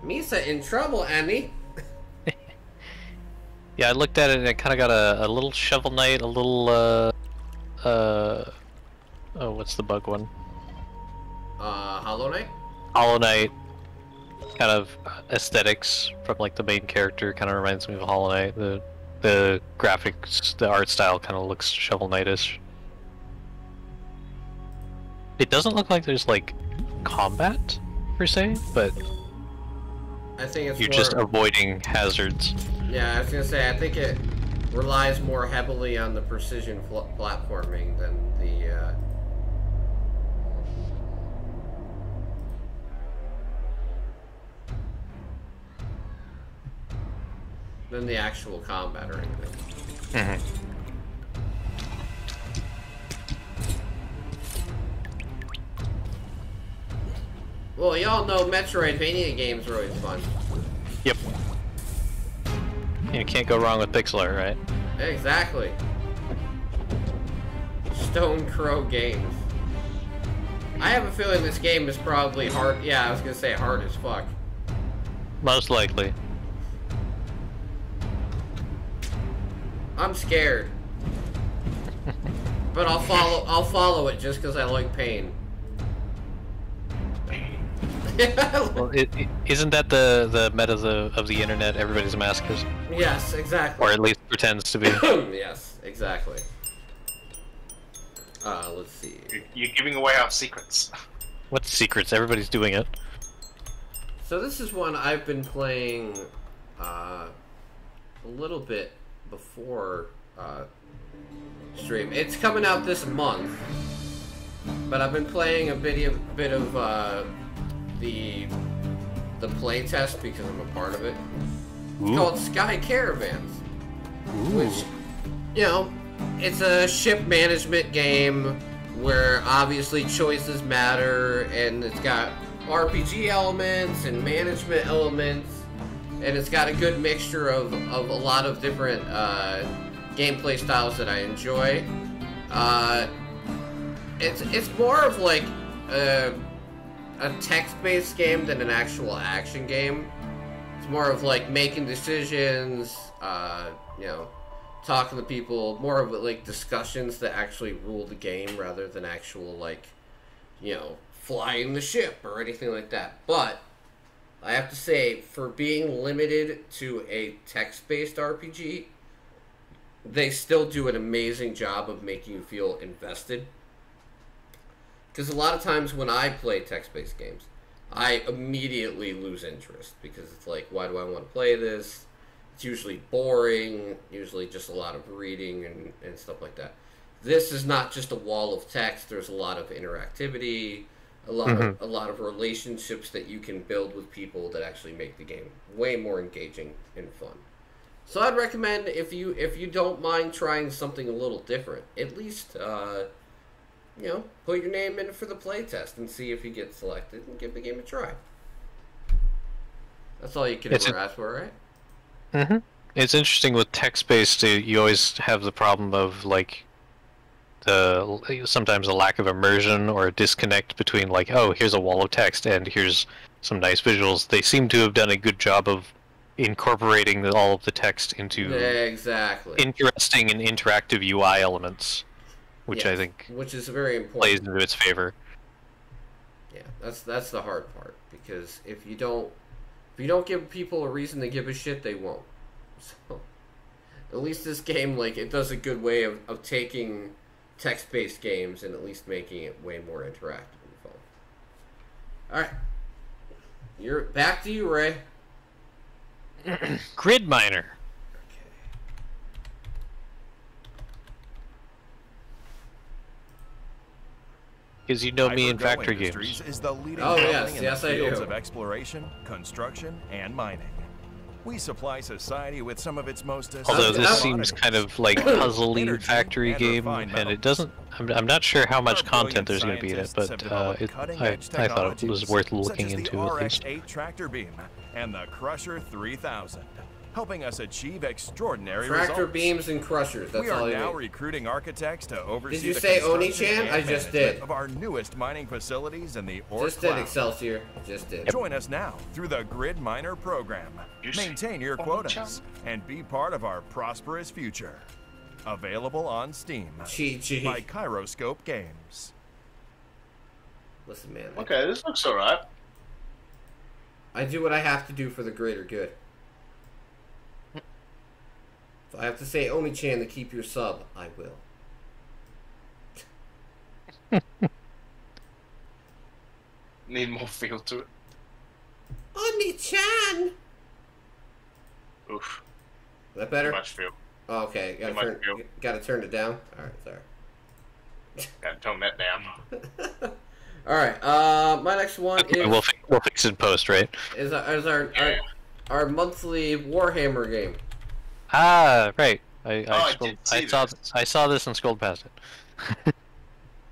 Speaker 1: Misa in trouble, Annie.
Speaker 2: Yeah, I looked at it and it kind of got a little Shovel Knight, a little oh, what's the bug one?
Speaker 1: Hollow Knight?
Speaker 2: Hollow Knight kind of aesthetics from like the main character kind of reminds me of Hollow Knight. The graphics, the art style kind of looks Shovel Knight-ish. It doesn't look like there's like combat per se, but
Speaker 1: I think it's
Speaker 2: You're
Speaker 1: more,
Speaker 2: just avoiding hazards.
Speaker 1: Yeah, I was gonna say, I think it relies more heavily on the precision platforming than the actual combat or anything. Well, y'all know Metroidvania games are always fun.
Speaker 2: Yep. You can't go wrong with pixel art, right?
Speaker 1: Exactly. Stone Crow Games. I have a feeling this game is probably hard. Yeah, I was gonna say hard as fuck.
Speaker 2: Most likely.
Speaker 1: I'm scared. But I'll follow it just because I like pain.
Speaker 2: Well, isn't that the meta of the internet? Everybody's a masochist.
Speaker 1: Yes, exactly.
Speaker 2: Or at least pretends to be.
Speaker 1: Yes, exactly. Let's see.
Speaker 3: You're giving away our secrets.
Speaker 2: What secrets? Everybody's doing it.
Speaker 1: So this is one I've been playing a little bit before stream. It's coming out this month, but I've been playing a bit of the playtest because I'm a part of it. It's called Sky Caravans, which, you know, it's a ship management game where obviously choices matter, and it's got RPG elements and management elements, and it's got a good mixture of a lot of different gameplay styles that I enjoy. It's more of like a text-based game than an actual action game. It's more of like making decisions, you know, talking to people, more of like discussions that actually rule the game rather than actual, like, you know, flying the ship or anything like that. But I have to say, for being limited to a text-based RPG, they still do an amazing job of making you feel invested. Because a lot of times when I play text-based games, I immediately lose interest because it's like, why do I want to play this? It's usually boring, usually just a lot of reading and stuff like that. This is not just a wall of text. There's a lot of interactivity, a lot of relationships that you can build with people that actually make the game way more engaging and fun. So I'd recommend, if you don't mind trying something a little different, at least you know, put your name in for the playtest and see if you get selected and give the game a try. That's all you can ever ask for, right?
Speaker 2: It's interesting with text-based. You always have the problem of like sometimes a lack of immersion or a disconnect between like, oh, here's a wall of text and here's some nice visuals. They seem to have done a good job of incorporating all of the text into interesting and interactive UI elements, which I think
Speaker 1: is very important,
Speaker 2: plays into its favor.
Speaker 1: Yeah, that's the hard part, because if you don't give people a reason to give a shit, they won't. So at least this game, like, it does a good way of taking text-based games and at least making it way more interactive and fun. Alright. You're back to you, Ray.
Speaker 2: Grid Miner. Because you know me in factory games.
Speaker 8: Is the leading
Speaker 1: yes, I do.
Speaker 8: of exploration, construction, and mining. We supply society with some of its most
Speaker 2: although this seems kind of like puzzly factory game, and it doesn't. I'm not sure how much content there's going to be in it, but I thought it was worth looking into at least.
Speaker 8: RX-8 tractor beam and the Crusher 3000. Helping us achieve extraordinary results.
Speaker 1: Tractor beams and crushers, that's all you need.
Speaker 8: We are now recruiting architects to oversee
Speaker 1: Did you say Oni-chan? I just did.
Speaker 8: Of our newest mining facilities in the
Speaker 1: Just did, Excelsior. Just did.
Speaker 8: Join us now through the Grid Miner program. Maintain your quotas and be part of our prosperous future. Available on Steam by Kyroscope Games.
Speaker 1: Listen, man.
Speaker 3: Okay, this looks alright.
Speaker 1: I do what I have to do for the greater good. If I have to say Oni-chan to keep your sub, I will.
Speaker 3: Need more feel to it.
Speaker 1: Oni-chan!
Speaker 3: Oof.
Speaker 1: Is that better?
Speaker 3: Too much feel.
Speaker 1: Oh, okay. Gotta turn it down. Alright, sorry.
Speaker 3: Gotta tone that down.
Speaker 1: Alright, my next one is...
Speaker 2: We'll fix it in post, right?
Speaker 1: Is our monthly Warhammer game.
Speaker 2: Ah, right. I saw this and scrolled past it.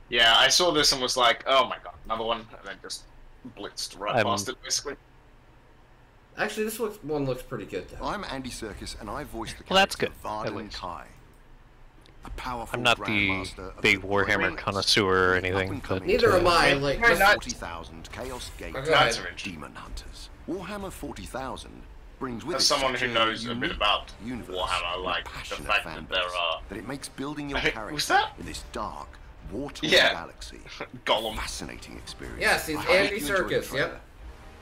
Speaker 3: Yeah, I saw this and was like, oh my god, another one, and then just blitzed right past it, basically.
Speaker 1: Actually, this one looks pretty good, though.
Speaker 9: I'm Andy Serkis, and I voiced the
Speaker 2: that's
Speaker 9: character
Speaker 2: good,
Speaker 9: Varden Kai. A powerful
Speaker 2: I'm not the big Warhammer connoisseur or anything, but...
Speaker 1: Neither am I, like...
Speaker 9: 40,000 Chaos Gate
Speaker 3: Demon
Speaker 9: Hunters. Warhammer 40,000 brings with it...
Speaker 3: As someone who knows a bit about Warhammer, like, the fact that there are...
Speaker 9: That it makes building your character in this dark, war-torn galaxy
Speaker 3: Gollum.
Speaker 9: fascinating experience.
Speaker 1: Yes, he's Andy Serkis, yep.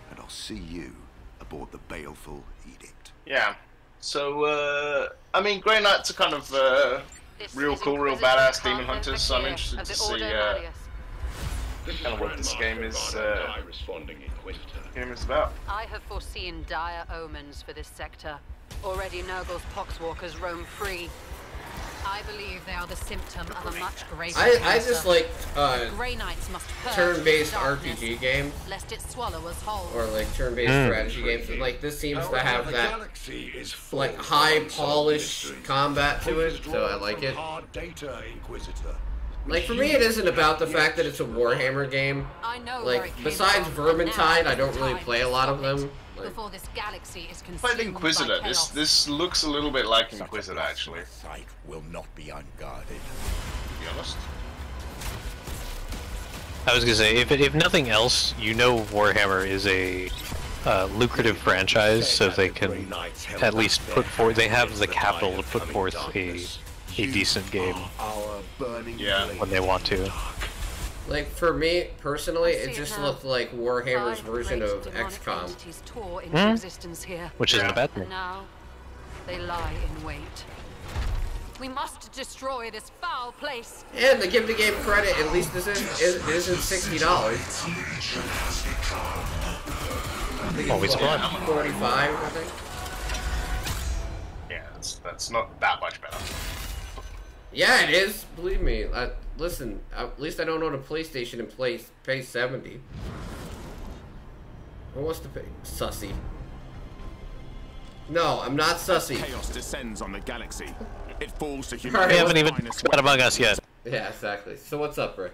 Speaker 9: And I'll see you aboard the Baleful Edict.
Speaker 3: Yeah. So, I mean, Grey Knights are kind of real cool, real badass demon hunters, so I'm interested to see kind of what this game is about.
Speaker 10: I have foreseen dire omens for this sector. Already Nurgle's poxwalkers roam free. I believe they are the symptom of a much greater
Speaker 1: I just like
Speaker 10: Grey Knights must
Speaker 1: turn-based RPG games,
Speaker 10: lest it swallow us whole.
Speaker 1: or like turn-based strategy games. And, like, this seems to have that like high polish combat to it, so I like it. Like, for me, it isn't about the fact that it's a Warhammer game. Like, besides Vermintide, I don't really play a lot of them.
Speaker 10: Before this galaxy is
Speaker 3: But Inquisitor, this looks a little bit like Inquisitor, actually.
Speaker 11: Sight will not be unguarded.
Speaker 3: To be honest.
Speaker 2: I was gonna say, if nothing else, you know Warhammer is a lucrative franchise, so they can at least put forth. They have the capital to put forth a decent game when they want to.
Speaker 1: Like, for me, personally, it just looked like Warhammer's version of XCOM.
Speaker 2: Which isn't a bad thing.
Speaker 10: Now, they lie in wait. We must destroy this foul place.
Speaker 1: And to give the game credit, at least this isn't $60.
Speaker 2: Always fun.
Speaker 1: 45, I think.
Speaker 3: Yeah, that's not that much better.
Speaker 1: Yeah, it is. Believe me. Listen, at least I don't own a PlayStation and pay 70. Who wants to pay? Sussy. No, I'm not sussy.
Speaker 11: Chaos descends on the galaxy. It falls to
Speaker 2: humanity. We haven't even got Among Us yet.
Speaker 1: Yeah, exactly. So what's up, Ray?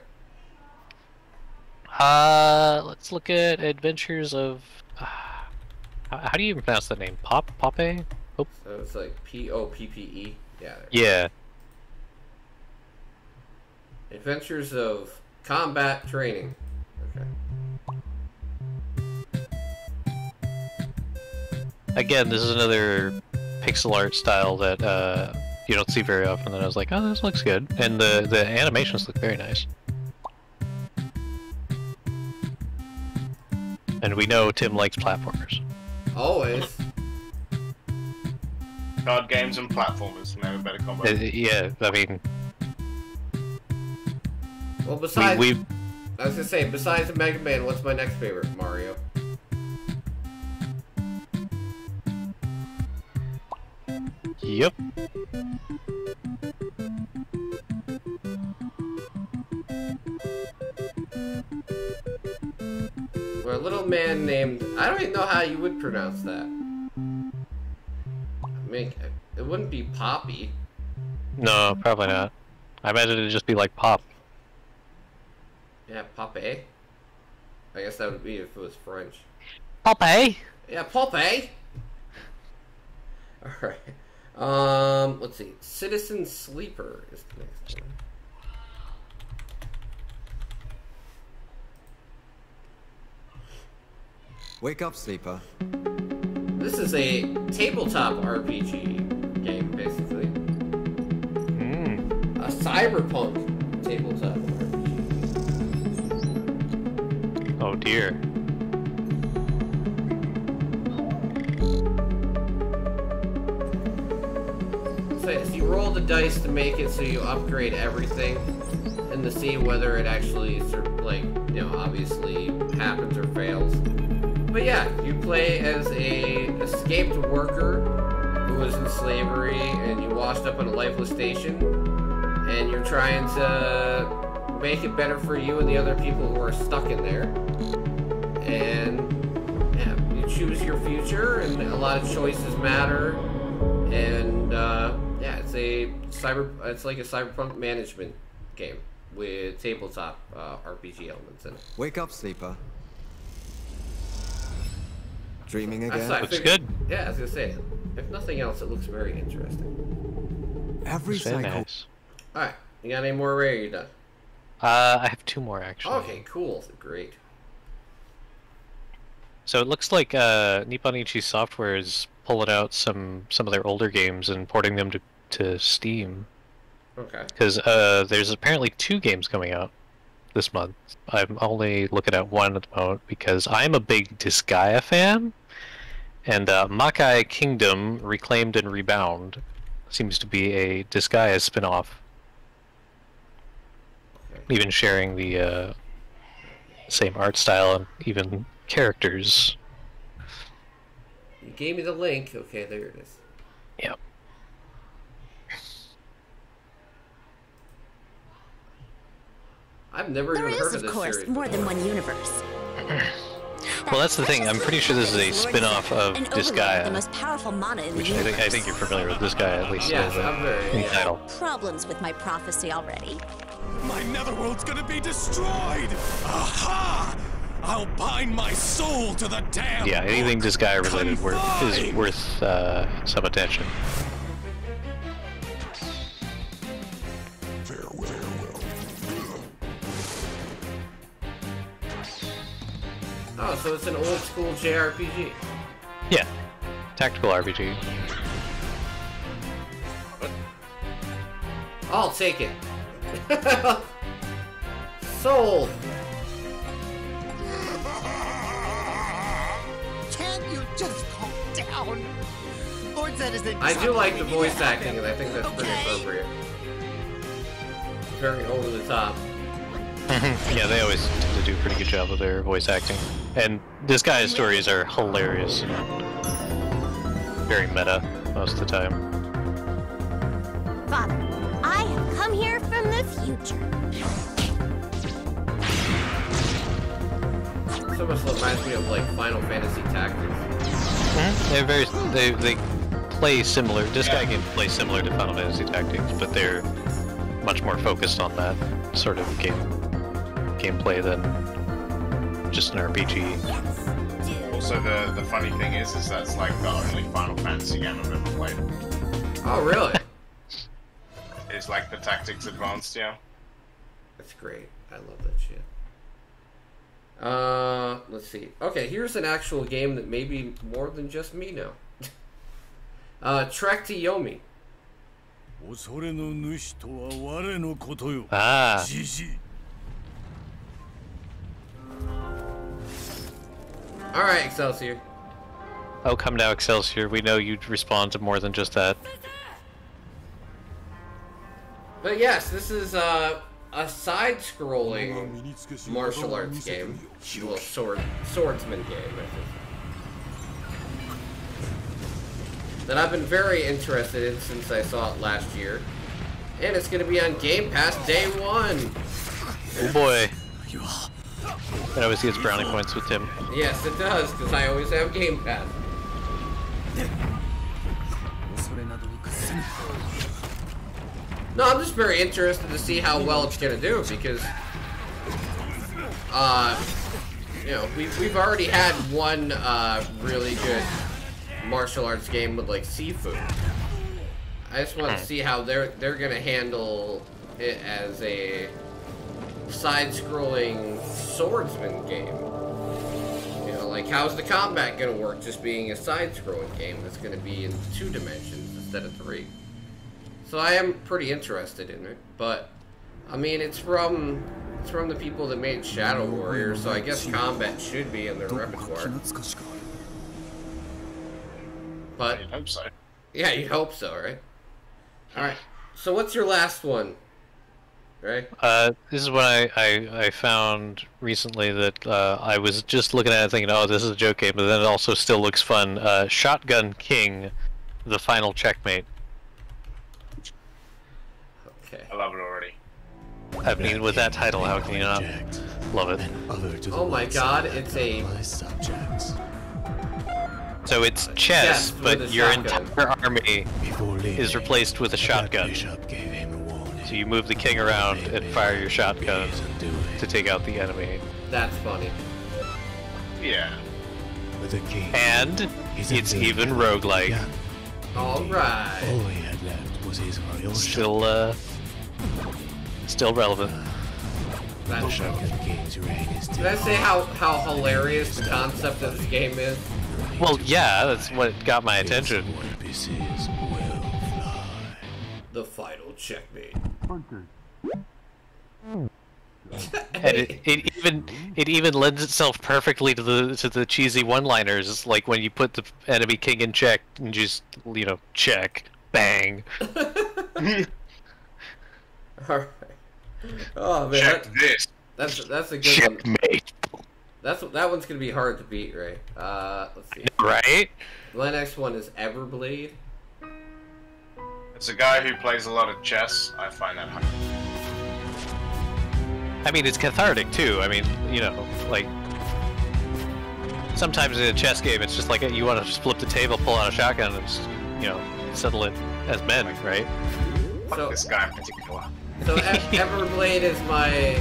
Speaker 2: Let's look at Adventures of... how do you even pronounce that name? Poppe?
Speaker 1: So it's like P-O-P-P-E? Yeah.
Speaker 2: Yeah.
Speaker 1: Adventures of Combat Training. Okay.
Speaker 2: Again, this is another pixel art style that you don't see very often. And I was like, oh, this looks good, and the animations look very nice. And we know Tim likes platformers.
Speaker 1: Always.
Speaker 3: Card games and platformers, never better combo.
Speaker 2: Yeah, I mean.
Speaker 1: Well, besides, I was gonna say, besides Mega Man, what's my next favorite? Mario.
Speaker 2: Yep.
Speaker 1: Or a little man named... I don't even know how you would pronounce that. I mean, it wouldn't be Poppy.
Speaker 2: No, probably not. I imagine it'd just be like Pop.
Speaker 1: Yeah, Poppy. I guess that would be if it was French.
Speaker 2: Poppy?
Speaker 1: Yeah, Poppy! Alright. Let's see. Citizen Sleeper is the next one.
Speaker 12: Wake up, Sleeper.
Speaker 1: This is a tabletop RPG game, basically. A cyberpunk tabletop RPG.
Speaker 2: Oh dear.
Speaker 1: So you roll the dice to make it so you upgrade everything, and to see whether it actually, like, you know, obviously happens or fails. But yeah, you play as a escaped worker who was in slavery, and you washed up on a lifeless station, and you're trying to make it better for you and the other people who are stuck in there. And yeah, you choose your future, and a lot of choices matter. And yeah, it's like a cyberpunk management game with tabletop RPG elements in it.
Speaker 12: Wake up, sleeper. Dreaming again?
Speaker 2: Looks good.
Speaker 1: Yeah, I was gonna say, if nothing else, it looks very interesting.
Speaker 12: Every cycle.
Speaker 2: Nice.
Speaker 1: Alright, you got any more, Ray, or are you done?
Speaker 2: I have 2 more, actually.
Speaker 1: Okay, cool. Great.
Speaker 2: So it looks like Nippon Ichi Software is pulling out some of their older games and porting them to Steam.
Speaker 1: Okay.
Speaker 2: Because there's apparently 2 games coming out this month. I'm only looking at 1 at the moment because I'm a big Disgaea fan, and Makai Kingdom Reclaimed and Rebound seems to be a Disgaea spin-off. Okay. Even sharing the same art style and even characters.
Speaker 1: You gave me the link. Okay, there it is.
Speaker 2: Yep.
Speaker 1: I've never even heard of this series.
Speaker 13: There is, of course, more than one universe.
Speaker 2: Well, that's the thing. I'm pretty sure this is a spin-off of Disgaea,
Speaker 13: the most powerful mana in
Speaker 2: which
Speaker 13: the universe.
Speaker 2: I think you're familiar with Disgaea, at least
Speaker 1: yes, I'm very,
Speaker 2: in title.
Speaker 13: Problems with my prophecy already.
Speaker 11: My netherworld's gonna be destroyed! Aha! I'll bind my soul to the damn.
Speaker 2: Yeah, anything Disgaea related is worth some attention.
Speaker 1: Oh, so it's an old school JRPG.
Speaker 2: Yeah, tactical RPG.
Speaker 1: I'll take it. Sold.
Speaker 14: Can't you just calm down? Lord said is that
Speaker 1: I do like the voice acting, and I think that's pretty appropriate. Very over the top.
Speaker 2: Yeah, they always tend to do a pretty good job with their voice acting. And Disgaea's stories are hilarious. Very meta most of the time.
Speaker 13: Father, I have come here from the future.
Speaker 1: This almost reminds me of like Final Fantasy Tactics.
Speaker 2: They play similar. Disgaea games play similar to Final Fantasy Tactics, but they're much more focused on that sort of gameplay than just an RPG.
Speaker 3: Also, the funny thing is that's like the only Final Fantasy game I've ever played.
Speaker 1: Oh, really?
Speaker 3: It's like the Tactics Advanced, yeah.
Speaker 1: That's great. I love that shit. Let's see. Okay, here's an actual game that maybe more than just me know. Trek to Yomi.
Speaker 2: Ah.
Speaker 1: Alright, Excelsior.
Speaker 2: Oh, come now, Excelsior. We know you'd respond to more than just that.
Speaker 1: But yes, this is a side-scrolling martial arts game. Well, swordsman game, I think. That I've been very interested in since I saw it last year. And it's going to be on Game Pass day 1.
Speaker 2: Oh boy. It always gets brownie points with Tim.
Speaker 1: Yes, it does, because I always have Game Pass. No, I'm just very interested to see how well it's going to do, because, you know, we've already had one really good martial arts game with, like, Sifu. I just want to see how they're going to handle it as a side-scrolling swordsman game. You know, like, how's the combat going to work just being a side-scrolling game that's going to be in 2 dimensions instead of 3? So I am pretty interested in it, but I mean, it's from the people that made Shadow Warrior, so I guess combat should be in their repertoire. But
Speaker 3: I hope so.
Speaker 1: Yeah, you'd hope so, right? All right. So what's your last one? right?
Speaker 2: This is what I found recently that I was just looking at it thinking, oh, this is a joke game, but then it also still looks fun. Shotgun King, the final checkmate.
Speaker 1: Okay.
Speaker 3: I love it already.
Speaker 2: I mean, with that title, how can you not love it?
Speaker 1: Oh my god, it's a...
Speaker 2: So it's chess, but your entire army is replaced with a shotgun. So you move the king around and fire your shotgun to take out the enemy.
Speaker 1: That's funny.
Speaker 3: Yeah.
Speaker 2: And it's even roguelike.
Speaker 1: Alright.
Speaker 11: All he had left was his royal
Speaker 2: Still relevant.
Speaker 1: That's Did I say how hilarious the concept of this game is?
Speaker 2: Well, yeah, that's what got my attention.
Speaker 1: The final checkmate.
Speaker 2: And it even lends itself perfectly to the cheesy one-liners, like when you put the enemy king in check and just check, bang.
Speaker 1: Alright. Oh man,
Speaker 3: check this.
Speaker 1: That's a good
Speaker 2: checkmate.
Speaker 1: One. That one's gonna be hard to beat, right? Let's see.
Speaker 2: Right.
Speaker 1: The next one is Everblade.
Speaker 3: It's a guy who plays a lot of chess. I find that hard.
Speaker 2: I mean, it's cathartic too. I mean, like sometimes in a chess game, it's just like you want to just flip the table, pull out a shotgun, and just, settle it as men, right?
Speaker 3: Fuck this guy in particular.
Speaker 1: So Everblade is my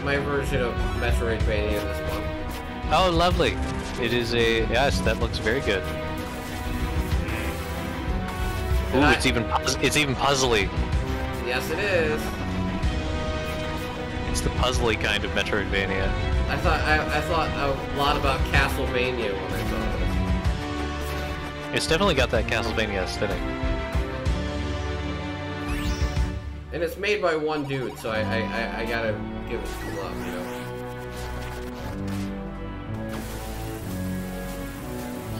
Speaker 1: version of Metroidvania this one.
Speaker 2: Oh, lovely! It is yes, that looks very good. Ooh, it's even puzzly.
Speaker 1: Yes, it is.
Speaker 2: It's the puzzly kind of Metroidvania.
Speaker 1: I thought a lot about Castlevania when I saw this.
Speaker 2: It's definitely got that Castlevania aesthetic.
Speaker 1: And it's made by one dude, so I gotta give it some love,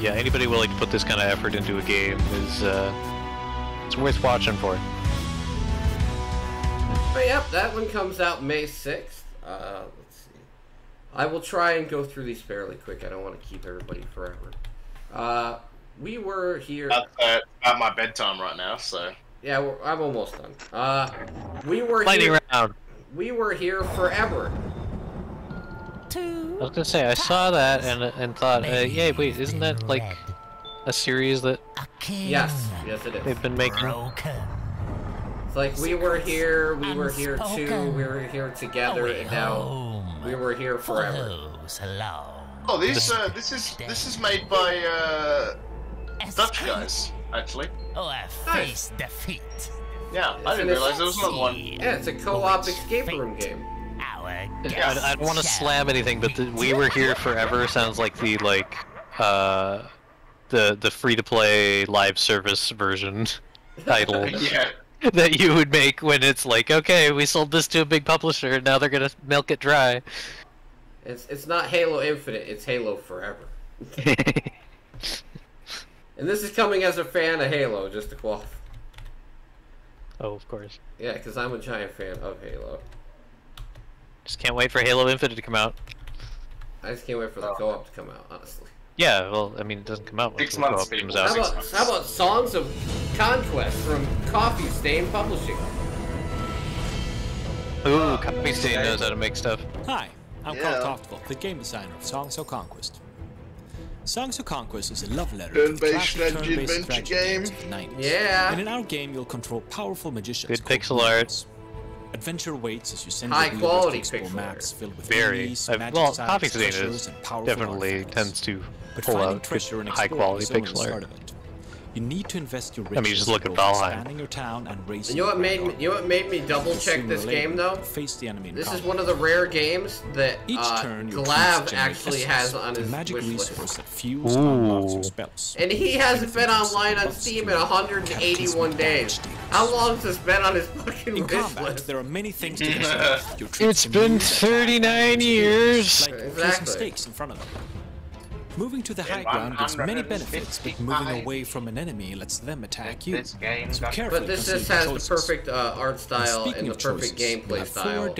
Speaker 2: Yeah, anybody willing to put this kind of effort into a game is it's worth watching for.
Speaker 1: But yep, that one comes out May 6th. Let's see. I will try and go through these fairly quick. I don't want to keep everybody forever. We were here...
Speaker 3: That's at my bedtime right now, so...
Speaker 1: Yeah, I'm almost done. We were
Speaker 2: Lightning round.
Speaker 1: We were here forever.
Speaker 2: I was gonna say, I saw that and thought, yeah, wait, isn't that like a series that...
Speaker 1: Yes it is.
Speaker 2: They've been making...
Speaker 1: It's like we were here too, we were here together, and now we were here forever.
Speaker 3: Oh, this is made by Dutch guys, actually.
Speaker 4: Oh, I face defeat.
Speaker 3: Yeah, I didn't realize there was another one.
Speaker 1: Yeah, it's a co-op escape room game.
Speaker 2: I don't want to slam anything, but "We Were Here Forever" sounds like the free-to-play live service version title.
Speaker 3: Yeah.
Speaker 2: That you would make when it's like, okay, we sold this to a big publisher, and now they're gonna milk it dry.
Speaker 1: It's not Halo Infinite, it's Halo Forever. And this is coming as a fan of Halo, just to qualify.
Speaker 2: Oh, of course.
Speaker 1: Yeah, because I'm a giant fan of Halo.
Speaker 2: Just can't wait for Halo Infinite to come out.
Speaker 1: I just can't wait for the co-op to come out, honestly.
Speaker 2: Yeah, well, I mean, it doesn't come out when the co-op comes out.
Speaker 1: How about Songs of Conquest from Coffee Stain Publishing?
Speaker 2: Ooh, Coffee Stain knows how to make stuff.
Speaker 15: Hi, I'm Carl Toftville, the game designer of Songs of Conquest. Songs of Conquest is a love letter to the classic turn-based strategy games of the 90s.
Speaker 1: Yeah.
Speaker 15: And in our game, you'll control powerful magicians.
Speaker 2: Good pixel art.
Speaker 15: Adventure awaits as you send
Speaker 1: high quality pixel
Speaker 15: maps filled with
Speaker 2: very. Well, Coffee Stain is definitely tends to pull out good, high-quality pixel art.
Speaker 15: You need to invest your
Speaker 2: I mean, just look at Valheim.
Speaker 15: Your town and race
Speaker 1: you know what made me double check this game though?
Speaker 15: Face the enemy
Speaker 1: this is one of the rare games that Glav actually has on his wish list. And he hasn't been online on Steam in 181 days. How long has this been on his fucking wish list?
Speaker 15: There are many things to consider.
Speaker 2: It's been 39 years.
Speaker 15: Like mistakes in front of them. Moving to the high ground gives many benefits, but moving away from an enemy lets them attack you. So
Speaker 1: but this just has the perfect art style and the perfect gameplay style.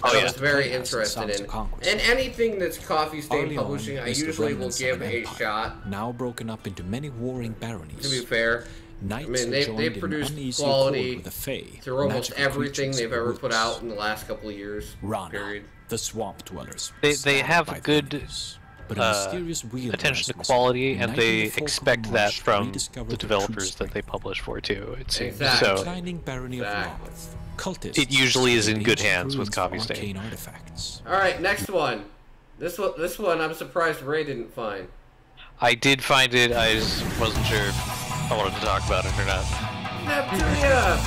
Speaker 1: I was very interested in. And anything that's Coffee Stain Publishing, I usually will give a shot.
Speaker 15: Now broken up into many warring baronies.
Speaker 1: To be fair, I mean, they produced quality through almost everything they've ever put out in the last couple of years. Period.
Speaker 15: The swamp dwellers.
Speaker 2: They have good attention to quality, and they expect that from the developers that they publish for too. It seems so. It usually is in good hands with Coffee Stain.
Speaker 1: All right, next one. This one, I'm surprised Ray didn't find.
Speaker 2: I did find it. I just wasn't sure if I wanted to talk about it or not.
Speaker 1: Neptunia!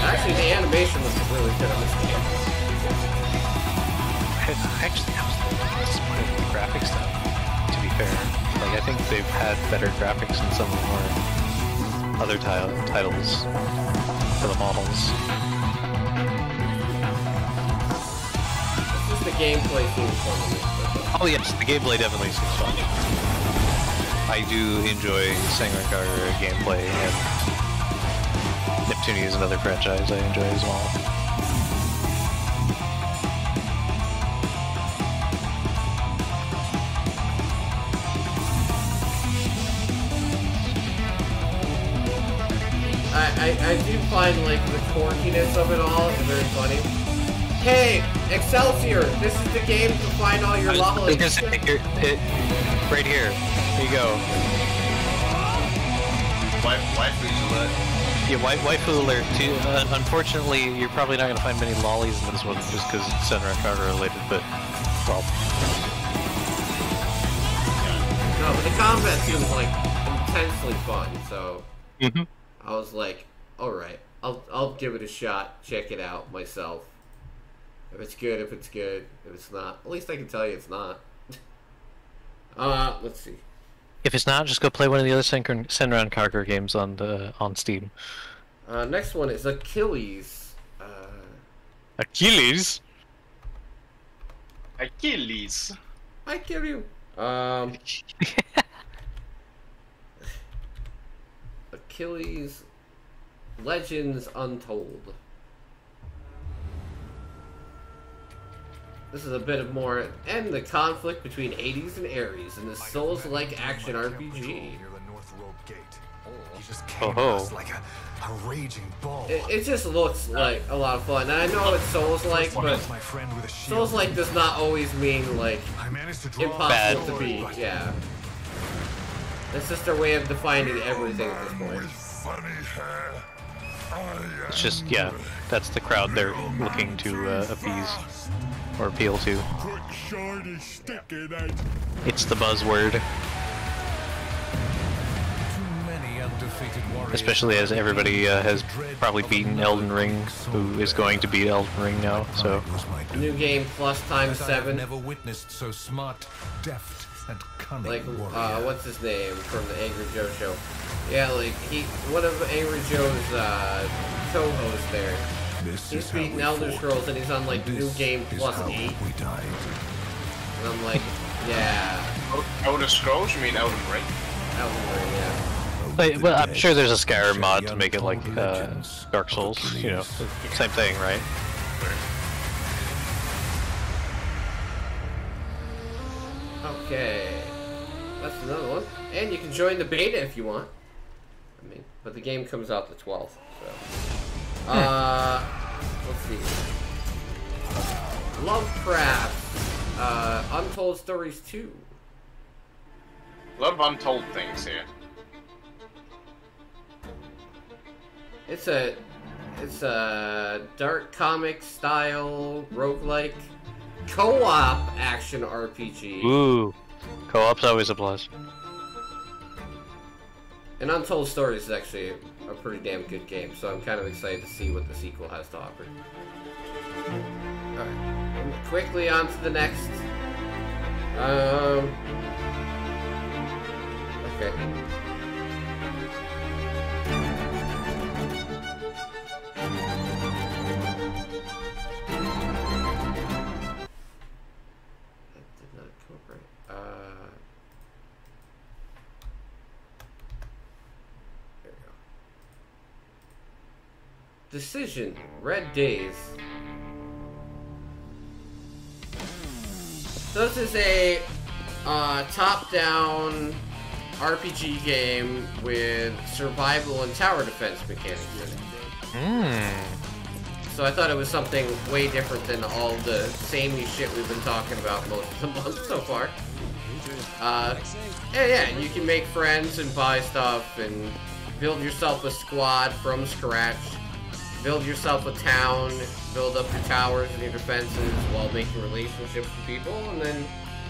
Speaker 1: Actually, the animation looks really good on this game.
Speaker 2: Actually, I was disappointed with the graphics stuff, to be fair. Like, I think they've had better graphics in some of the more other titles for the models.
Speaker 1: Just the gameplay seems fun to me.
Speaker 2: Oh yes, the gameplay definitely seems fun. I do enjoy Sangrekar gameplay, and Neptunia is another franchise I enjoy as well.
Speaker 1: I do find, like, the quirkiness of it all is very funny. Hey, Excelsior! This is the game to find all your lollies.
Speaker 2: Right here. There you go.
Speaker 3: Waifu alert.
Speaker 2: Yeah, waifu alert too. Unfortunately, you're probably not going to find many lollies in this one just because it's Sangrekar related, but, well.
Speaker 1: No, but the combat seems, like, intensely fun, so... I was like, alright, I'll give it a shot, check it out myself. If it's good, if it's good. If it's not, at least I can tell you it's not. Let's see.
Speaker 2: If it's not, just go play one of the other Sangrekar games on Steam.
Speaker 1: Next one is Achilles.
Speaker 2: Achilles?
Speaker 3: Achilles.
Speaker 1: I kill you. Achilles Legends Untold. This is a bit of more, and the conflict between Hades and Ares in this Souls-like action RPG. It just looks like a lot of fun. And I know it's Souls-like, but Souls-like does not always mean, like, impossible to beat. Yeah. It's just their way of defining everything at this point.
Speaker 2: It's just, yeah, that's the crowd they're looking to appease or appeal to. It's the buzzword. Especially as everybody has probably beaten Elden Ring, who is going to beat Elden Ring now, so.
Speaker 1: New game plus ×7.
Speaker 11: Never witnessed so smart, deft, and cunning.
Speaker 1: Like, what's his name from the Angry Joe show? Yeah, like, one of Angry Joe's co-hosts there. He's beating Elder Scrolls and he's on, like, new game +8. And I'm like, yeah.
Speaker 3: Elder Scrolls? You mean Elden Ring?
Speaker 1: Elden Ring, yeah.
Speaker 2: But I'm sure there's a Skyrim mod to make it like Dark Souls, you know, same thing, right?
Speaker 1: Okay, that's another one. And you can join the beta if you want. I mean, but the game comes out the 12th, so. Let's see. Lovecraft, Untold Stories 2.
Speaker 3: Love untold things here.
Speaker 1: It's a dark comic style roguelike co-op action RPG.
Speaker 2: Ooh, co-op's always a plus.
Speaker 1: And Untold Stories is actually a pretty damn good game, so I'm kind of excited to see what the sequel has to offer. Alright, quickly on to the next. Okay. Decision. Red Days. So this is a top-down RPG game with survival and tower defense mechanics in it. So I thought it was something way different than all the samey shit we've been talking about most of the month so far. Yeah, you can make friends and buy stuff and build yourself a squad from scratch. Build yourself a town, build up your towers and your defenses while making relationships with people, and then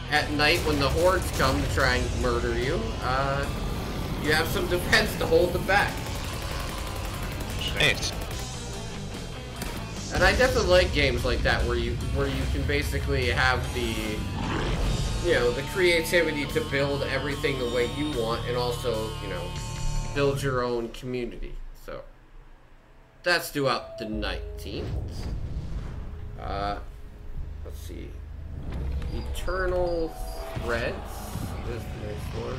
Speaker 1: at night when the hordes come to try and murder you, you have some defense to hold them back.
Speaker 2: Nice.
Speaker 1: And I definitely like games like that where you can basically have the the creativity to build everything the way you want and also, build your own community. So that's due out the 19th. Let's see. Eternal Threads. This is the next one.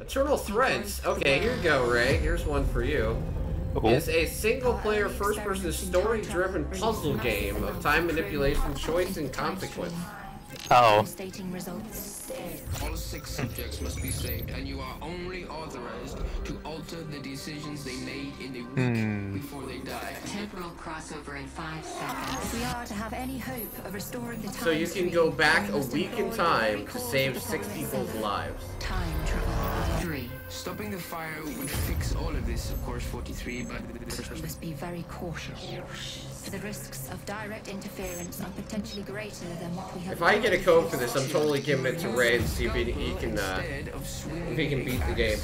Speaker 1: Eternal Threads. Okay, here you go, Ray. Here's one for you. It's a single-player, first-person, story-driven puzzle game of time manipulation, choice, and consequence.
Speaker 2: Oh.
Speaker 16: All 6 subjects must be saved, and you are only authorized to alter the decisions they made in the week before they die.
Speaker 10: Temporal crossover in 5 seconds. We are to have any hope of restoring the time.
Speaker 1: So you can go back a week in time to save 6 people's lives.
Speaker 10: Time travel. 3.
Speaker 16: Stopping the fire would fix all of this, of course, 43, but
Speaker 10: we must be very cautious. For the risks of direct interference are potentially greater than what we have.
Speaker 1: If I get a code for this, I'm totally giving it to Ray to see if he can beat the game.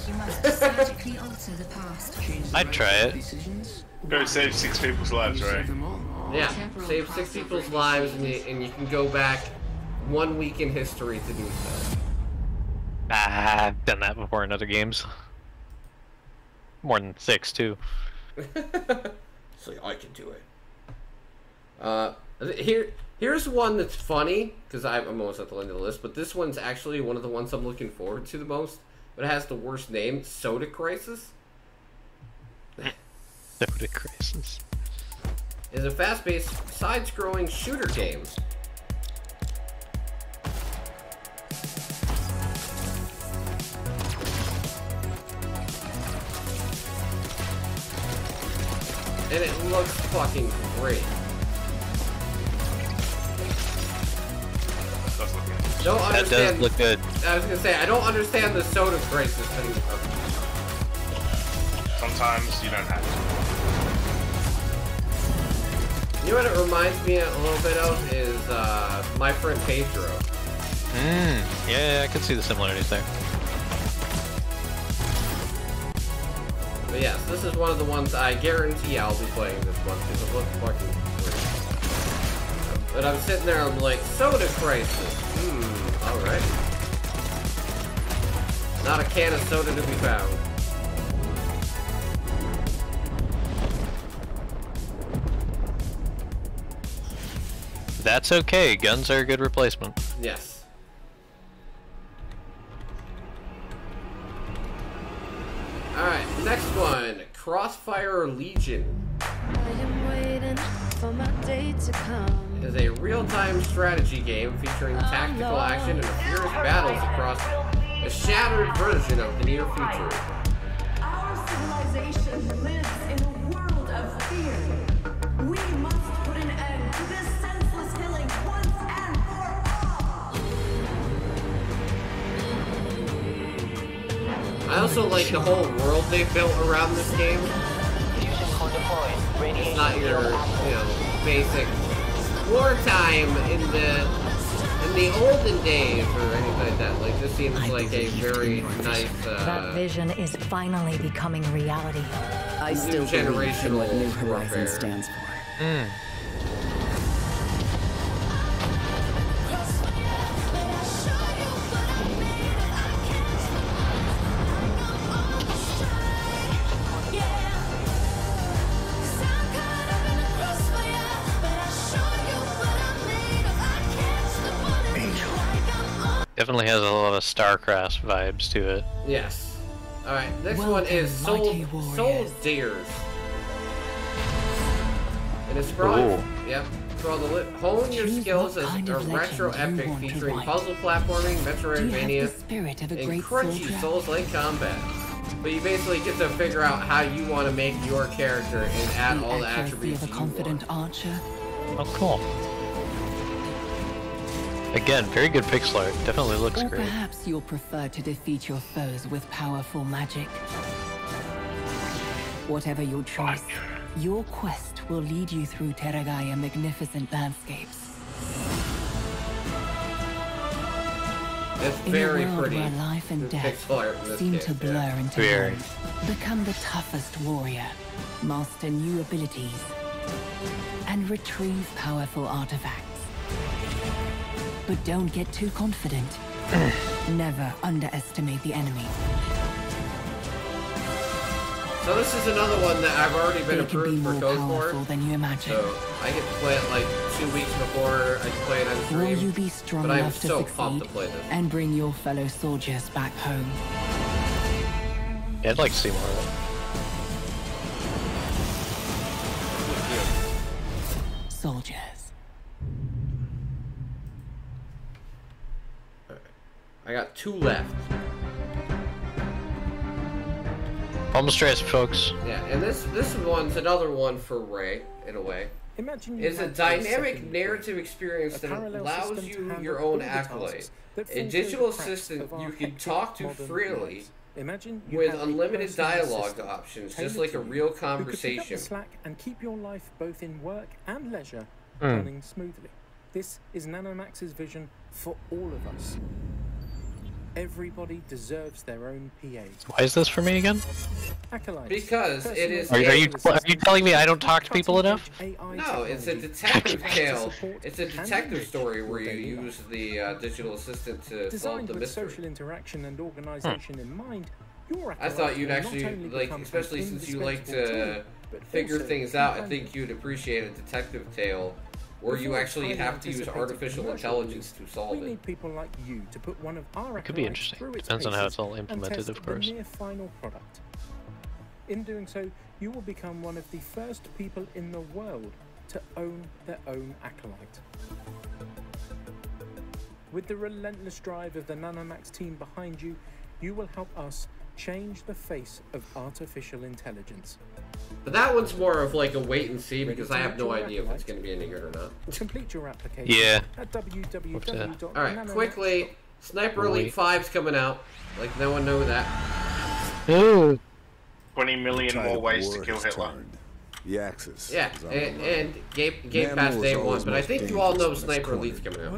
Speaker 2: I'd try it.
Speaker 3: Go save 6 people's lives, right?
Speaker 1: Yeah, save 6 people's lives, and you can go back 1 week in history to do so.
Speaker 2: I've done that before in other games. More than 6 too.
Speaker 1: So I can do it. Here's one that's funny, because I'm almost at the end of the list, but this one's actually one of the ones I'm looking forward to the most, but it has the worst name, Soda Crisis.
Speaker 2: Soda Crisis.
Speaker 1: It's a fast-paced, side-scrolling shooter game. And it looks fucking great. Don't understand.
Speaker 2: That does look good.
Speaker 1: I was gonna say, I don't understand the Soda Crisis thing.
Speaker 3: Sometimes you don't have to.
Speaker 1: You know what it reminds me a little bit of is My Friend Pedro.
Speaker 2: Yeah, I can see the similarities there.
Speaker 1: But yes, this is one of the ones I guarantee I'll be playing this month because it looks fucking great. But I'm sitting there, I'm like, Soda Crisis. Alright. Not a can of soda to be found.
Speaker 2: That's okay. Guns are a good replacement.
Speaker 1: Yes. Alright, next one. Crossfire Legion. It is a real-time strategy game featuring tactical action and fierce battles across a shattered version of the near future.
Speaker 17: Our civilization lives in a world of fear. We must put an end to this senseless killing once and for all.
Speaker 1: I also like the whole world they built around this game. It's not your, basic wartime in the olden days or anything like that. Like, this seems like a very nice,
Speaker 18: that vision is finally becoming reality.
Speaker 1: I still believe in what New
Speaker 18: Horizons stands for.
Speaker 2: Definitely has a lot of StarCraft vibes to it.
Speaker 1: Yes. Alright, next one is Soldiers. And it's for all, yep, for all the hone your skills as a retro epic featuring puzzle platforming, Metroidvania, and crunchy Souls-like combat. But you basically get to figure out how you want to make your character and add all the attributes you want.
Speaker 2: Archer. Oh, cool. Again, very good pixel art. Definitely looks great.
Speaker 18: Perhaps you'll prefer to defeat your foes with powerful magic. Whatever your choice, your quest will lead you through Terragaia magnificent landscapes.
Speaker 1: It's very
Speaker 18: in a world
Speaker 1: pretty.
Speaker 18: Where life and death seem to blur into one. Become the toughest warrior, master new abilities, and retrieve powerful artifacts. But don't get too confident. Never underestimate the enemy.
Speaker 1: So this is another one that I've already been approved for code for.
Speaker 18: Than you imagine.
Speaker 1: So I get to play it like 2 weeks before I can play it on stream.
Speaker 18: Will you be strong
Speaker 1: but I'm
Speaker 18: enough
Speaker 1: so
Speaker 18: to
Speaker 1: pumped
Speaker 18: succeed
Speaker 1: to play this.
Speaker 18: and bring your fellow soldiers back home?
Speaker 2: Yeah, I'd like to see more of
Speaker 18: it. Soldiers.
Speaker 1: I got 2 left.
Speaker 2: Almost stressed, folks.
Speaker 1: Yeah, and this one's another one for Ray, in a way. It's a dynamic narrative experience that allows you your own accolade. A digital assistant you can talk to freely with unlimited dialogue options, just like a real conversation.
Speaker 19: Slack and keep your life both in work and leisure running smoothly. This is Nanomax's vision for all of us. Everybody deserves their own PA.
Speaker 2: Why is this for me again?
Speaker 1: Because it is.
Speaker 2: Are you telling me I don't talk to people enough?
Speaker 1: No, it's a detective tale. It's a detective story where you use the digital assistant to solve the mystery.
Speaker 19: Social interaction and organization in mind.
Speaker 1: I thought you'd actually like, especially since you like to figure things out. I think you'd appreciate a detective tale. Or you actually have to use artificial intelligence to solve it.
Speaker 19: We need people like you to put one of our
Speaker 2: it could be interesting. Depends on how it's all implemented, of course.
Speaker 19: The near final product. In doing so, you will become one of the first people in the world to own their own acolyte. With the relentless drive of the Nanomax team behind you, you will help us change the face of artificial intelligence.
Speaker 1: But that one's more of like a wait and see because I have no idea if it's going to be any good or not.
Speaker 19: Complete your application.
Speaker 2: Yeah.
Speaker 19: At www.
Speaker 1: Alright, quickly, Sniper Elite 5's coming out. Like no one knew that.
Speaker 2: Ooh.
Speaker 3: 20 million more ways to kill Hitler.
Speaker 20: The Axis.
Speaker 1: Yeah, and Game Pass Day 1, but I think you all know Sniper Elite's coming out.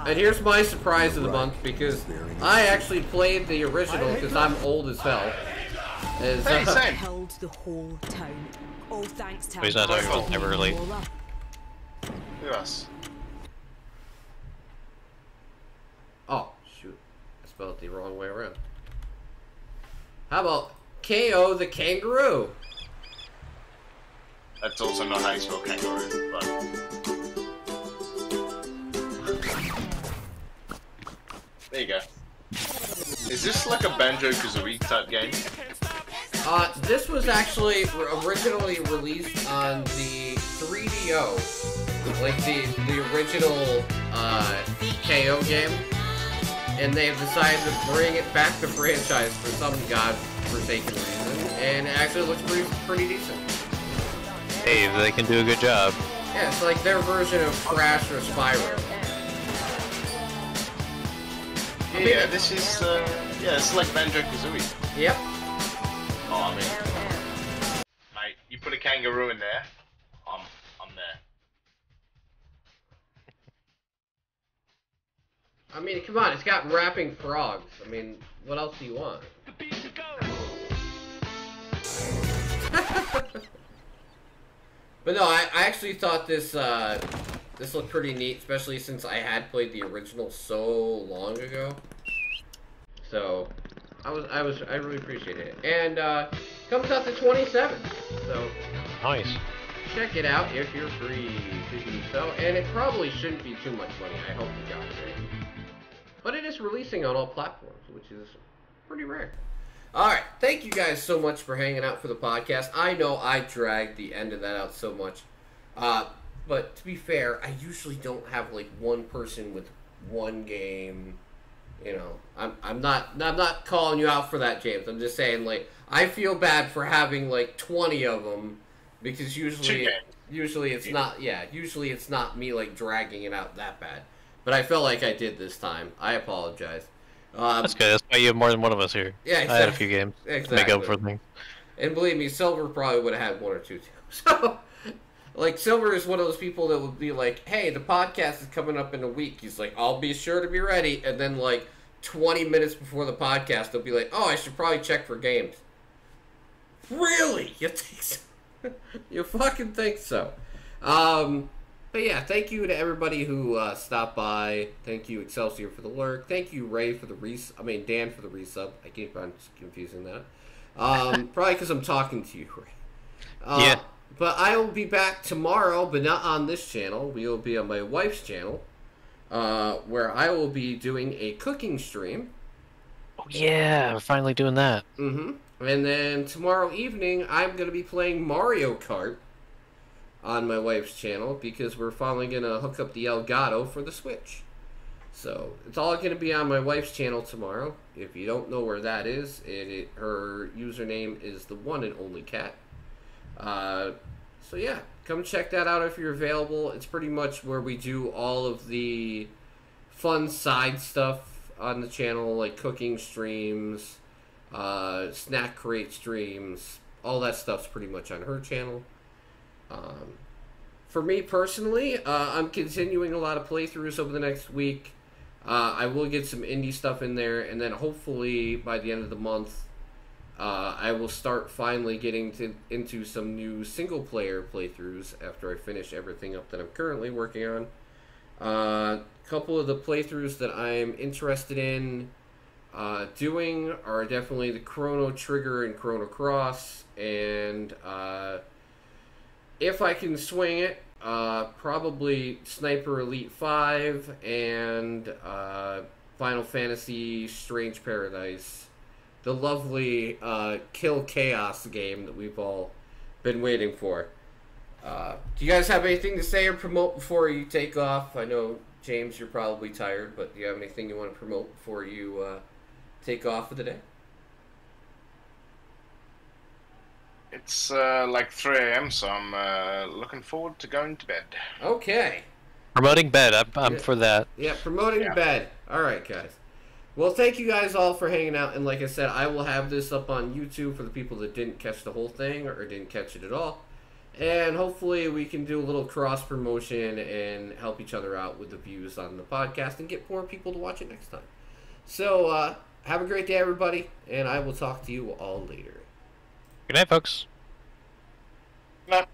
Speaker 1: And here's my surprise of the month, because I actually played the original, because I'm old as hell.
Speaker 3: Same.
Speaker 10: Held the whole town. All thanks to
Speaker 2: he's not talking about Sniper Elite.
Speaker 3: Yes.
Speaker 1: Oh, shoot. I spelled it the wrong way around. How about KO the Kangaroo?
Speaker 3: That's also not how you spell kangaroo, but... There you go. Is this like a Banjo-Kazooie type game?
Speaker 1: This was actually originally released on the 3DO. Like the original KO game. And they've decided to bring it back to franchise for some godforsaken reason. And it actually looks pretty decent.
Speaker 2: Hey, they can do a good job.
Speaker 1: Yeah, it's like their version of Crash or Spyro.
Speaker 3: Yeah, this is, yeah, it's like Banjo-Kazooie.
Speaker 1: Yep.
Speaker 3: Oh, I mean, mate, you put a kangaroo in there, I'm there.
Speaker 1: I mean, come on, it's got rapping frogs. I mean, what else do you want? But no, I actually thought this this looked pretty neat, especially since I had played the original so long ago. So I really appreciate it. And comes out the 27th. So
Speaker 2: nice.
Speaker 1: Check it out if you're free to do so. And it probably shouldn't be too much money. I hope you got it. But it is releasing on all platforms, which is pretty rare. All right, thank you guys so much for hanging out for the podcast. I know I dragged the end of that out so much, but to be fair, I usually don't have like one person with one game. You know, I'm not calling you out for that, James. I'm just saying, like, I feel bad for having like 20 of them because usually it's not. Yeah, usually it's not me like dragging it out that bad. But I felt like I did this time. I apologize.
Speaker 2: That's good. That's why you have more than one of us here.
Speaker 1: Yeah, exactly.
Speaker 2: I had a few games to make up for things.
Speaker 1: And believe me, Silver probably would have had one or two too. So, like, Silver is one of those people that would be like, hey, the podcast is coming up in a week. He's like, I'll be sure to be ready. And then, like, 20 minutes before the podcast, they'll be like, oh, I should probably check for games. Really? You think so? You fucking think so? But yeah, thank you to everybody who stopped by. Thank you, Excelsior, for the lurk. Thank you, Ray, for the Dan for the resub. I keep on confusing that. Probably because I'm talking to you, Ray.
Speaker 2: Yeah.
Speaker 1: But I will be back tomorrow, but not on this channel. We will be on my wife's channel, where I will be doing a cooking stream.
Speaker 2: Oh yeah, we're finally doing that.
Speaker 1: Mm-hmm. And then tomorrow evening, I'm going to be playing Mario Kart on my wife's channel because we're finally going to hook up the Elgato for the Switch. So, it's all going to be on my wife's channel tomorrow. If you don't know where that is, her username is the one and only cat. So yeah, come check that out if you're available. It's pretty much where we do all of the fun side stuff on the channel, like cooking streams, snack crate streams. All that stuff's pretty much on her channel. For me personally, I'm continuing a lot of playthroughs over the next week. I will get some indie stuff in there, and then hopefully by the end of the month, I will start finally getting into some new single-player playthroughs after I finish everything up that I'm currently working on. A couple of the playthroughs that I'm interested in doing are definitely the Chrono Trigger and Chrono Cross, and if I can swing it, probably Sniper Elite 5 and Final Fantasy Strange Paradise. The lovely Kill Chaos game that we've all been waiting for. Do you guys have anything to say or promote before you take off? I know, James, you're probably tired, but do you have anything you want to promote before you take off for the day?
Speaker 3: It's like 3 a.m., so I'm looking forward to going to bed.
Speaker 1: Okay.
Speaker 2: Promoting bed. I'm for that.
Speaker 1: Yeah, promoting bed. All right, guys. Well, thank you guys all for hanging out, and like I said, I will have this up on YouTube for the people that didn't catch the whole thing or didn't catch it at all, and hopefully we can do a little cross-promotion and help each other out with the views on the podcast and get more people to watch it next time. So, have a great day, everybody, and I will talk to you all later.
Speaker 2: Good night, folks.
Speaker 3: Good night.